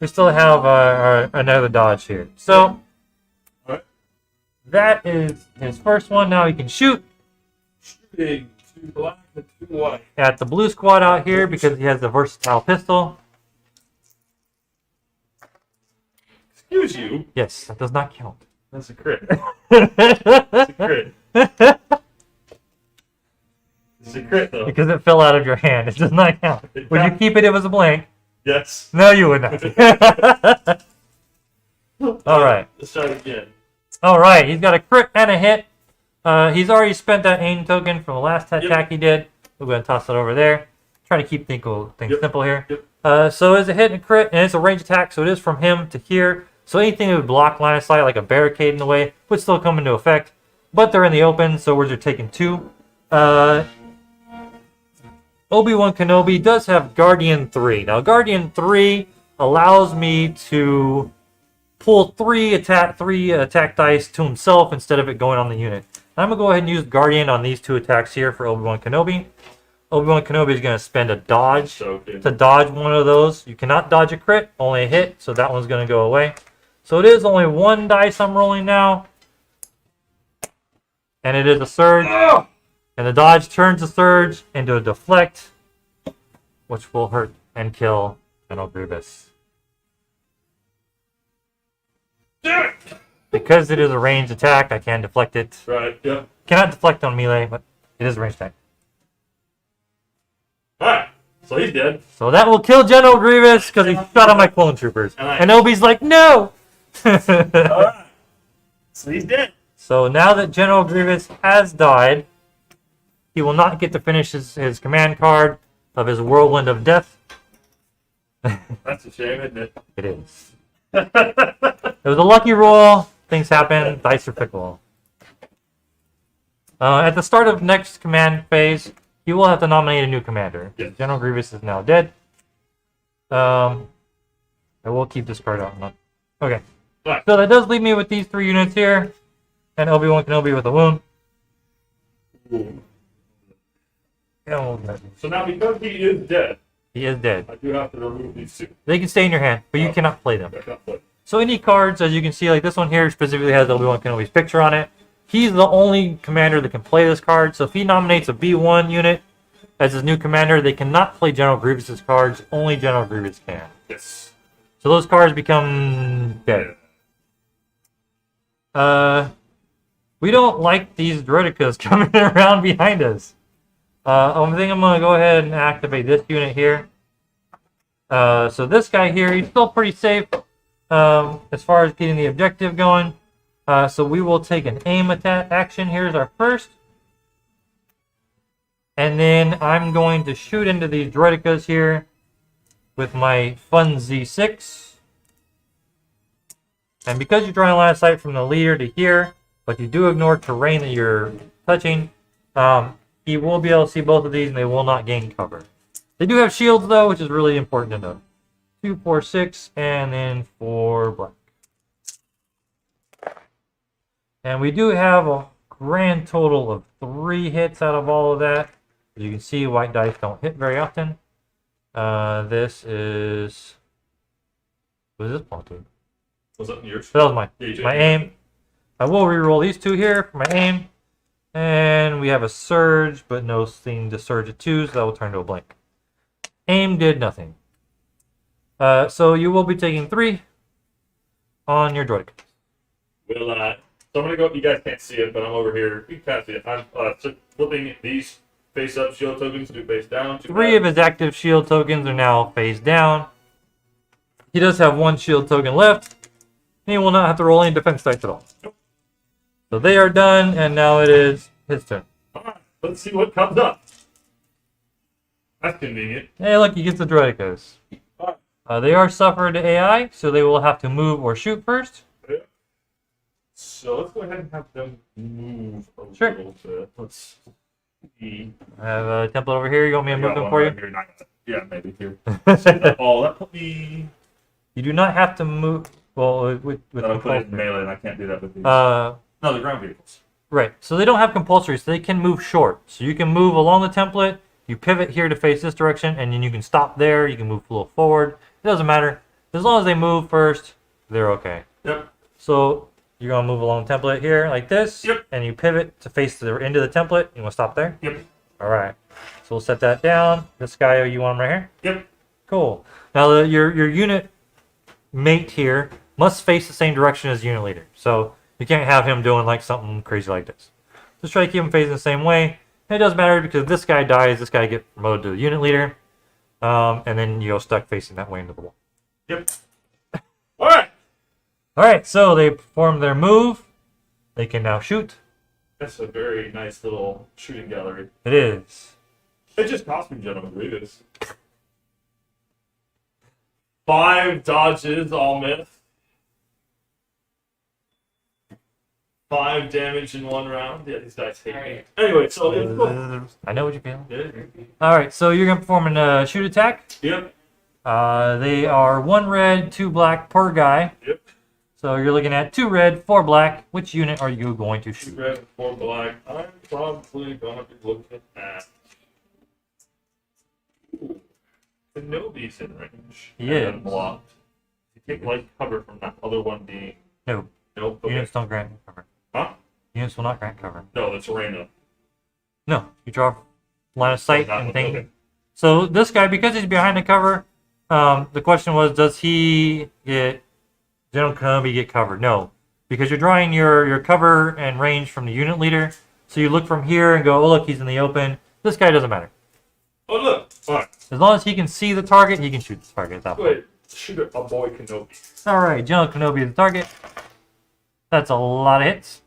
[SPEAKER 2] we still have another dodge here. So,
[SPEAKER 1] Alright.
[SPEAKER 2] that is his first one. Now he can shoot
[SPEAKER 1] Shooting 2 black and 2 white.
[SPEAKER 2] at the blue squad out here because he has the versatile pistol.
[SPEAKER 1] Excuse you.
[SPEAKER 2] Yes, that does not count.
[SPEAKER 1] That's a crit. That's a crit. It's a crit though.
[SPEAKER 2] Because it fell out of your hand. It does not count.
[SPEAKER 1] It
[SPEAKER 2] Would you
[SPEAKER 1] counts.
[SPEAKER 2] keep it if it was a blank?
[SPEAKER 1] Yes.
[SPEAKER 2] No, you would not. All right.
[SPEAKER 1] Let's try it again.
[SPEAKER 2] All right. He's got a crit and a hit. He's already spent that aim token from the last attack he did. We're going to toss it over there. Try to keep things
[SPEAKER 1] Yep.
[SPEAKER 2] simple here.
[SPEAKER 1] Yep.
[SPEAKER 2] So it's a hit and a crit, and it's a range attack, so it is from him to here. So anything that would block line of sight, like a barricade in the way, would still come into effect. But they're in the open, so we're just taking 2. Obi-Wan Kenobi does have Guardian 3. Now, Guardian 3 allows me to pull 3 attack dice to himself instead of it going on the unit. I'm going to go ahead and use Guardian on these 2 attacks here for Obi-Wan Kenobi. Obi-Wan Kenobi is going to spend a dodge
[SPEAKER 1] So good.
[SPEAKER 2] to dodge one of those. You cannot dodge a crit, only a hit, so that one's going to go away. So it is only 1 dice I'm rolling now. And it is a surge.
[SPEAKER 1] Ah!
[SPEAKER 2] And the dodge turns the surge into a deflect, which will hurt and kill General Grievous.
[SPEAKER 1] Damn it!
[SPEAKER 2] Because it is a ranged attack, I can deflect it.
[SPEAKER 1] Right, yep.
[SPEAKER 2] Cannot deflect on melee, but it is a ranged attack.
[SPEAKER 1] Alright, so he's dead.
[SPEAKER 2] So that will kill General Grievous because he shot at my clone troopers.
[SPEAKER 1] Alright.
[SPEAKER 2] And Obi's like, no!
[SPEAKER 1] Alright. So he's dead.
[SPEAKER 2] So now that General Grievous has died, he will not get to finish his command card of his Whirlwind of Death.
[SPEAKER 1] That's a shame, isn't it?
[SPEAKER 2] It is. It was a lucky roll. Things happen. Dice are fickle. At the start of next command phase, you will have to nominate a new commander.
[SPEAKER 1] Yes.
[SPEAKER 2] General Grievous is now dead. I will keep this card out. Okay.
[SPEAKER 1] Right.
[SPEAKER 2] So that does leave me with these 3 units here. And Obi-Wan Kenobi with a wound.
[SPEAKER 1] So now because he is dead,
[SPEAKER 2] He is dead.
[SPEAKER 1] I do have to remove these 2.
[SPEAKER 2] They can stay in your hand, but you cannot play them.
[SPEAKER 1] I can't play.
[SPEAKER 2] So any cards, as you can see, like this one here specifically has Obi-Wan Kenobi's picture on it. He's the only commander that can play this card. So if he nominates a B1 unit as his new commander, they cannot play General Grievous's cards. Only General Grievous can.
[SPEAKER 1] Yes.
[SPEAKER 2] So those cards become dead. We don't like these Droidicas coming around behind us. I think I'm going to go ahead and activate this unit here. So this guy here, he's still pretty safe as far as getting the objective going. So we will take an aim attack action. Here's our first. And then I'm going to shoot into these Droidicas here with my Fun Z6. And because you're drawing a line of sight from the leader to here, but you do ignore terrain that you're touching, he will be able to see both of these and they will not gain cover. They do have shields though, which is really important to note. 2, 4, 6, and then 4 black. And we do have a grand total of 3 hits out of all of that. As you can see, white dice don't hit very often. This is... What is this belong to?
[SPEAKER 1] Was that yours?
[SPEAKER 2] So that was
[SPEAKER 1] Yeah,
[SPEAKER 2] my aim. I will reroll these 2 here for my aim. And we have a surge, but no thing to surge at 2, so that will turn to a blank. Aim did nothing. So you will be taking 3 on your droid.
[SPEAKER 1] Well, so I'm going to go, you guys can't see it, but I'm over here. You can't see it. I'm flipping these face up shield tokens to face down.
[SPEAKER 2] 3 of his active shield tokens are now face down. He does have 1 shield token left. And he will not have to roll any defense dice at all. So they are done, and now it is his turn.
[SPEAKER 1] Alright, let's see what comes up. That's convenient.
[SPEAKER 2] Hey, look, he gets the Droidicas. They are suffered to AI, so they will have to move or shoot first.
[SPEAKER 1] Yeah. So let's go ahead and have them move a
[SPEAKER 2] Sure.
[SPEAKER 1] little bit. Let's see.
[SPEAKER 2] I have a template over here. You want me to
[SPEAKER 1] I
[SPEAKER 2] move
[SPEAKER 1] got
[SPEAKER 2] them
[SPEAKER 1] one
[SPEAKER 2] for
[SPEAKER 1] right
[SPEAKER 2] you?
[SPEAKER 1] here. Yeah, maybe here.
[SPEAKER 2] You
[SPEAKER 1] Oh, that put me.
[SPEAKER 2] do not have to move. Well, with
[SPEAKER 1] I put it in
[SPEAKER 2] compulsory.
[SPEAKER 1] melee, and I can't do that with these.
[SPEAKER 2] Uh,
[SPEAKER 1] No, the ground vehicles.
[SPEAKER 2] right. So they don't have compulsory, so they can move short. So you can move along the template. You pivot here to face this direction, and then you can stop there. You can move a little forward. It doesn't matter. As long as they move first, they're okay.
[SPEAKER 1] Yep.
[SPEAKER 2] So you're gonna move along the template here like this.
[SPEAKER 1] Yep.
[SPEAKER 2] And you pivot to face the end of the template. You want to stop there?
[SPEAKER 1] Yep.
[SPEAKER 2] All right. So we'll set that down. This guy, you want him right here?
[SPEAKER 1] Yep.
[SPEAKER 2] Cool. Now your unit mate here must face the same direction as the unit leader. So you can't have him doing like something crazy like this. Just try to keep him facing the same way. And it doesn't matter because if this guy dies, this guy gets promoted to the unit leader. And then you go stuck facing that way into the wall.
[SPEAKER 1] Yep. All right.
[SPEAKER 2] All right, so they perform their move. They can now shoot.
[SPEAKER 1] That's a very nice little shooting gallery.
[SPEAKER 2] It is.
[SPEAKER 1] It just cost me, gentlemen. Read this. 5 dodges, all miss. 5 damage in 1 round. Yeah, these guys hate me. Anyway, so it's cool.
[SPEAKER 2] I know what you're feeling.
[SPEAKER 1] Yeah.
[SPEAKER 2] All right, so you're gonna perform a shoot attack.
[SPEAKER 1] Yep.
[SPEAKER 2] They are 1 red, 2 black per guy.
[SPEAKER 1] Yep.
[SPEAKER 2] So you're looking at 2 red, 4 black. Which unit are you going to
[SPEAKER 1] 2
[SPEAKER 2] shoot?
[SPEAKER 1] red, 4 black. I'm probably gonna be looking at. Ooh, Kenobi's in range.
[SPEAKER 2] He
[SPEAKER 1] and
[SPEAKER 2] is.
[SPEAKER 1] blocked. You take light cover from that other one being.
[SPEAKER 2] No.
[SPEAKER 1] Nope. Okay.
[SPEAKER 2] Units don't grant cover.
[SPEAKER 1] Huh?
[SPEAKER 2] Units will not grant cover.
[SPEAKER 1] No, that's Arena.
[SPEAKER 2] No, you draw line of sight
[SPEAKER 1] That
[SPEAKER 2] and
[SPEAKER 1] one,
[SPEAKER 2] thing.
[SPEAKER 1] okay.
[SPEAKER 2] So this guy, because he's behind the cover, the question was, does he get General Kenobi get covered? No, because you're drawing your cover and range from the unit leader. So you look from here and go, oh look, he's in the open. This guy doesn't matter.
[SPEAKER 1] Oh look! Alright.
[SPEAKER 2] As long as he can see the target, he can shoot the target at that point.
[SPEAKER 1] Wait. shoot a boy Kenobi.
[SPEAKER 2] All right, General Kenobi is the target. That's a lot of hits.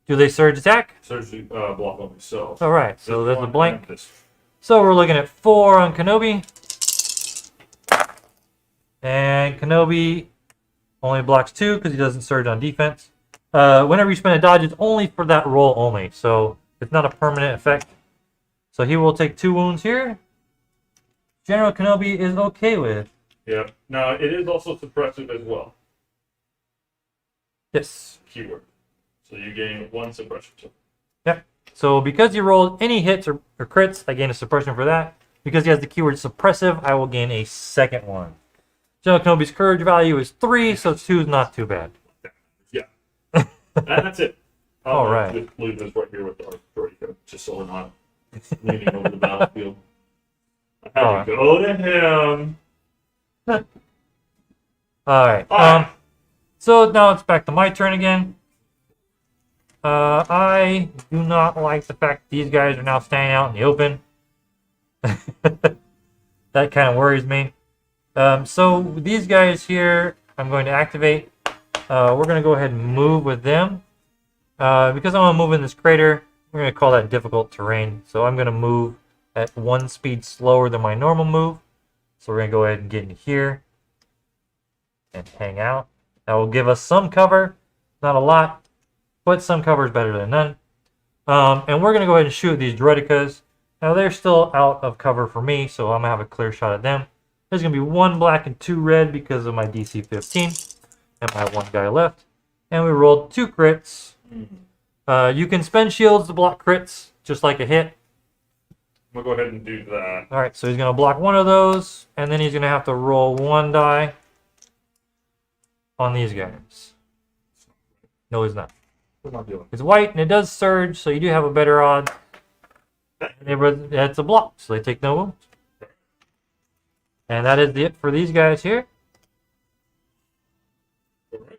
[SPEAKER 2] Do they surge attack?
[SPEAKER 1] Surgery block on myself.
[SPEAKER 2] All right, so there's a
[SPEAKER 1] one
[SPEAKER 2] blank.
[SPEAKER 1] and this.
[SPEAKER 2] So we're looking at 4 on Kenobi. And Kenobi only blocks 2 because he doesn't surge on defense. Whenever you spend a dodge, it's only for that roll only. So it's not a permanent effect. So he will take 2 wounds here. General Kenobi is okay with.
[SPEAKER 1] Yep. Now, it is also suppressive as well.
[SPEAKER 2] Yes.
[SPEAKER 1] Keyword. So you gain 1 suppression.
[SPEAKER 2] Yep. So because he rolled any hits or crits, I gain a suppression for that. Because he has the keyword suppressive, I will gain a second one. General Kenobi's courage value is 3, so 2 is not too bad.
[SPEAKER 1] Yeah. And that's it.
[SPEAKER 2] All right.
[SPEAKER 1] Just leave this right here with our droid, just so we're not leaning over the battlefield. I had to go to him.
[SPEAKER 2] All right.
[SPEAKER 1] Alright.
[SPEAKER 2] So now it's back to my turn again. I do not like the fact these guys are now standing out in the open. That kind of worries me. So these guys here, I'm going to activate. We're going to go ahead and move with them. Because I'm going to move in this crater, we're going to call that difficult terrain. So I'm going to move at 1 speed slower than my normal move. So we're going to go ahead and get in here and hang out. That will give us some cover. Not a lot, but some cover is better than none. And we're going to go ahead and shoot these droidicas. Now they're still out of cover for me, so I'm going to have a clear shot at them. There's going to be 1 black and 2 red because of my DC 15 and my 1 guy left. And we rolled 2 crits. You can spend shields to block crits, just like a hit.
[SPEAKER 1] I'm going to go ahead and do that.
[SPEAKER 2] All right, so he's going to block 1 of those, and then he's going to have to roll 1 die on these guys. No, he's not.
[SPEAKER 1] What am I doing?
[SPEAKER 2] It's white, and it does surge, so you do have a better odds. It's a block, so they take no wounds. And that is it for these guys here.
[SPEAKER 1] All right.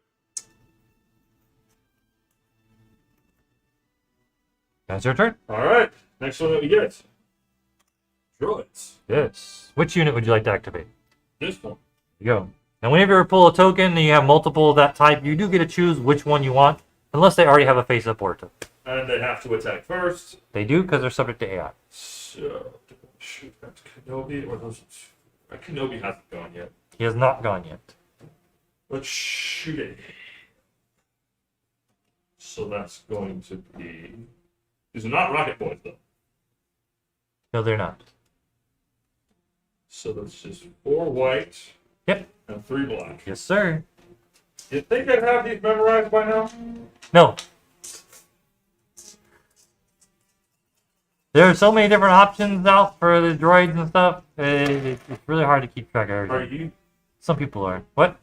[SPEAKER 2] That's your turn.
[SPEAKER 1] All right. Next one that we get. Droids.
[SPEAKER 2] Yes. Which unit would you like to activate?
[SPEAKER 1] This one.
[SPEAKER 2] Here you go. And whenever you pull a token and you have multiple of that type, you do get to choose which one you want, unless they already have a face-up or token.
[SPEAKER 1] And they have to attack first.
[SPEAKER 2] They do because they're subject to AI.
[SPEAKER 1] So, shoot, that's Kenobi or those. Kenobi hasn't gone yet.
[SPEAKER 2] He has not gone yet.
[SPEAKER 1] Let's shoot it. So that's going to be. These are not rocket boys, though.
[SPEAKER 2] No, they're not.
[SPEAKER 1] So that's just 4 white.
[SPEAKER 2] Yep.
[SPEAKER 1] And 3 black.
[SPEAKER 2] Yes, sir.
[SPEAKER 1] You think I'd have these memorized by now?
[SPEAKER 2] No. There are so many different options out for the droids and stuff. It's really hard to keep track of
[SPEAKER 1] Are
[SPEAKER 2] everything.
[SPEAKER 1] you?
[SPEAKER 2] Some people are. What?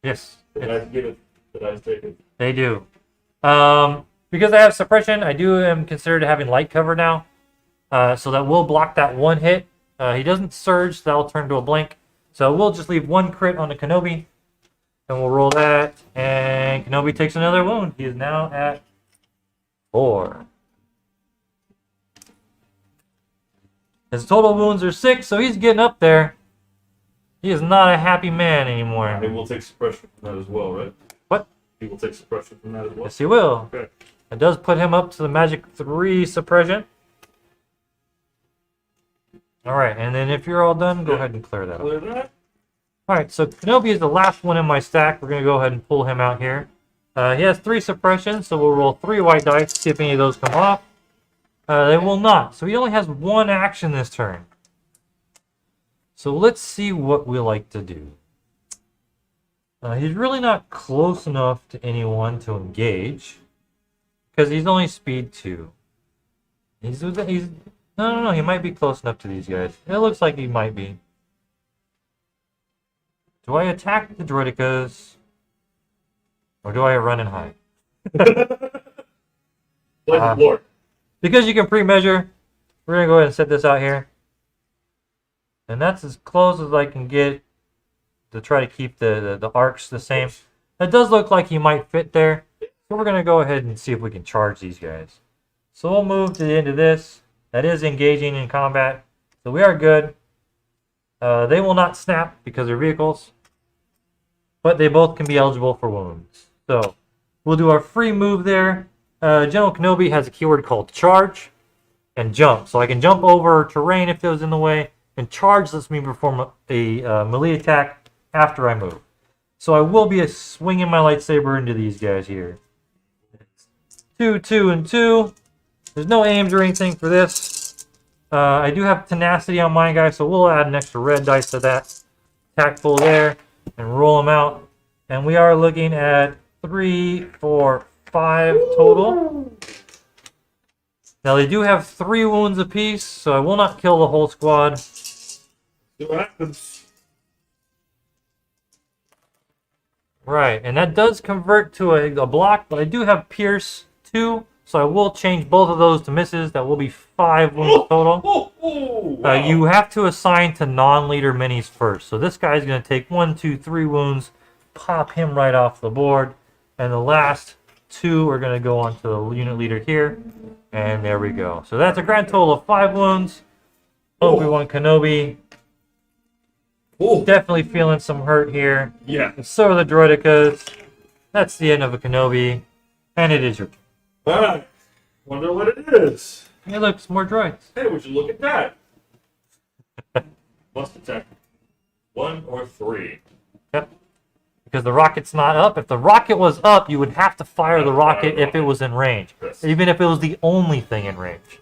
[SPEAKER 2] Yes.
[SPEAKER 1] Did I give it? Did I take it?
[SPEAKER 2] They do. Because I have suppression, I am considered having light cover now. So that will block that 1 hit. He doesn't surge, so that'll turn to a blank. So we'll just leave 1 crit on the Kenobi. And we'll roll that. And Kenobi takes another wound. He is now at 4. His total wounds are 6, so he's getting up there. He is not a happy man anymore.
[SPEAKER 1] He will take suppression from that as well, right?
[SPEAKER 2] What?
[SPEAKER 1] He will take suppression from that as well.
[SPEAKER 2] Yes, he will.
[SPEAKER 1] Okay.
[SPEAKER 2] It does put him up to the magic 3 suppression. Alright, and then if you're all done, go ahead and clear that up.
[SPEAKER 1] Clear that.
[SPEAKER 2] Alright, so Kenobi is the last one in my stack. We're going to go ahead and pull him out here. He has 3 suppressions, so we'll roll 3 white dice, see if any of those come off. They will not. So he only has 1 action this turn. So let's see what we like to do. He's really not close enough to anyone to engage. Because he's only speed 2. No, he might be close enough to these guys. It looks like he might be. Do I attack the droidicas? Or do I run and hide?
[SPEAKER 1] Lord.
[SPEAKER 2] Because you can pre-measure, we're going to go ahead and set this out here. And that's as close as I can get to try to keep the arcs the same. That does look like he might fit there. So we're going to go ahead and see if we can charge these guys. So we'll move to the end of this. That is engaging in combat. So we are good. They will not snap because they're vehicles, but they both can be eligible for wounds. So we'll do our free move there. General Kenobi has a keyword called charge and jump. So I can jump over terrain if it was in the way, and charge lets me perform a melee attack after I move. So I will be swinging my lightsaber into these guys here. 2, 2, and 2. There's no aims or anything for this. I do have tenacity on my guy, so we'll add an extra red dice to that. Tactful there, and roll them out. And we are looking at 3, 4, 5 total. Now they do have 3 wounds apiece, so I will not kill the whole squad.
[SPEAKER 1] See what happens.
[SPEAKER 2] Right, and that does convert to a block, but I do have Pierce 2, so I will change both of those to misses. That will be 5 wounds total.
[SPEAKER 1] Wow.
[SPEAKER 2] You have to assign to non-leader minis first. So this guy's going to take 1, 2, 3 wounds, pop him right off the board, and the last 2 are going to go onto the unit leader here, and there we go. So that's a grand total of 5 wounds. Obi-Wan Kenobi.
[SPEAKER 1] Oh,
[SPEAKER 2] Definitely feeling some hurt here.
[SPEAKER 1] yeah.
[SPEAKER 2] And so are the droidicas. That's the end of a Kenobi, and it is your turn.
[SPEAKER 1] All right. Wonder what it is.
[SPEAKER 2] Hey, look, some more droids.
[SPEAKER 1] Hey, would you look at that? Must attack 1 or 3.
[SPEAKER 2] Yep. Because the rocket's not up. If the rocket was up, you would have to fire the rocket if it was in range.
[SPEAKER 1] Yes.
[SPEAKER 2] Even if it was the only thing in range.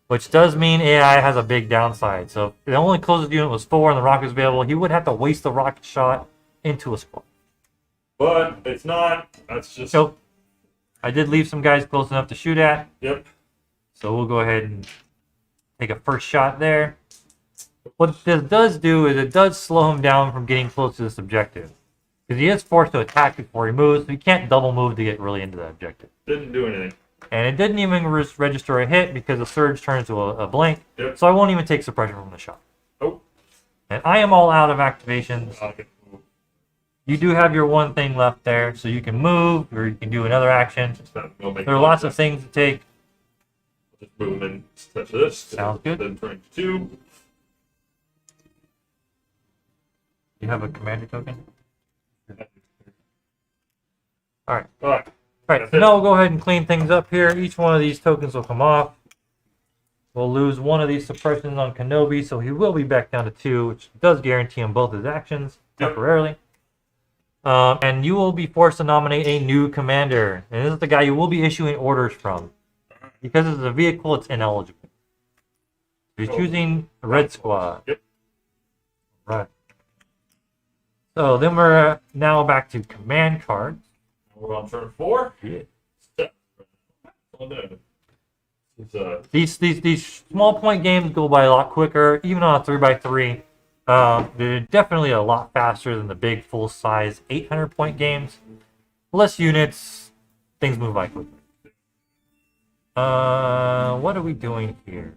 [SPEAKER 2] Which does mean AI has a big downside. So if the only closest unit was 4 and the rocket was available, he would have to waste the rocket shot into a squad.
[SPEAKER 1] But it's not. That's just.
[SPEAKER 2] So I did leave some guys close enough to shoot at.
[SPEAKER 1] Yep.
[SPEAKER 2] So we'll go ahead and take a first shot there. What this does do is it does slow him down from getting close to this objective. Because he is forced to attack before he moves, so he can't double move to get really into that objective.
[SPEAKER 1] Didn't do anything.
[SPEAKER 2] And it didn't even register a hit because the surge turns to a blank.
[SPEAKER 1] Yep.
[SPEAKER 2] So I won't even take suppression from the shot.
[SPEAKER 1] Oh.
[SPEAKER 2] And I am all out of activations.
[SPEAKER 1] Okay.
[SPEAKER 2] You do have your one thing left there, so you can move or you can do another action. There are lots of things to take.
[SPEAKER 1] Just move and touch this.
[SPEAKER 2] Sounds good.
[SPEAKER 1] Then turn 2.
[SPEAKER 2] You have a commander token?
[SPEAKER 1] Alright.
[SPEAKER 2] Alright, so
[SPEAKER 1] That's it.
[SPEAKER 2] now we'll go ahead and clean things up here. Each one of these tokens will come off. We'll lose one of these suppressions on Kenobi, so he will be back down to 2, which does guarantee him both his actions temporarily. And you will be forced to nominate a new commander. And this is the guy you will be issuing orders from. Because it's a vehicle, it's ineligible. You're choosing the Red Squad.
[SPEAKER 1] Yep.
[SPEAKER 2] Right. So then we're now back to command cards.
[SPEAKER 1] We're on turn 4.
[SPEAKER 2] Yeah.
[SPEAKER 1] Step. Oh, no. It's,
[SPEAKER 2] These small point games go by a lot quicker, even on a 3x3. They're definitely a lot faster than the big full size 800 point games. Less units, things move by quicker. What are we doing here?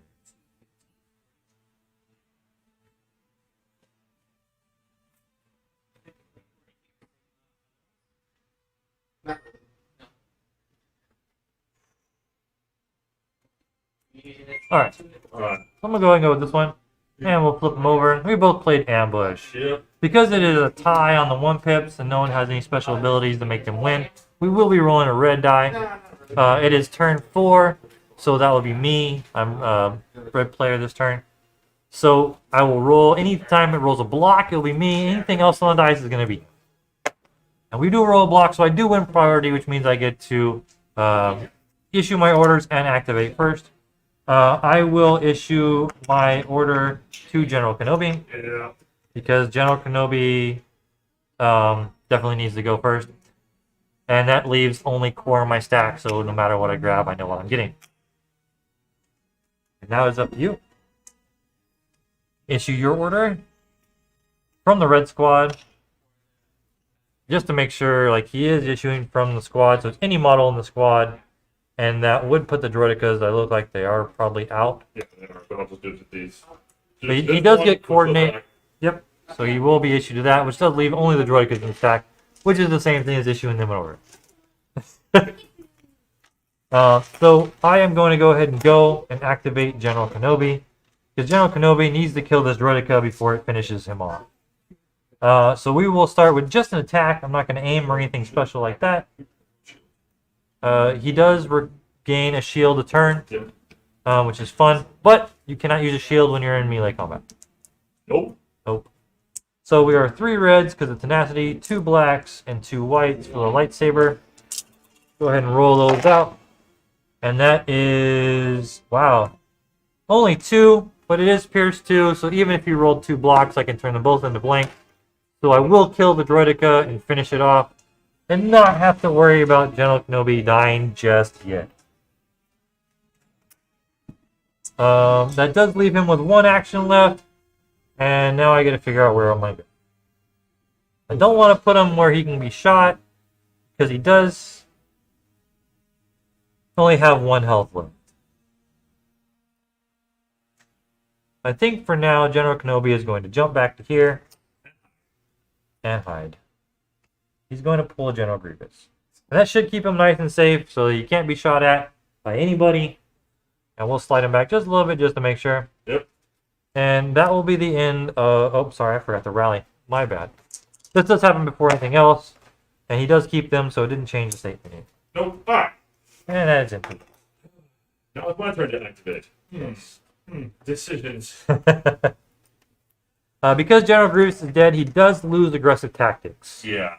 [SPEAKER 2] Alright, so
[SPEAKER 1] Alright.
[SPEAKER 2] I'm gonna go ahead and go with this one. And we'll flip them over. We both played ambush.
[SPEAKER 1] Yep.
[SPEAKER 2] Because it is a tie on the 1 pips and no one has any special abilities to make them win, we will be rolling a red die. It is turn 4, so that will be me. I'm red player this turn. So I will roll, anytime it rolls a block, it'll be me. Anything else on the dice is going to be. And we do roll a block, so I do win priority, which means I get to issue my orders and activate first. I will issue my order to General Kenobi.
[SPEAKER 1] Yeah.
[SPEAKER 2] Because General Kenobi definitely needs to go first. And that leaves only core in my stack, so no matter what I grab, I know what I'm getting. And now it's up to you. Issue your order from the red squad. Just to make sure, like, he is issuing from the squad, so it's any model in the squad. And that would put the droidicas that look like they are probably out.
[SPEAKER 1] Yeah, they are, but I'll just do it with these.
[SPEAKER 2] But he
[SPEAKER 1] This
[SPEAKER 2] does
[SPEAKER 1] one,
[SPEAKER 2] get
[SPEAKER 1] this
[SPEAKER 2] coordinate.
[SPEAKER 1] one.
[SPEAKER 2] Yep. So he will be issued to that, which does leave only the droidicas in the stack, which is the same thing as issuing them in order. So I am going to go ahead and go and activate General Kenobi. because General Kenobi needs to kill this Droideka before it finishes him off. So we will start with just an attack. I'm not going to aim or anything special like that. He does regain a shield a turn, which is fun, but you cannot use a shield when you're in melee combat.
[SPEAKER 1] Nope.
[SPEAKER 2] Nope. So we are 3 reds because of tenacity, 2 blacks, and 2 whites for the lightsaber. Go ahead and roll those out. And that is, wow, only 2, but it is Pierce 2, so even if you rolled 2 blocks, I can turn them both into blank. So I will kill the Droideka and finish it off, and not have to worry about General Kenobi dying just yet. That does leave him with 1 action left, and now I gotta figure out where I'm gonna go. I don't want to put him where he can be shot, because he does only have 1 health left. I think for now, General Kenobi is going to jump back to here and hide. He's going to pull General Grievous. And that should keep him nice and safe so he can't be shot at by anybody. And we'll slide him back just a little bit just to make sure.
[SPEAKER 1] Yep.
[SPEAKER 2] And that will be the end of... Oh, sorry, I forgot to rally. My bad. This does happen before anything else. And he does keep them, so it didn't change the state we need.
[SPEAKER 1] Nope. Alright.
[SPEAKER 2] And that is empty.
[SPEAKER 1] Now it's my turn to activate. Decisions.
[SPEAKER 2] Because General Grievous is dead, he does lose aggressive tactics.
[SPEAKER 1] Yeah.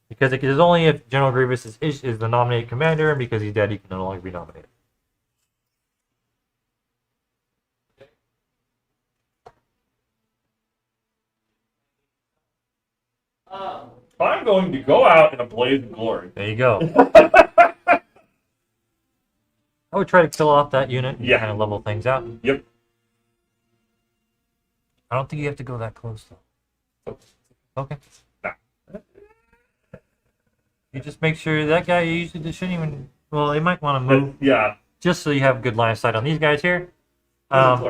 [SPEAKER 2] Because it is only if General Grievous is the nominated commander, and because he's dead, he can no longer be nominated.
[SPEAKER 1] I'm going to go out in a blaze of glory.
[SPEAKER 2] There you go. I would try to kill off that unit and
[SPEAKER 1] Yeah.
[SPEAKER 2] kind of level things out.
[SPEAKER 1] Yep.
[SPEAKER 2] I don't think you have to go that close, though. Okay.
[SPEAKER 1] Nah.
[SPEAKER 2] You just make sure that guy usually just shouldn't even... Well, they might want to move,
[SPEAKER 1] Yeah.
[SPEAKER 2] just so you have good line of sight on these guys here.
[SPEAKER 1] Yeah.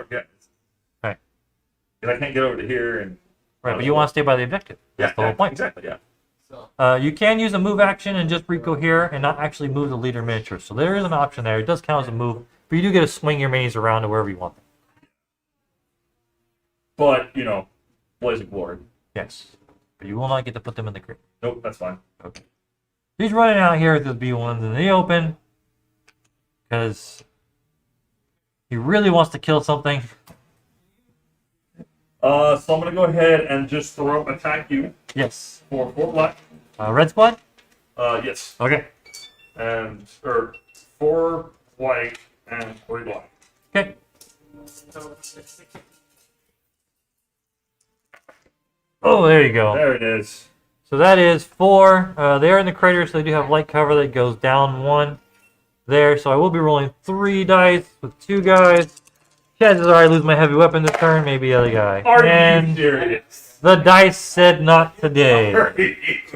[SPEAKER 2] Right.
[SPEAKER 1] Because I can't get over to here and...
[SPEAKER 2] Right, but you want to stay by the objective. That's the whole point.
[SPEAKER 1] Exactly, yeah.
[SPEAKER 3] So,
[SPEAKER 2] You can use a move action and just recohere and not actually move the leader miniature. So there is an option there. It does count as a move, but you do get to swing your minis around to wherever you want them.
[SPEAKER 1] But, you know, blaze of glory.
[SPEAKER 2] Yes. But you will not get to put them in the crate.
[SPEAKER 1] Nope, that's fine.
[SPEAKER 2] Okay. He's running out here with his B1s in the open because he really wants to kill something.
[SPEAKER 1] So I'm going to go ahead and just attack you
[SPEAKER 2] Yes.
[SPEAKER 1] for 4 black.
[SPEAKER 2] Red squad?
[SPEAKER 1] Yes.
[SPEAKER 2] Okay.
[SPEAKER 1] And, or 4 white and 3 black.
[SPEAKER 2] Okay.
[SPEAKER 3] so it's
[SPEAKER 2] Oh, there you go.
[SPEAKER 1] There it is.
[SPEAKER 2] So that is 4. They are in the crater, so they do have light cover that goes down 1 there. So I will be rolling 3 dice with 2 guys. Chances are I lose my heavy weapon this turn, maybe the other guy.
[SPEAKER 1] Are you
[SPEAKER 2] And
[SPEAKER 1] serious?
[SPEAKER 2] the dice said not today.
[SPEAKER 1] Are you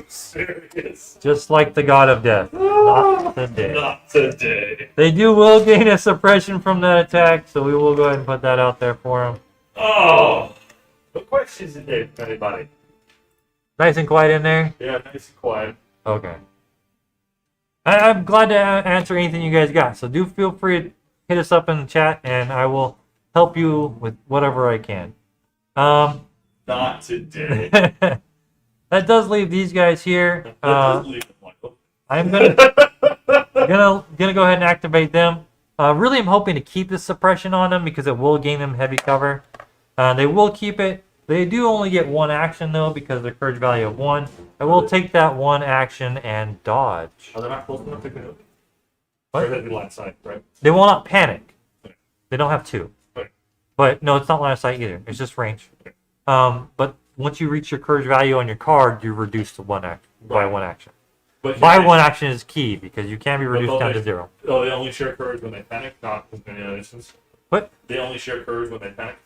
[SPEAKER 1] serious?
[SPEAKER 2] Just like the god of death. Not today.
[SPEAKER 1] Not today.
[SPEAKER 2] They will gain a suppression from that attack, so we will go ahead and put that out there for them.
[SPEAKER 1] Oh! What questions is it, anybody?
[SPEAKER 2] Nice and quiet in there?
[SPEAKER 1] Yeah, nice and quiet.
[SPEAKER 2] Okay. I'm glad to answer anything you guys got, so do feel free to hit us up in the chat, and I will help you with whatever I can.
[SPEAKER 1] Not today.
[SPEAKER 2] That does leave these guys here.
[SPEAKER 1] That does leave them, Michael.
[SPEAKER 2] I'm gonna go ahead and activate them. Really, I'm hoping to keep this suppression on them because it will gain them heavy cover. They will keep it. They do only get 1 action though because they're courage value of 1. I will take that 1 action and dodge.
[SPEAKER 1] Are they not close enough to Kenobi?
[SPEAKER 2] What?
[SPEAKER 1] Or that'd be line of sight, right?
[SPEAKER 2] They will not panic. They don't have 2.
[SPEAKER 1] Right.
[SPEAKER 2] But no, it's not line of sight either. It's just range. But once you reach your courage value on your card, you're reduced to 1 action by
[SPEAKER 1] Right.
[SPEAKER 2] 1 action.
[SPEAKER 1] But
[SPEAKER 2] By
[SPEAKER 1] yeah,
[SPEAKER 2] 1 action is key because you can be reduced
[SPEAKER 1] they'll
[SPEAKER 2] down to
[SPEAKER 1] make-
[SPEAKER 2] 0.
[SPEAKER 1] Oh, they only share courage when they panic, not in any other instance.
[SPEAKER 2] What?
[SPEAKER 1] They only share courage when they panic.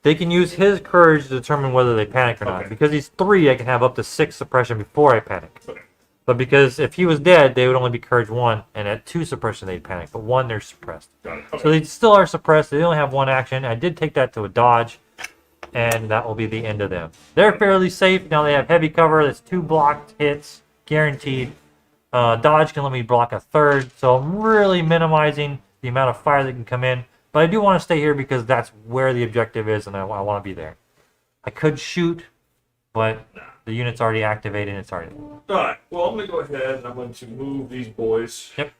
[SPEAKER 2] They can use his courage to determine whether they panic or not.
[SPEAKER 1] Okay.
[SPEAKER 2] Because he's 3, I can have up to 6 suppression before I panic.
[SPEAKER 1] Okay.
[SPEAKER 2] But because if he was dead, they would only be courage 1, and at 2 suppression they'd panic. But 1, they're suppressed.
[SPEAKER 1] Got it. Okay.
[SPEAKER 2] So they still are suppressed. They only have 1 action. I did take that to a dodge, and that will be the end of them. They're fairly safe. Now they have heavy cover. That's 2 blocked hits, guaranteed. Dodge can let me block a 3rd, so I'm really minimizing the amount of fire that can come in. But But I do want to stay here because that's where the objective is, and I want to be there. I could shoot, but the unit's already activated and it's already there.
[SPEAKER 1] Alright, well, I'm going to go ahead and I'm going to move these boys.
[SPEAKER 2] Yep.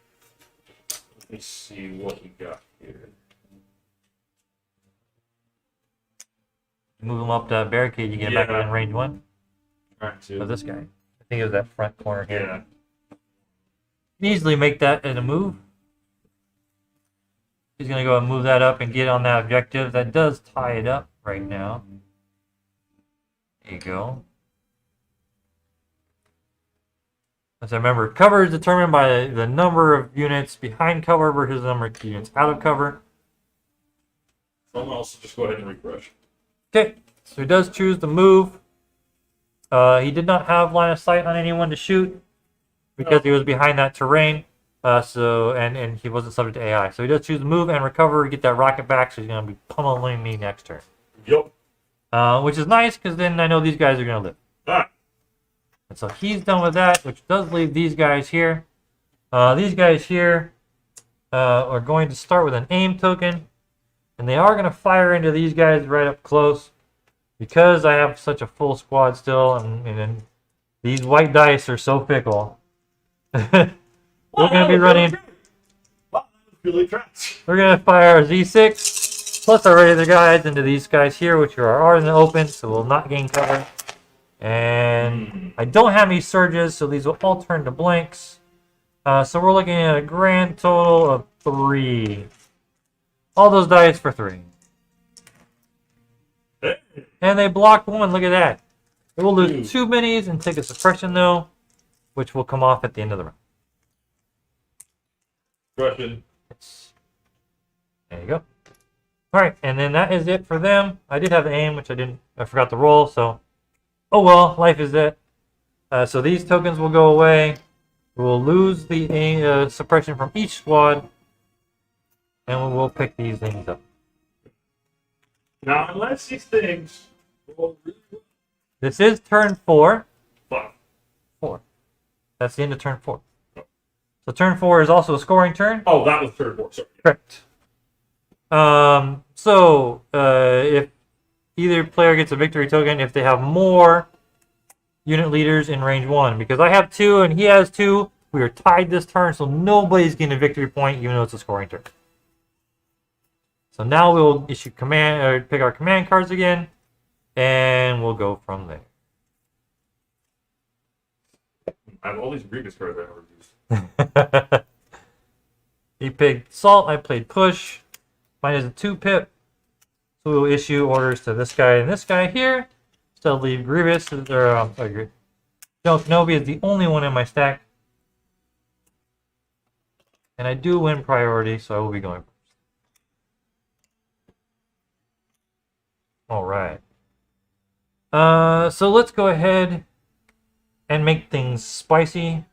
[SPEAKER 1] Let me see what we got here.
[SPEAKER 2] Move them up to barricade, you get back
[SPEAKER 1] Yeah.
[SPEAKER 2] in range 1
[SPEAKER 1] Trying to.
[SPEAKER 2] of this guy. I think it was that front corner here.
[SPEAKER 1] Yeah.
[SPEAKER 2] You can easily make that in a move. He's going to go and move that up and get on that objective. That does tie it up right now. There you go. As I remember, cover is determined by the number of units behind cover versus the number of units out of cover.
[SPEAKER 1] Someone else just go ahead and refresh.
[SPEAKER 2] Okay, so he does choose to move. He did not have line of sight on anyone to shoot because he was behind that terrain. And he wasn't subject to AI. So he does choose to move and recover, get that rocket back. So he's going to be pummeling me next turn.
[SPEAKER 1] Yup.
[SPEAKER 2] Which is nice because then I know these guys are going to live.
[SPEAKER 1] Alright.
[SPEAKER 2] And so he's done with that, which does leave these guys here. These guys here are going to start with an aim token. And they are going to fire into these guys right up close. Because I have such a full squad still, and these white dice are so fickle. We're going to be running...
[SPEAKER 1] Wow, that was really fast.
[SPEAKER 2] We're going to fire our Z6 plus our regular guys into these guys here, which are in the open, so we'll not gain cover. And I don't have any surges, so these will all turn to blanks. So we're looking at a grand total of 3. All those dice for 3. And they blocked 1, look at that. It will lose 2 minis and take a suppression though, which will come off at the end of the round.
[SPEAKER 1] Russian.
[SPEAKER 2] There you go. Alright, and then that is it for them. I did have the aim, which I forgot to roll, so oh well, life is it. So these tokens will go away. We'll lose the aim, suppression from each squad, and we will pick these things up.
[SPEAKER 1] Now, unless these things roll really well.
[SPEAKER 2] This is turn 4.
[SPEAKER 1] 5.
[SPEAKER 2] 4. That's the end of turn 4. So turn 4 is also a scoring turn.
[SPEAKER 1] Oh, that was turn 4, sorry.
[SPEAKER 2] Correct. If either player gets a victory token, if they have more unit leaders in range 1, because I have 2 and he has 2, we are tied this turn, so nobody's getting a victory point, even though it's a scoring turn. So now we'll issue pick our command cards again, and we'll go from there.
[SPEAKER 1] I have all these Grievous cards I never used.
[SPEAKER 2] He picked Salt, I played Push. Mine is a 2-pip. So we will issue orders to this guy and this guy here. Still leave Grievous, Joe Kenobi is the only one in my stack. And I do win priority, so I will be going first. Alright. So let's go ahead and make things spicy.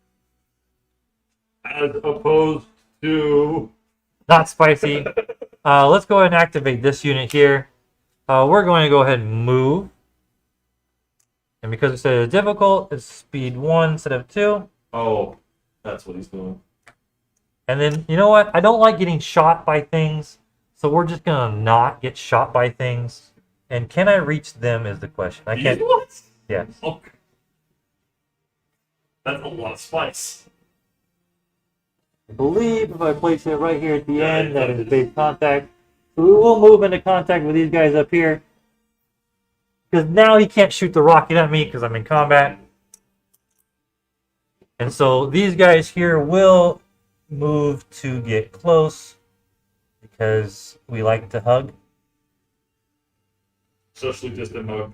[SPEAKER 1] As opposed to...
[SPEAKER 2] Not spicy. Let's go ahead and activate this unit here. We're going to go ahead and move. And because it said it's difficult, it's speed 1 instead of 2.
[SPEAKER 1] Oh, that's what he's doing.
[SPEAKER 2] And then, you know what? I don't like getting shot by things. So we're just going to not get shot by things. And can I reach them is the question. I can't.
[SPEAKER 1] These ones?
[SPEAKER 2] Yes.
[SPEAKER 1] Okay. That's a lot of spice.
[SPEAKER 2] I believe if I place it right here at the end, that is base contact. So we will move into contact with these guys up here. Because now he can't shoot the rocket at me because I'm in combat. And so these guys here will move to get close. Because we like to hug.
[SPEAKER 1] Socially distant mode.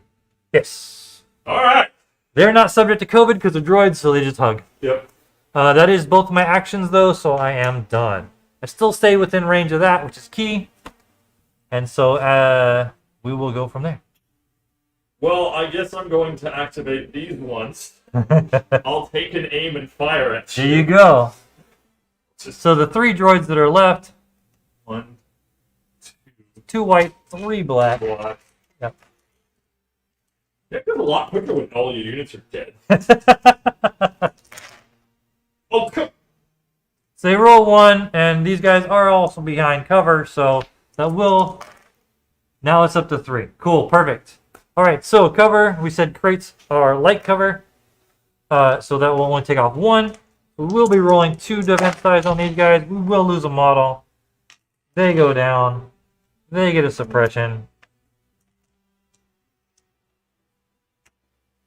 [SPEAKER 2] Yes.
[SPEAKER 1] Alright.
[SPEAKER 2] They're not subject to COVID because they're droids, so they just hug.
[SPEAKER 1] Yep.
[SPEAKER 2] That is both my actions, though, so I am done. I still stay within range of that, which is key. And so we will go from there.
[SPEAKER 1] Well, I guess I'm going to activate these ones. I'll take an aim and fire at
[SPEAKER 2] There you go.
[SPEAKER 1] Just
[SPEAKER 2] So the 3 droids that are left,
[SPEAKER 1] 1,
[SPEAKER 2] 2 white, 3 black.
[SPEAKER 1] 2, black.
[SPEAKER 2] Yep.
[SPEAKER 1] It goes a lot quicker when all your units are dead. Oh, come.
[SPEAKER 2] So they roll 1, and these guys are also behind cover, so That will. Now it's up to 3. Cool, perfect. All right, so cover. We said crates are light cover. So that will only take off 1. We will be rolling 2 defense dice on these guys. We will lose a model. They go down. They get a suppression.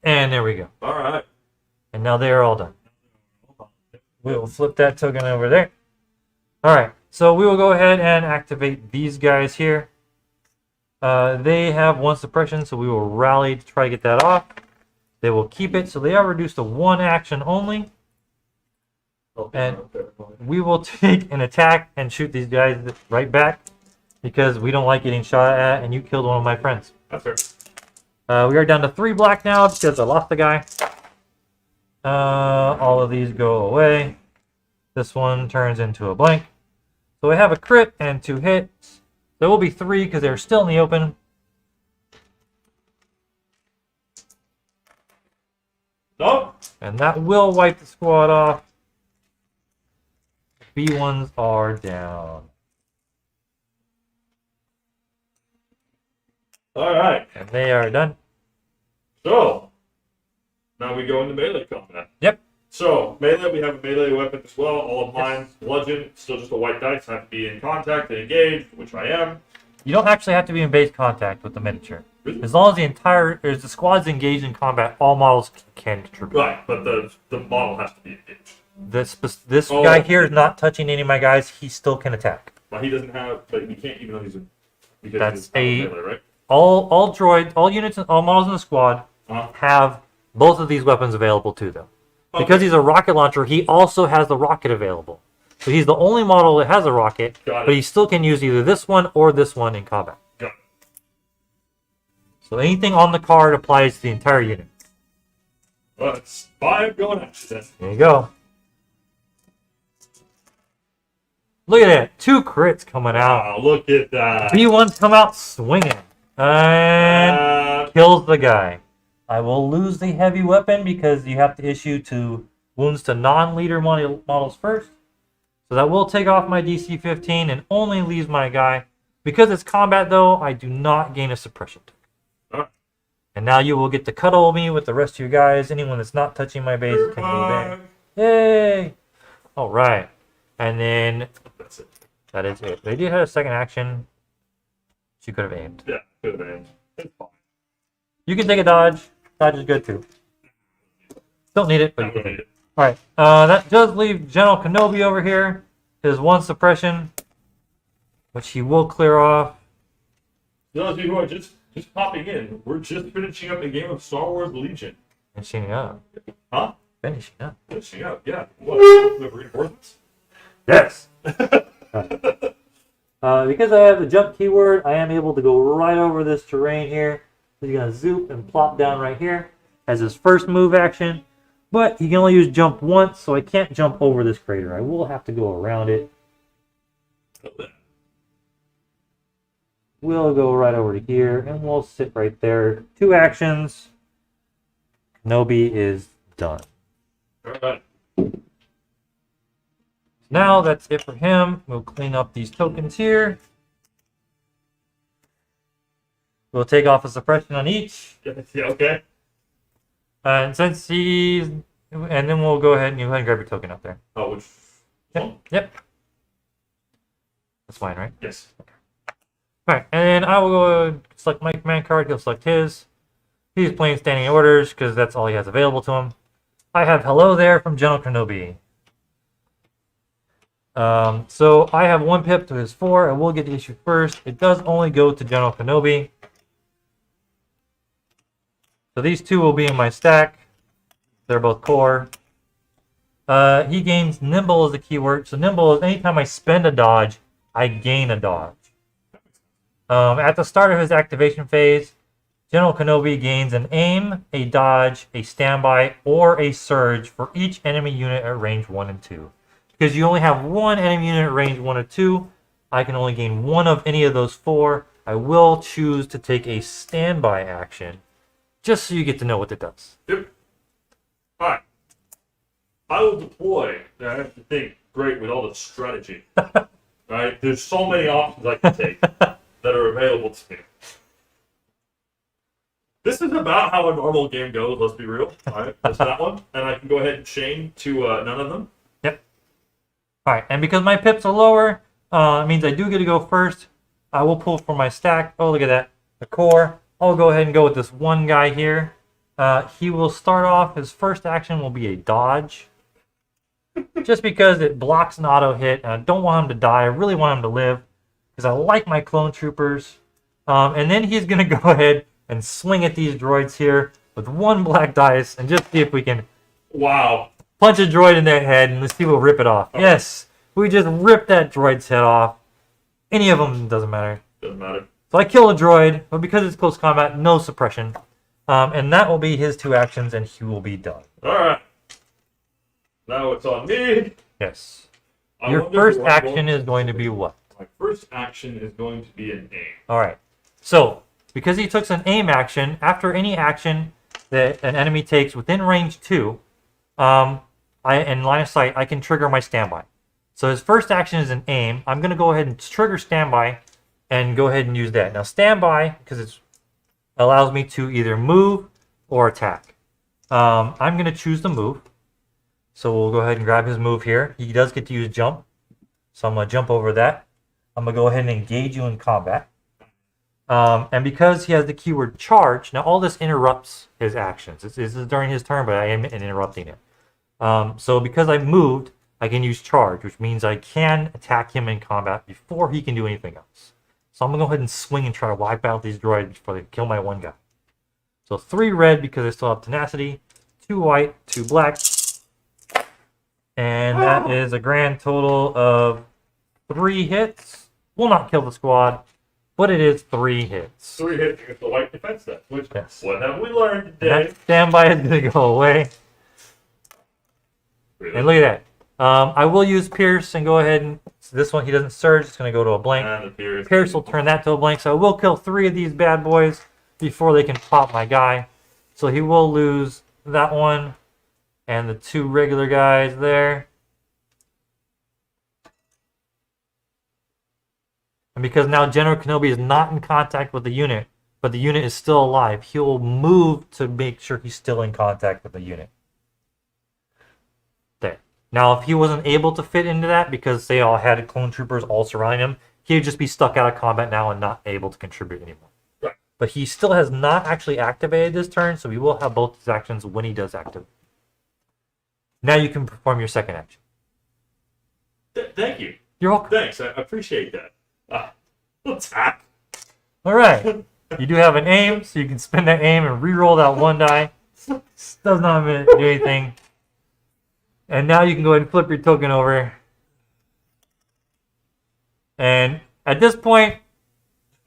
[SPEAKER 2] And there we go.
[SPEAKER 1] All right.
[SPEAKER 2] And now they are all done. We'll flip that token over there. All right, so we will go ahead and activate these guys here. They have 1 suppression, so we will rally to try to get that off. They will keep it, so they are reduced to 1 action only. And we will take an attack and shoot these guys right back because we don't like getting shot at, and you killed one of my friends.
[SPEAKER 1] That's fair.
[SPEAKER 2] We are down to 3 black now because I lost the guy. All of these go away. This one turns into a blank. So we have a crit and 2 hits. There will be 3 because they're still in the open.
[SPEAKER 1] No.
[SPEAKER 2] And that will wipe the squad off. B1s are down.
[SPEAKER 1] All right.
[SPEAKER 2] And they are done.
[SPEAKER 1] So now we go into melee combat.
[SPEAKER 2] Yep.
[SPEAKER 1] So melee, we have a melee weapon as well. All of mine, bludgeon, still just a white dice. I have to be in contact and engaged, which I am.
[SPEAKER 2] You don't actually have to be in base contact with the miniature.
[SPEAKER 1] Really?
[SPEAKER 2] As long as the squad's engaged in combat, all models can contribute.
[SPEAKER 1] Right, but the model has to be engaged.
[SPEAKER 2] This
[SPEAKER 1] Oh.
[SPEAKER 2] guy here is not touching any of my guys. He still can attack.
[SPEAKER 1] But he doesn't have. But he can't even though he's a. Because
[SPEAKER 2] That's
[SPEAKER 1] he's not
[SPEAKER 2] a-
[SPEAKER 1] melee, right?
[SPEAKER 2] All droids, all units, all models in the squad
[SPEAKER 1] Uh-huh.
[SPEAKER 2] have both of these weapons available to them. Because
[SPEAKER 1] Okay.
[SPEAKER 2] he's a rocket launcher, he also has the rocket available. So he's the only model that has a rocket,
[SPEAKER 1] Got it.
[SPEAKER 2] but he still can use either this one or this one in combat.
[SPEAKER 1] Got it.
[SPEAKER 2] So anything on the card applies to the entire unit.
[SPEAKER 1] Let's 5 going after then.
[SPEAKER 2] There you go. Look at that. 2 crits coming out.
[SPEAKER 1] Wow, look at that.
[SPEAKER 2] B1s come out swinging. And kills the guy. I will lose the heavy weapon because you have to issue to wounds to non-leader models first. So that will take off my DC 15 and only leaves my guy. Because it's combat though, I do not gain a suppression.
[SPEAKER 1] Alright.
[SPEAKER 2] And now you will get to cuddle me with the rest of your guys. Anyone that's not touching my base can move in. Yay! Alright. And then
[SPEAKER 1] That's it.
[SPEAKER 2] that is it. They did have a second action. She could have aimed.
[SPEAKER 1] Yeah, could have been. It's fine.
[SPEAKER 2] You can take a dodge. Dodge is good too. Don't need it, but you
[SPEAKER 1] I'm
[SPEAKER 2] can
[SPEAKER 1] gonna
[SPEAKER 2] take
[SPEAKER 1] need
[SPEAKER 2] it.
[SPEAKER 1] it.
[SPEAKER 2] Alright, that does leave General Kenobi over here. His 1 suppression, which he will clear off.
[SPEAKER 1] Those of you who are just popping in, we're just finishing up a game of Star Wars Legion.
[SPEAKER 2] Finishing up.
[SPEAKER 1] Huh?
[SPEAKER 2] Finishing up.
[SPEAKER 1] Finishing up, yeah. What? We have reinforcements?
[SPEAKER 2] Yes! Because I have the jump keyword, I am able to go right over this terrain here. He's going to zoop and plop down right here as his first move action. But he can only use jump once, so I can't jump over this crater. I will have to go around it. We'll go right over to here, and we'll sit right there. 2 actions. Kenobi is done.
[SPEAKER 1] Alright.
[SPEAKER 2] Now that's it for him. We'll clean up these tokens here. We'll take off a suppression on each.
[SPEAKER 1] Yeah, okay.
[SPEAKER 2] And since he's... And then we'll go ahead and grab your token up there.
[SPEAKER 1] Oh, which
[SPEAKER 2] Yep.
[SPEAKER 1] one?
[SPEAKER 2] Yep. That's fine, right?
[SPEAKER 1] Yes.
[SPEAKER 2] Alright, and then I will go select my command card. He'll select his. He's playing standing orders because that's all he has available to him. I have hello there from General Kenobi. So I have 1 pip to his 4. I will get the issue first. It does only go to General Kenobi. So these 2 will be in my stack. They're both core. He gains nimble as a keyword. So nimble is anytime I spend a dodge, I gain a dodge. At the start of his activation phase, General Kenobi gains an aim, a dodge, a standby, or a surge for each enemy unit at range 1 and 2. Because you only have 1 enemy unit at range 1 or 2, I can only gain 1 of any of those 4. I will choose to take a standby action, just so you get to know what it does.
[SPEAKER 1] Yep. Alright. I will deploy. I have to think great with all the strategy. Right? There's so many options I can take that are available to me. This is about how a normal game goes, let's be real. Alright, that's that one. And I can go ahead and chain to none of them.
[SPEAKER 2] Yep. Alright, and because my pips are lower, it means I do get to go first. I will pull from my stack. Oh, look at that. The core. I'll go ahead and go with this one guy here. He will start off, his first action will be a dodge. Just because it blocks an auto hit, and I don't want him to die. I really want him to live, because I like my clone troopers. And then he's going to go ahead and swing at these droids here with one black dice, and just see if we can
[SPEAKER 1] Wow.
[SPEAKER 2] punch a droid in their head, and let's see if we'll rip it off.
[SPEAKER 1] Oh.
[SPEAKER 2] Yes, we just ripped that droid's head off. Any of them doesn't matter.
[SPEAKER 1] Doesn't matter.
[SPEAKER 2] So I kill a droid, but because it's close combat, no suppression. And that will be his 2 actions, and he will be done.
[SPEAKER 1] Alright. Now it's on me.
[SPEAKER 2] Yes.
[SPEAKER 1] I
[SPEAKER 2] Your
[SPEAKER 1] wonder
[SPEAKER 2] first
[SPEAKER 1] who I'm
[SPEAKER 2] action is going to be what?
[SPEAKER 1] My first action is going to be an aim.
[SPEAKER 2] All right. So, because he took an aim action, after any action that an enemy takes within range 2, in line of sight, I can trigger my standby. So his first action is an aim. I'm going to go ahead and trigger standby and go ahead and use that. Now, standby, because it allows me to either move or attack. I'm going to choose the move. So we'll go ahead and grab his move here. He does get to use jump. So I'm going to jump over that. I'm going to go ahead and engage you in combat. And because he has the keyword charge, now all this interrupts his actions. This is during his turn, but I am interrupting it. So because I moved, I can use charge, which means I can attack him in combat before he can do anything else. So I'm going to go ahead and swing and try to wipe out these droids before they kill my one guy. So 3 red because I still have tenacity, 2 white, 2 black. And that is a grand total of 3 hits. Will not kill the squad, but it is 3 hits.
[SPEAKER 1] 3 hits against the white defense set. Which,
[SPEAKER 2] Yes.
[SPEAKER 1] what have we learned
[SPEAKER 2] And
[SPEAKER 1] today?
[SPEAKER 2] that standby is going to go away.
[SPEAKER 1] Really?
[SPEAKER 2] And look at that. I will use Pierce and go ahead and... So this one, he doesn't surge. It's going to go to a blank.
[SPEAKER 1] And the Pierce.
[SPEAKER 2] Pierce will turn that to a blank. So I will kill 3 of these bad boys before they can pop my guy. So he will lose that one and the 2 regular guys there. And because now General Kenobi is not in contact with the unit, but the unit is still alive, he'll move to make sure he's still in contact with the unit. There. Now, if he wasn't able to fit into that because they all had clone troopers all surrounding him, he would just be stuck out of combat now and not able to contribute anymore.
[SPEAKER 1] Right.
[SPEAKER 2] But he still has not actually activated this turn, so we will have both his actions when he does activate. Now you can perform your second action.
[SPEAKER 1] Thank you.
[SPEAKER 2] You're welcome.
[SPEAKER 1] Thanks. I appreciate that. Attack.
[SPEAKER 2] All right. You do have an aim, so you can spend that aim and re-roll that 1 die. Does not do anything. And now you can go ahead and flip your token over. And at this point,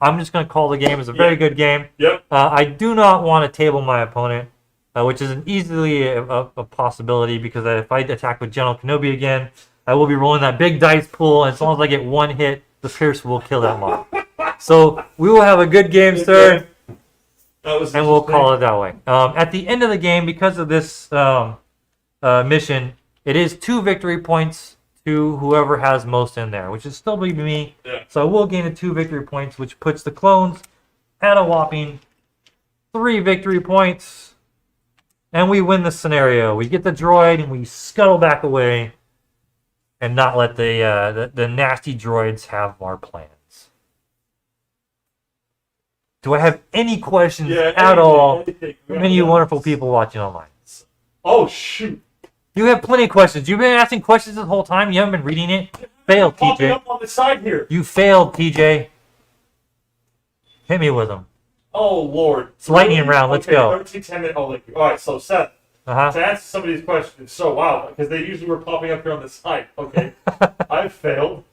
[SPEAKER 2] I'm just going to call the game as a very good game.
[SPEAKER 1] Yep.
[SPEAKER 2] I do not want to table my opponent, which is easily a possibility because if I attack with General Kenobi again, I will be rolling that big dice pool, and as long as I get 1 hit, the Pierce will kill that mob. So we will have a good game, sir, and we'll call it that way. At the end of the game, because of this mission, it is 2 victory points to whoever has most in there, which is still be me.
[SPEAKER 1] Yeah.
[SPEAKER 2] So I will gain 2 victory points, which puts the clones at a whopping 3 victory points. And we win the scenario. We get the droid and we scuttle back away and not let the nasty droids have our plans. Do I have any questions at all from any of you wonderful people watching online?
[SPEAKER 1] Oh, shoot.
[SPEAKER 2] You have plenty of questions. You've been asking questions this whole time. You haven't been reading it. Failed,
[SPEAKER 1] Popping
[SPEAKER 2] TJ.
[SPEAKER 1] up on the side here.
[SPEAKER 2] You failed, TJ. Hit me with them.
[SPEAKER 1] Oh, Lord.
[SPEAKER 2] It's lightning round. Let's go.
[SPEAKER 1] 13, 10 minutes. Oh, all right, so Seth,
[SPEAKER 2] Uh-huh.
[SPEAKER 1] to answer some of these questions, so wow, because they usually were popping up here on the side. Okay. I failed.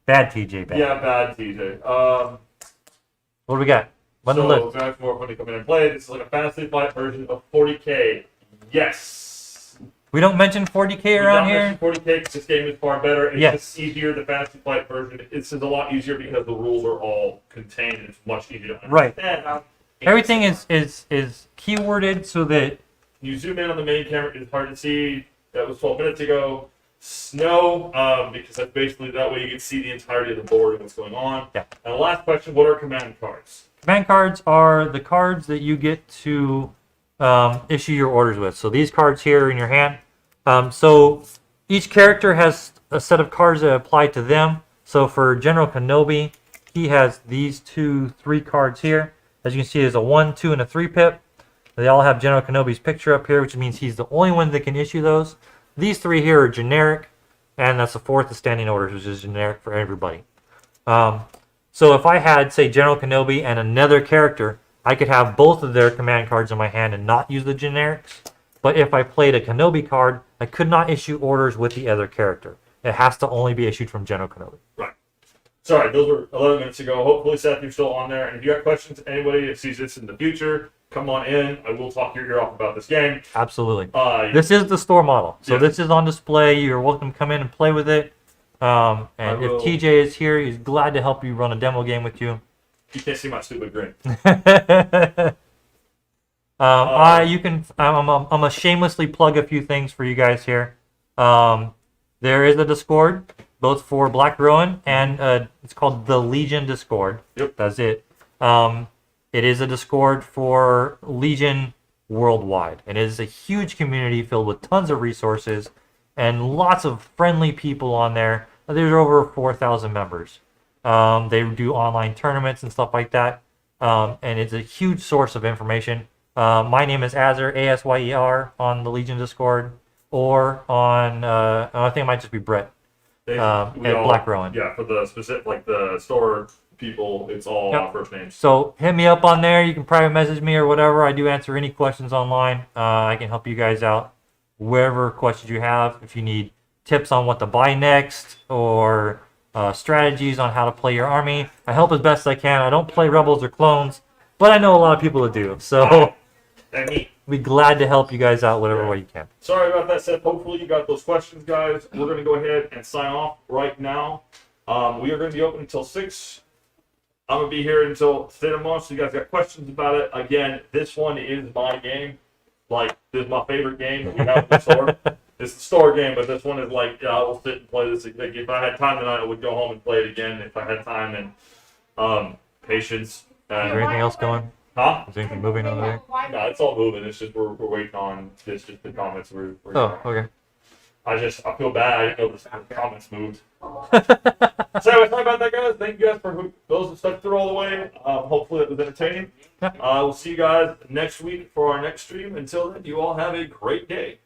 [SPEAKER 2] Bad, TJ. Bad.
[SPEAKER 1] Yeah, bad, TJ.
[SPEAKER 2] What do we got? What on the
[SPEAKER 1] So,
[SPEAKER 2] list?
[SPEAKER 1] Max more money coming in play. This is like a Fantasy Flight version of 40K. Yes.
[SPEAKER 2] We don't mention 40K around here.
[SPEAKER 1] 40K because this game is far better. It's
[SPEAKER 2] Yes.
[SPEAKER 1] just easier. The Fantasy Flight version. This is a lot easier because the rules are all contained and it's much easier to
[SPEAKER 2] Right.
[SPEAKER 1] understand.
[SPEAKER 2] Everything is keyworded so that
[SPEAKER 1] You zoom in on the main camera. It's hard to see. That was 12 minutes ago. snow, because that's basically that way you can see the entirety of the board and what's going on.
[SPEAKER 2] Yeah.
[SPEAKER 1] And the last question: what are command cards?
[SPEAKER 2] Command cards are the cards that you get to issue your orders with. So these cards here in your hand. So each character has a set of cards that apply to them. So for General Kenobi, he has these 3 cards here. As you can see, there's a 1, 2, and a 3 pip. They all have General Kenobi's picture up here, which means he's the only one that can issue those. These 3 here are generic, and that's the 4th of standing orders, which is generic for everybody. So if I had, say, General Kenobi and another character, I could have both of their command cards in my hand and not use the generics. But if I played a Kenobi card, I could not issue orders with the other character. It has to only be issued from General Kenobi.
[SPEAKER 1] Right. Sorry, those were 11 minutes ago. Hopefully, Seth, you're still on there. And if you got questions, anybody that sees this in the future, come on in. I will talk your ear off about this game.
[SPEAKER 2] Absolutely. This is the store model. So
[SPEAKER 1] yes.
[SPEAKER 2] this is on display. You're welcome to come in and play with it. And if TJ is here, he's glad to help you run a demo game with you.
[SPEAKER 1] You can't see my stupid grin.
[SPEAKER 2] I'm gonna shamelessly plug a few things for you guys here. There is a Discord, both for Black Ruin and it's called the Legion Discord.
[SPEAKER 1] Yep.
[SPEAKER 2] That's it. It is a Discord for Legion worldwide, and it is a huge community filled with tons of resources and lots of friendly people on there. There's over 4,000 members. They do online tournaments and stuff like that, and it's a huge source of information. My name is Azer, A-S-Y-E-R, on the Legion Discord, or on, I think it might just be Brett, at Black Rowan.
[SPEAKER 1] Yeah, for the specific, like the store people, it's all first names.
[SPEAKER 2] So hit me up on there. You can private message me or whatever. I do answer any questions online. I can help you guys out. Whatever questions you have, if you need tips on what to buy next, or strategies on how to play your army, I help as best I can. I don't play rebels or clones, but I know a lot of people that do. So be glad to help you guys out whatever way you can.
[SPEAKER 1] Sorry about that, Seth. Hopefully you got those questions, guys. We're going to go ahead and sign off right now. We are going to be open until 6. I'm going to be here until state of March, so you guys got questions about it. Again, this one is my game. Like, this is my favorite game that we have in the store. It's the store game, but this one is like, I will sit and play this. Like, if I had time tonight, I would go home and play it again if I had time and patience.
[SPEAKER 2] Is there anything else going?
[SPEAKER 1] Huh?
[SPEAKER 2] Is anything moving over there?
[SPEAKER 1] No, it's all moving. It's just we're waiting on this. Just the comments.
[SPEAKER 2] Oh, okay.
[SPEAKER 1] I feel bad. I didn't know the comments moved. So anyway, sorry about that, guys. Thank you guys for those who stuck through all the way. Hopefully it was entertaining.
[SPEAKER 2] Yeah.
[SPEAKER 1] We'll see you guys next week for our next stream. Until then, you all have a great day.